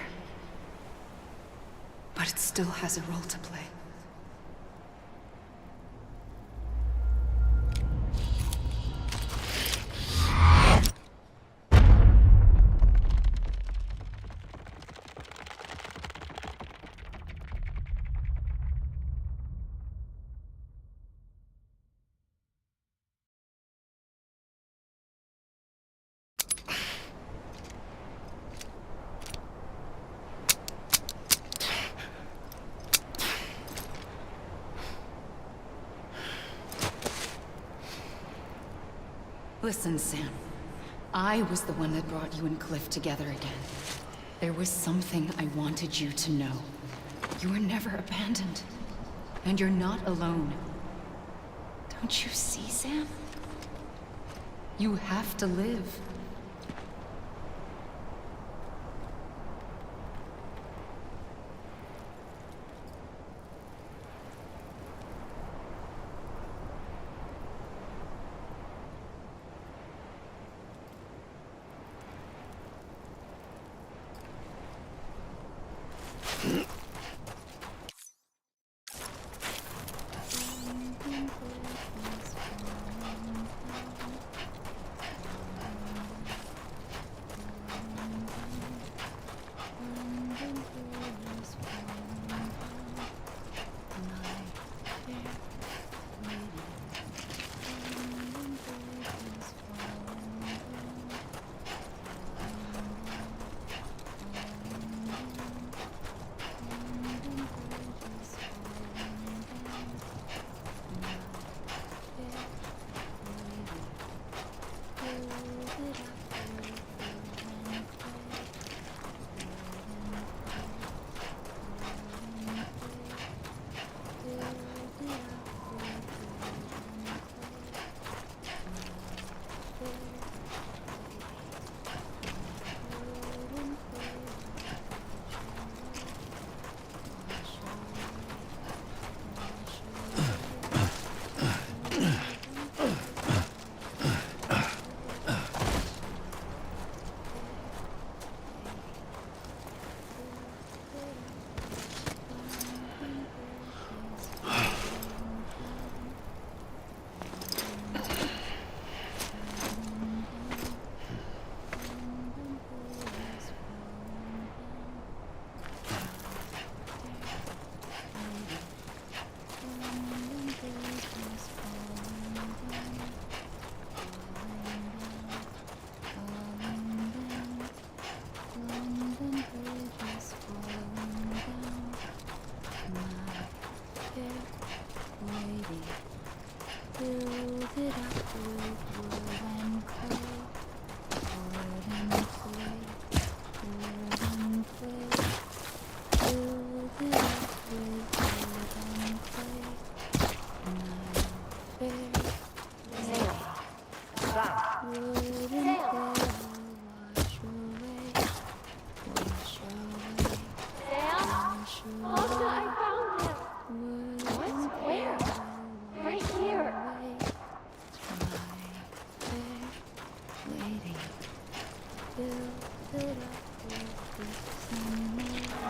But it still has a role to play. Listen, Sam. I was the one that brought you and Cliff together again. There was something I wanted you to know. You were never abandoned. And you're not alone. Don't you see, Sam? You have to live.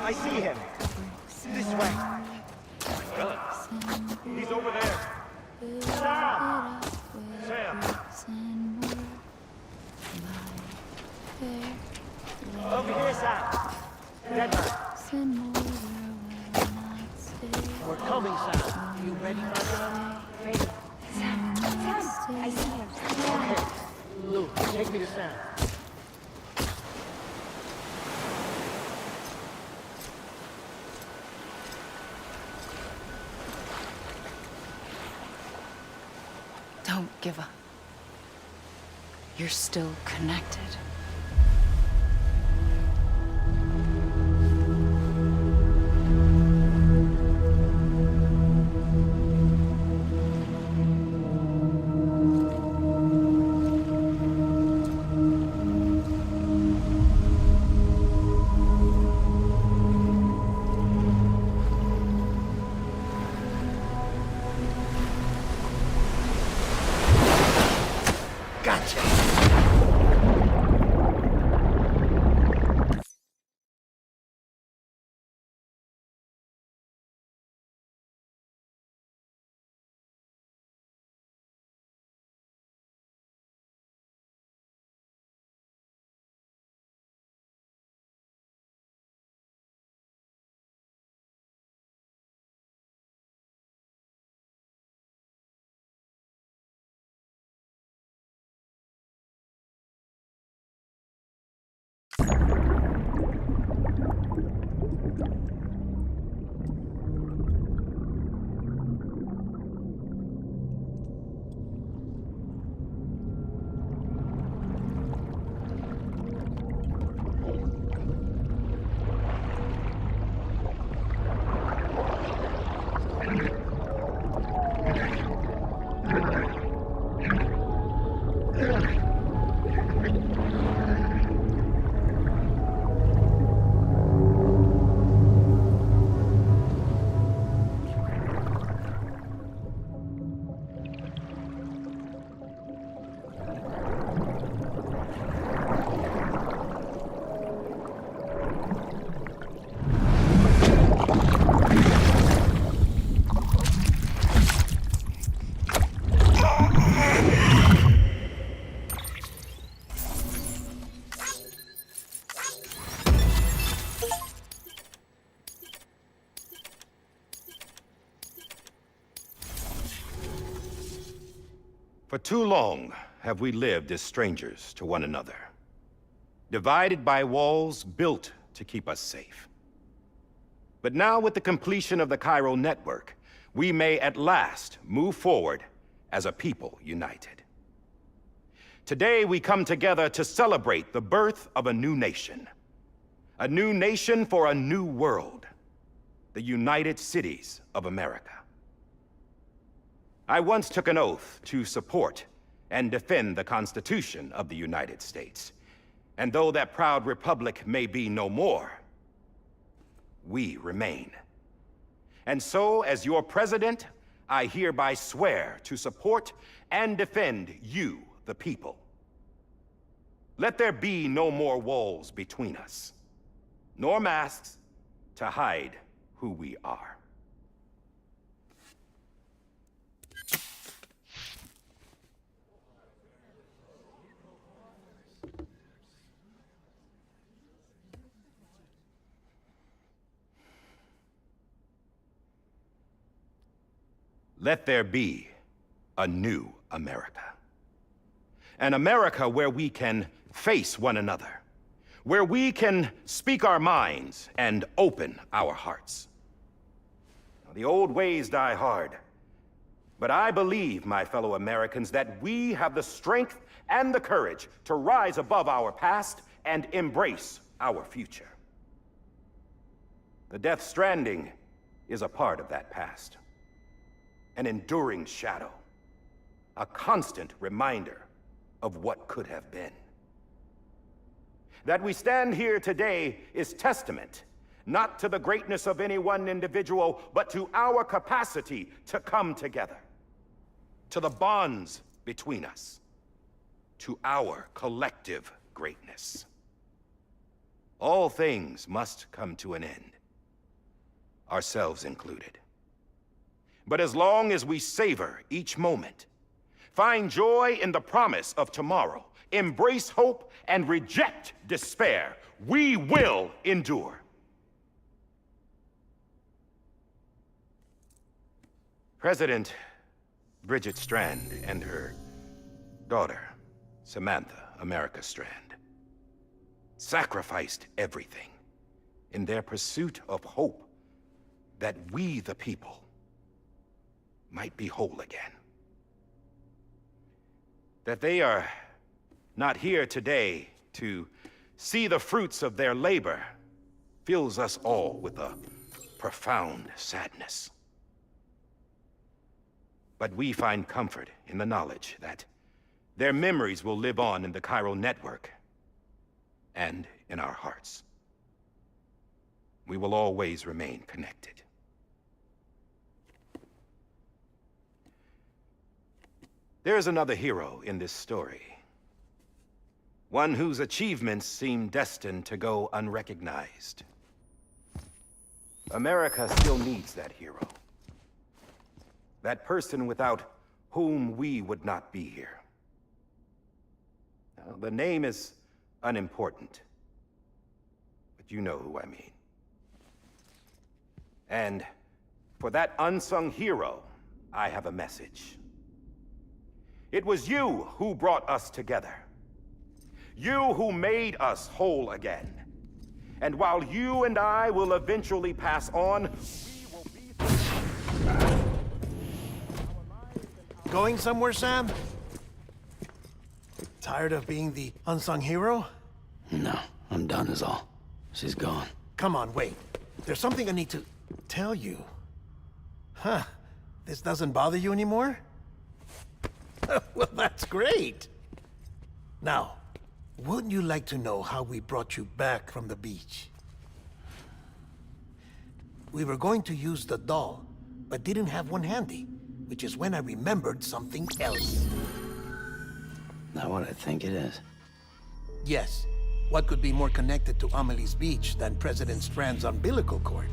I see him. This way. He's over there. Sam! Sam! Over here, Sam. That way. We're coming, Sam. You ready, Fragile? Ready. Sam, I see him. Okay. Lou, take me to Sam. Don't give up. You're still connected. Gotcha! For too long have we lived as strangers to one another, divided by walls built to keep us safe. But now, with the completion of the Cairo network, we may at last move forward as a people united. Today, we come together to celebrate the birth of a new nation. A new nation for a new world. The United Cities of America. I once took an oath to support and defend the Constitution of the United States. And though that proud republic may be no more, we remain. And so, as your president, I hereby swear to support and defend you, the people. Let there be no more walls between us, nor masks to hide who we are. Let there be a new America. An America where we can face one another, where we can speak our minds and open our hearts. Now, the old ways die hard, but I believe, my fellow Americans, that we have the strength and the courage to rise above our past and embrace our future. The Death Stranding is a part of that past. An enduring shadow, a constant reminder of what could have been. That we stand here today is testament, not to the greatness of any one individual, but to our capacity to come together, to the bonds between us, to our collective greatness. All things must come to an end, ourselves included. But as long as we savor each moment, find joy in the promise of tomorrow, embrace hope, and reject despair, we will endure. President Bridget Strand and her daughter, Samantha America Strand, sacrificed everything in their pursuit of hope that we, the people, might be whole again. That they are not here today to see the fruits of their labor fills us all with a profound sadness. But we find comfort in the knowledge that their memories will live on in the Cairo network and in our hearts. We will always remain connected. There's another hero in this story. One whose achievements seem destined to go unrecognized. America still needs that hero. That person without whom we would not be here. Now, the name is unimportant, but you know who I mean. And for that unsung hero, I have a message. It was you who brought us together. You who made us whole again. And while you and I will eventually pass on, we will be... Going somewhere, Sam? Tired of being the unsung hero? No, I'm done is all. She's gone. Come on, wait. There's something I need to tell you. Huh. This doesn't bother you anymore? Well, that's great. Now, wouldn't you like to know how we brought you back from the beach? We were going to use the doll, but didn't have one handy, which is when I remembered something else. Not what I think it is. Yes. What could be more connected to Amelie's beach than President Strand's umbilical cord?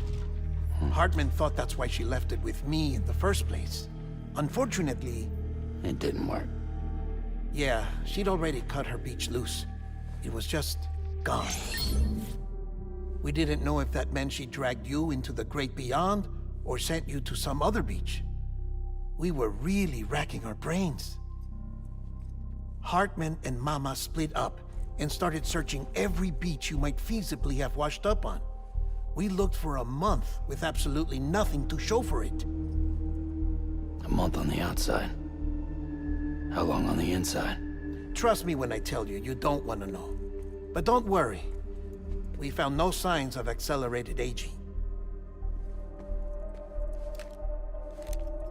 Hartman thought that's why she left it with me in the first place. Unfortunately... It didn't work. Yeah, she'd already cut her beach loose. It was just gone. We didn't know if that meant she dragged you into the great beyond, or sent you to some other beach. We were really racking our brains. Hartman and Mama split up and started searching every beach you might feasibly have washed up on. We looked for a month with absolutely nothing to show for it. A month on the outside. How long on the inside? Trust me when I tell you, you don't want to know. But don't worry. We found no signs of accelerated aging.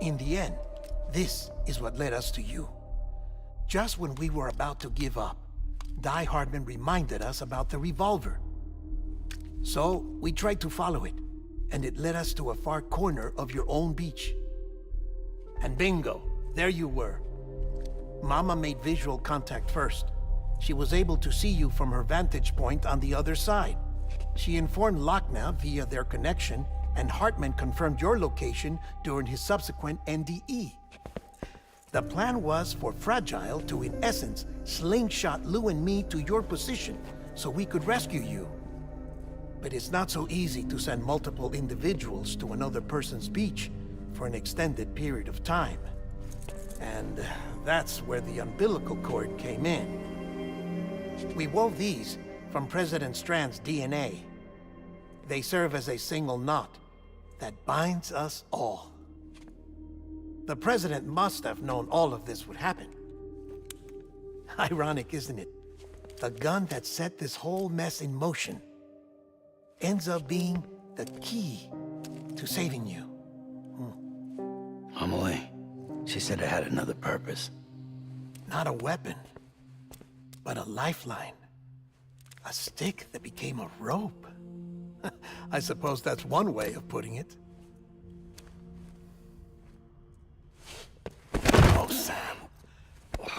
In the end, this is what led us to you. Just when we were about to give up, Die Hardman reminded us about the revolver. So, we tried to follow it, and it led us to a far corner of your own beach. And bingo, there you were. Mama made visual contact first. She was able to see you from her vantage point on the other side. She informed Lochna via their connection, and Hartman confirmed your location during his subsequent NDE. The plan was for Fragile to, in essence, slingshot Lou and me to your position so we could rescue you. But it's not so easy to send multiple individuals to another person's beach for an extended period of time. And that's where the umbilical cord came in. We wove these from President Strand's DNA. They serve as a single knot that binds us all. The President must have known all of this would happen. Ironic, isn't it? The gun that set this whole mess in motion ends up being the key to saving you. Amelie, she said it had another purpose. Not a weapon, but a lifeline. A stick that became a rope. I suppose that's one way of putting it. Oh, Sam.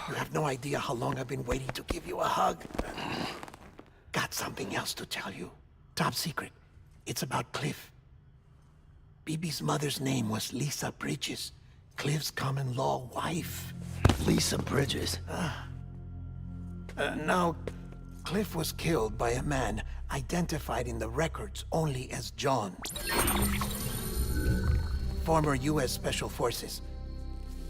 You have no idea how long I've been waiting to give you a hug. Got something else to tell you. Top secret. It's about Cliff. BB's mother's name was Lisa Bridges, Cliff's common-law wife. Lisa Bridges? Now, Cliff was killed by a man identified in the records only as John. Former U.S. Special Forces.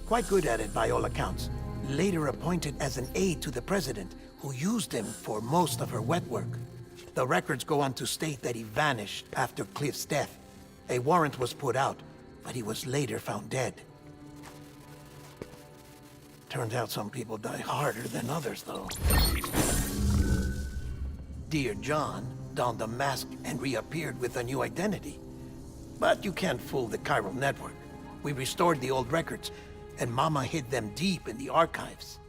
Quite good at it by all accounts. Later appointed as an aide to the president, who used him for most of her wet work. The records go on to state that he vanished after Cliff's death. A warrant was put out, but he was later found dead. Turns out some people die harder than others, though. Dear John donned a mask and reappeared with a new identity. But you can't fool the chiral network. We restored the old records, and Mama hid them deep in the archives.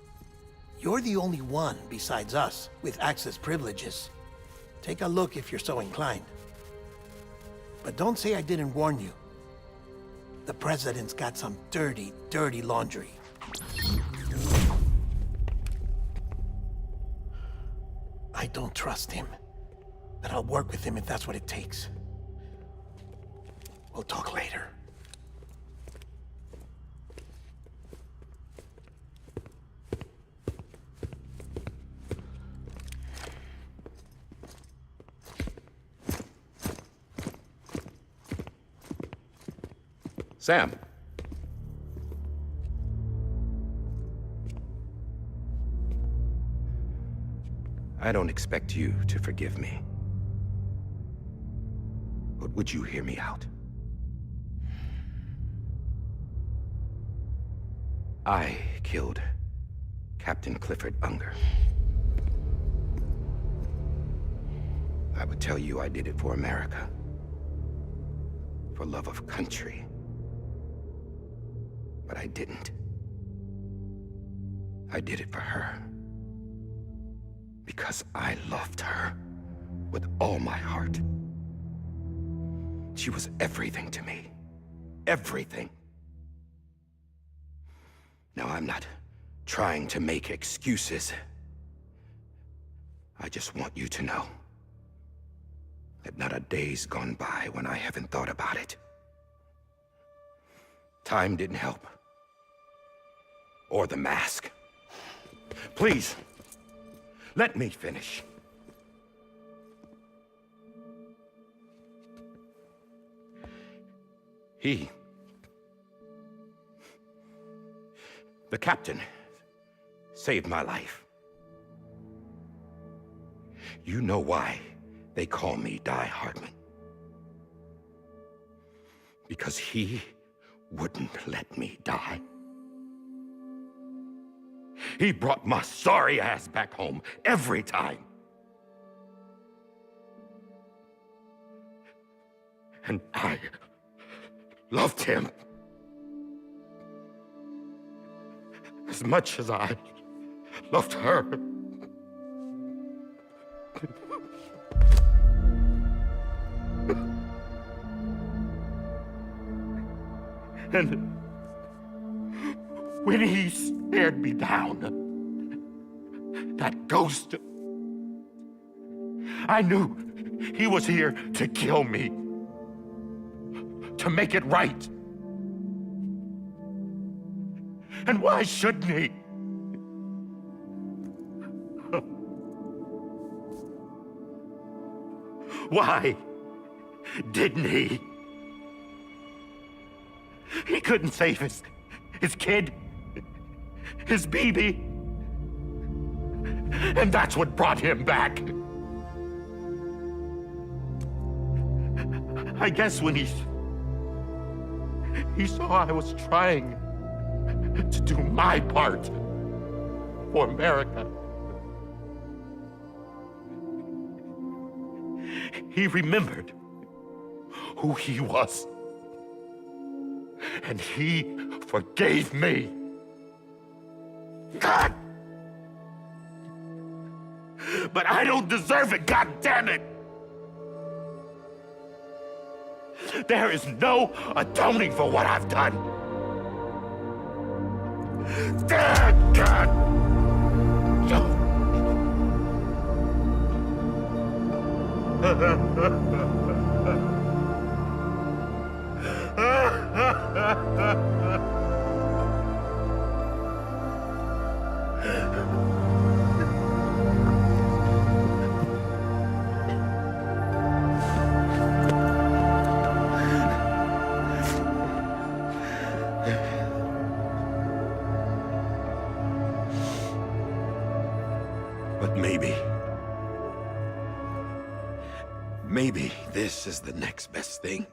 You're the only one, besides us, with access privileges. Take a look if you're so inclined. But don't say I didn't warn you. The President's got some dirty, dirty laundry. I don't trust him, but I'll work with him if that's what it takes. We'll talk later. Sam. I don't expect you to forgive me. But would you hear me out? I killed Captain Clifford Unger. I would tell you I did it for America. For love of country. But I didn't. I did it for her. Because I loved her with all my heart. She was everything to me. Everything. Now, I'm not trying to make excuses. I just want you to know that not a day's gone by when I haven't thought about it. Time didn't help. Or the mask. Please, let me finish. The captain saved my life. You know why they call me Die Hardman. Because he wouldn't let me die. He brought my sorry ass back home every time. And I loved him as much as I loved her. And when he stared me down, that ghost, I knew he was here to kill me, to make it right. And why shouldn't he? Why didn't he? He couldn't save his kid, his baby. And that's what brought him back. I guess when he saw I was trying to do my part for America, he remembered who he was. And he forgave me. God! But I don't deserve it, God damn it! There is no atoning for what I've done. Damn, God! But maybe this is the next best thing.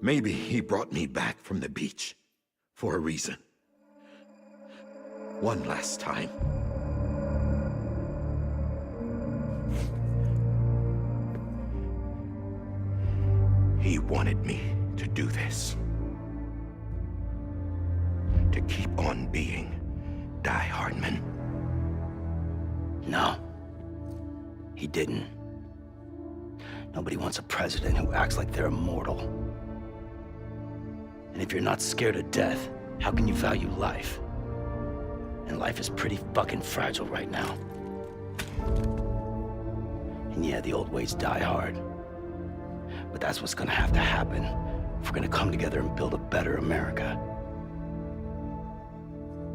Maybe he brought me back from the beach for a reason. One last time. He wanted me to do this. To keep on being Die Hardman. No. He didn't. Nobody wants a president who acts like they're immortal. And if you're not scared of death, how can you value life? And life is pretty fucking fragile right now. And yeah, the old ways die hard. But that's what's gonna have to happen if we're gonna come together and build a better America.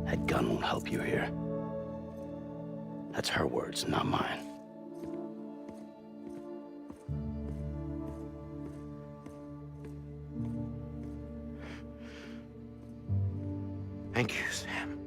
That gun won't help you here. That's her words, not mine. Thank you, Sam.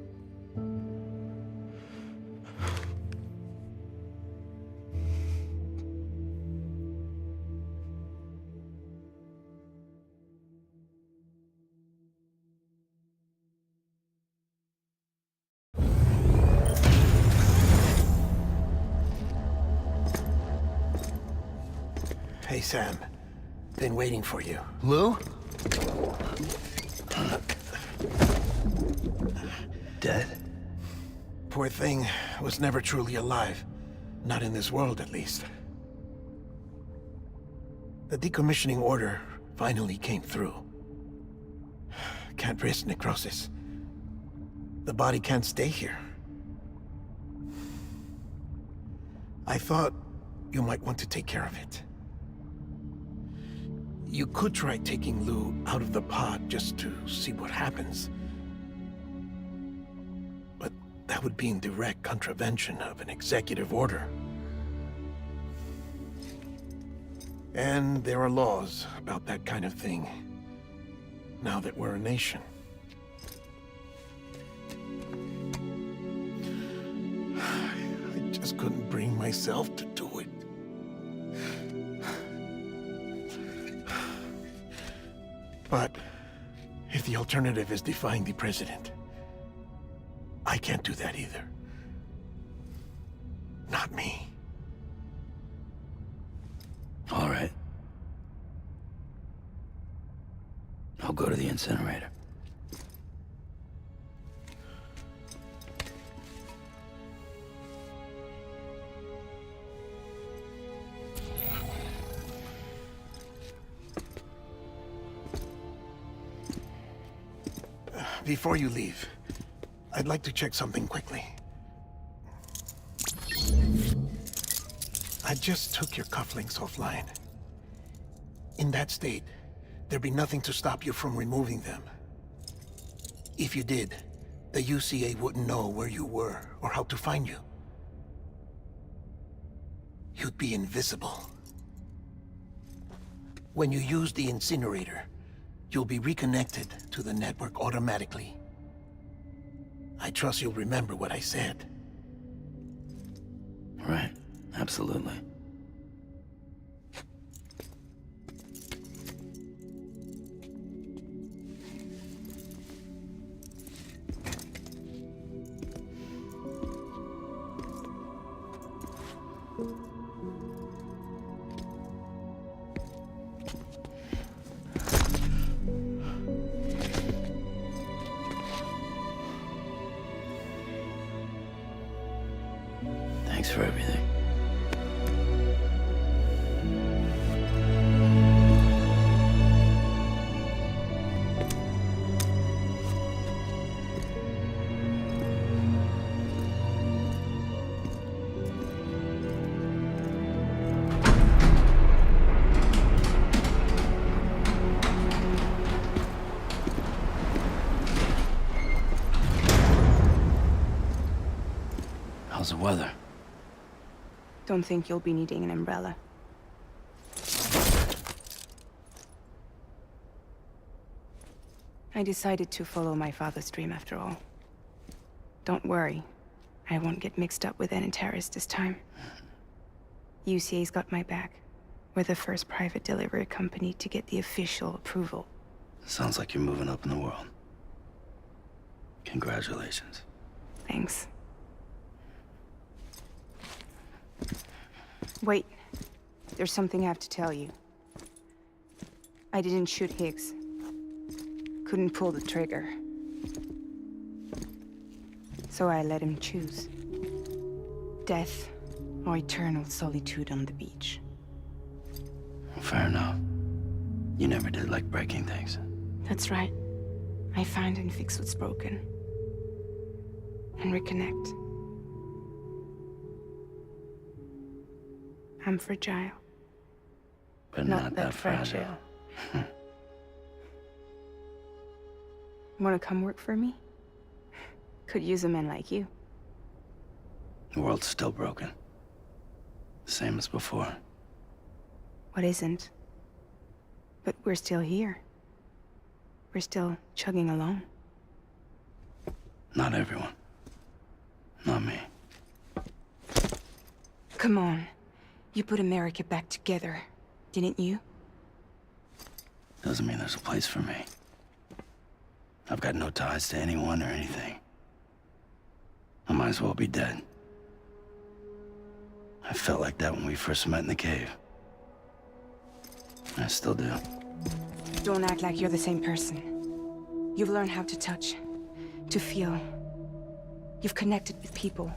Hey, Sam. Been waiting for you. Lou? Dead? Poor thing was never truly alive. Not in this world, at least. The decommissioning order finally came through. Can't risk necrosis. The body can't stay here. I thought you might want to take care of it. You could try taking Lou out of the pod just to see what happens. But that would be in direct contravention of an executive order. And there are laws about that kind of thing, now that we're a nation. just couldn't bring myself to do it. But if the alternative is defying the president, I can't do that either. Not me. All right. I'll go to the incinerator. Before you leave, I'd like to check something quickly. I just took your cufflinks offline. In that state, there'd be nothing to stop you from removing them. If you did, the UCA wouldn't know where you were or how to find you. You'd be invisible. When you use the incinerator, you'll be reconnected to the network automatically. I trust you'll remember what I said. Right. Absolutely. Thanks for everything. How's the weather? Don't think you'll be needing an umbrella. I decided to follow my father's dream after all. Don't worry. I won't get mixed up with any terrorists this time. UCA's got my back. We're the first private delivery company to get the official approval. Sounds like you're moving up in the world. Congratulations. Thanks. Wait. There's something I have to tell you. I didn't shoot Higgs. Couldn't pull the trigger. So I let him choose. Death or eternal solitude on the beach. Fair enough. You never did like breaking things. That's right. I find and fix what's broken. And reconnect. I'm fragile. But not that fragile. Wanna come work for me? Could use a man like you. The world's still broken. Same as before. What isn't? But we're still here. We're still chugging along. Not everyone. Not me. Come on. You put America back together, didn't you? Doesn't mean there's a place for me. I've got no ties to anyone or anything. I might as well be dead. I felt like that when we first met in the cave. I still do. Don't act like you're the same person. You've learned how to touch, to feel. You've connected with people.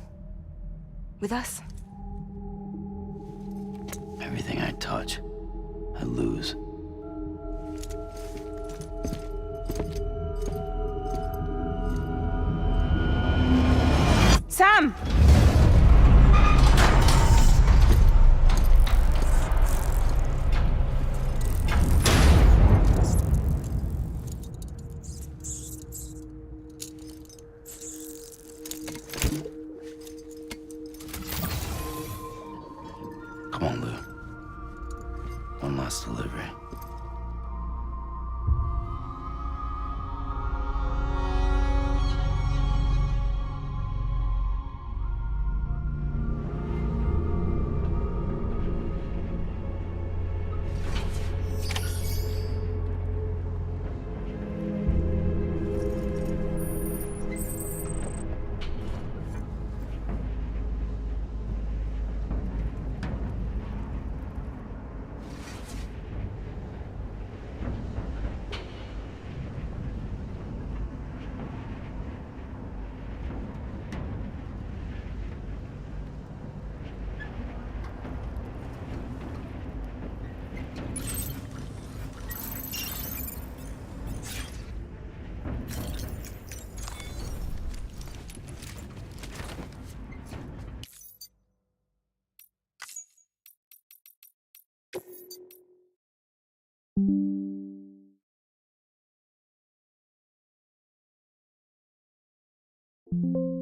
With us. Everything I touch, I lose. Sam! Come on, Lou. One last delivery. you.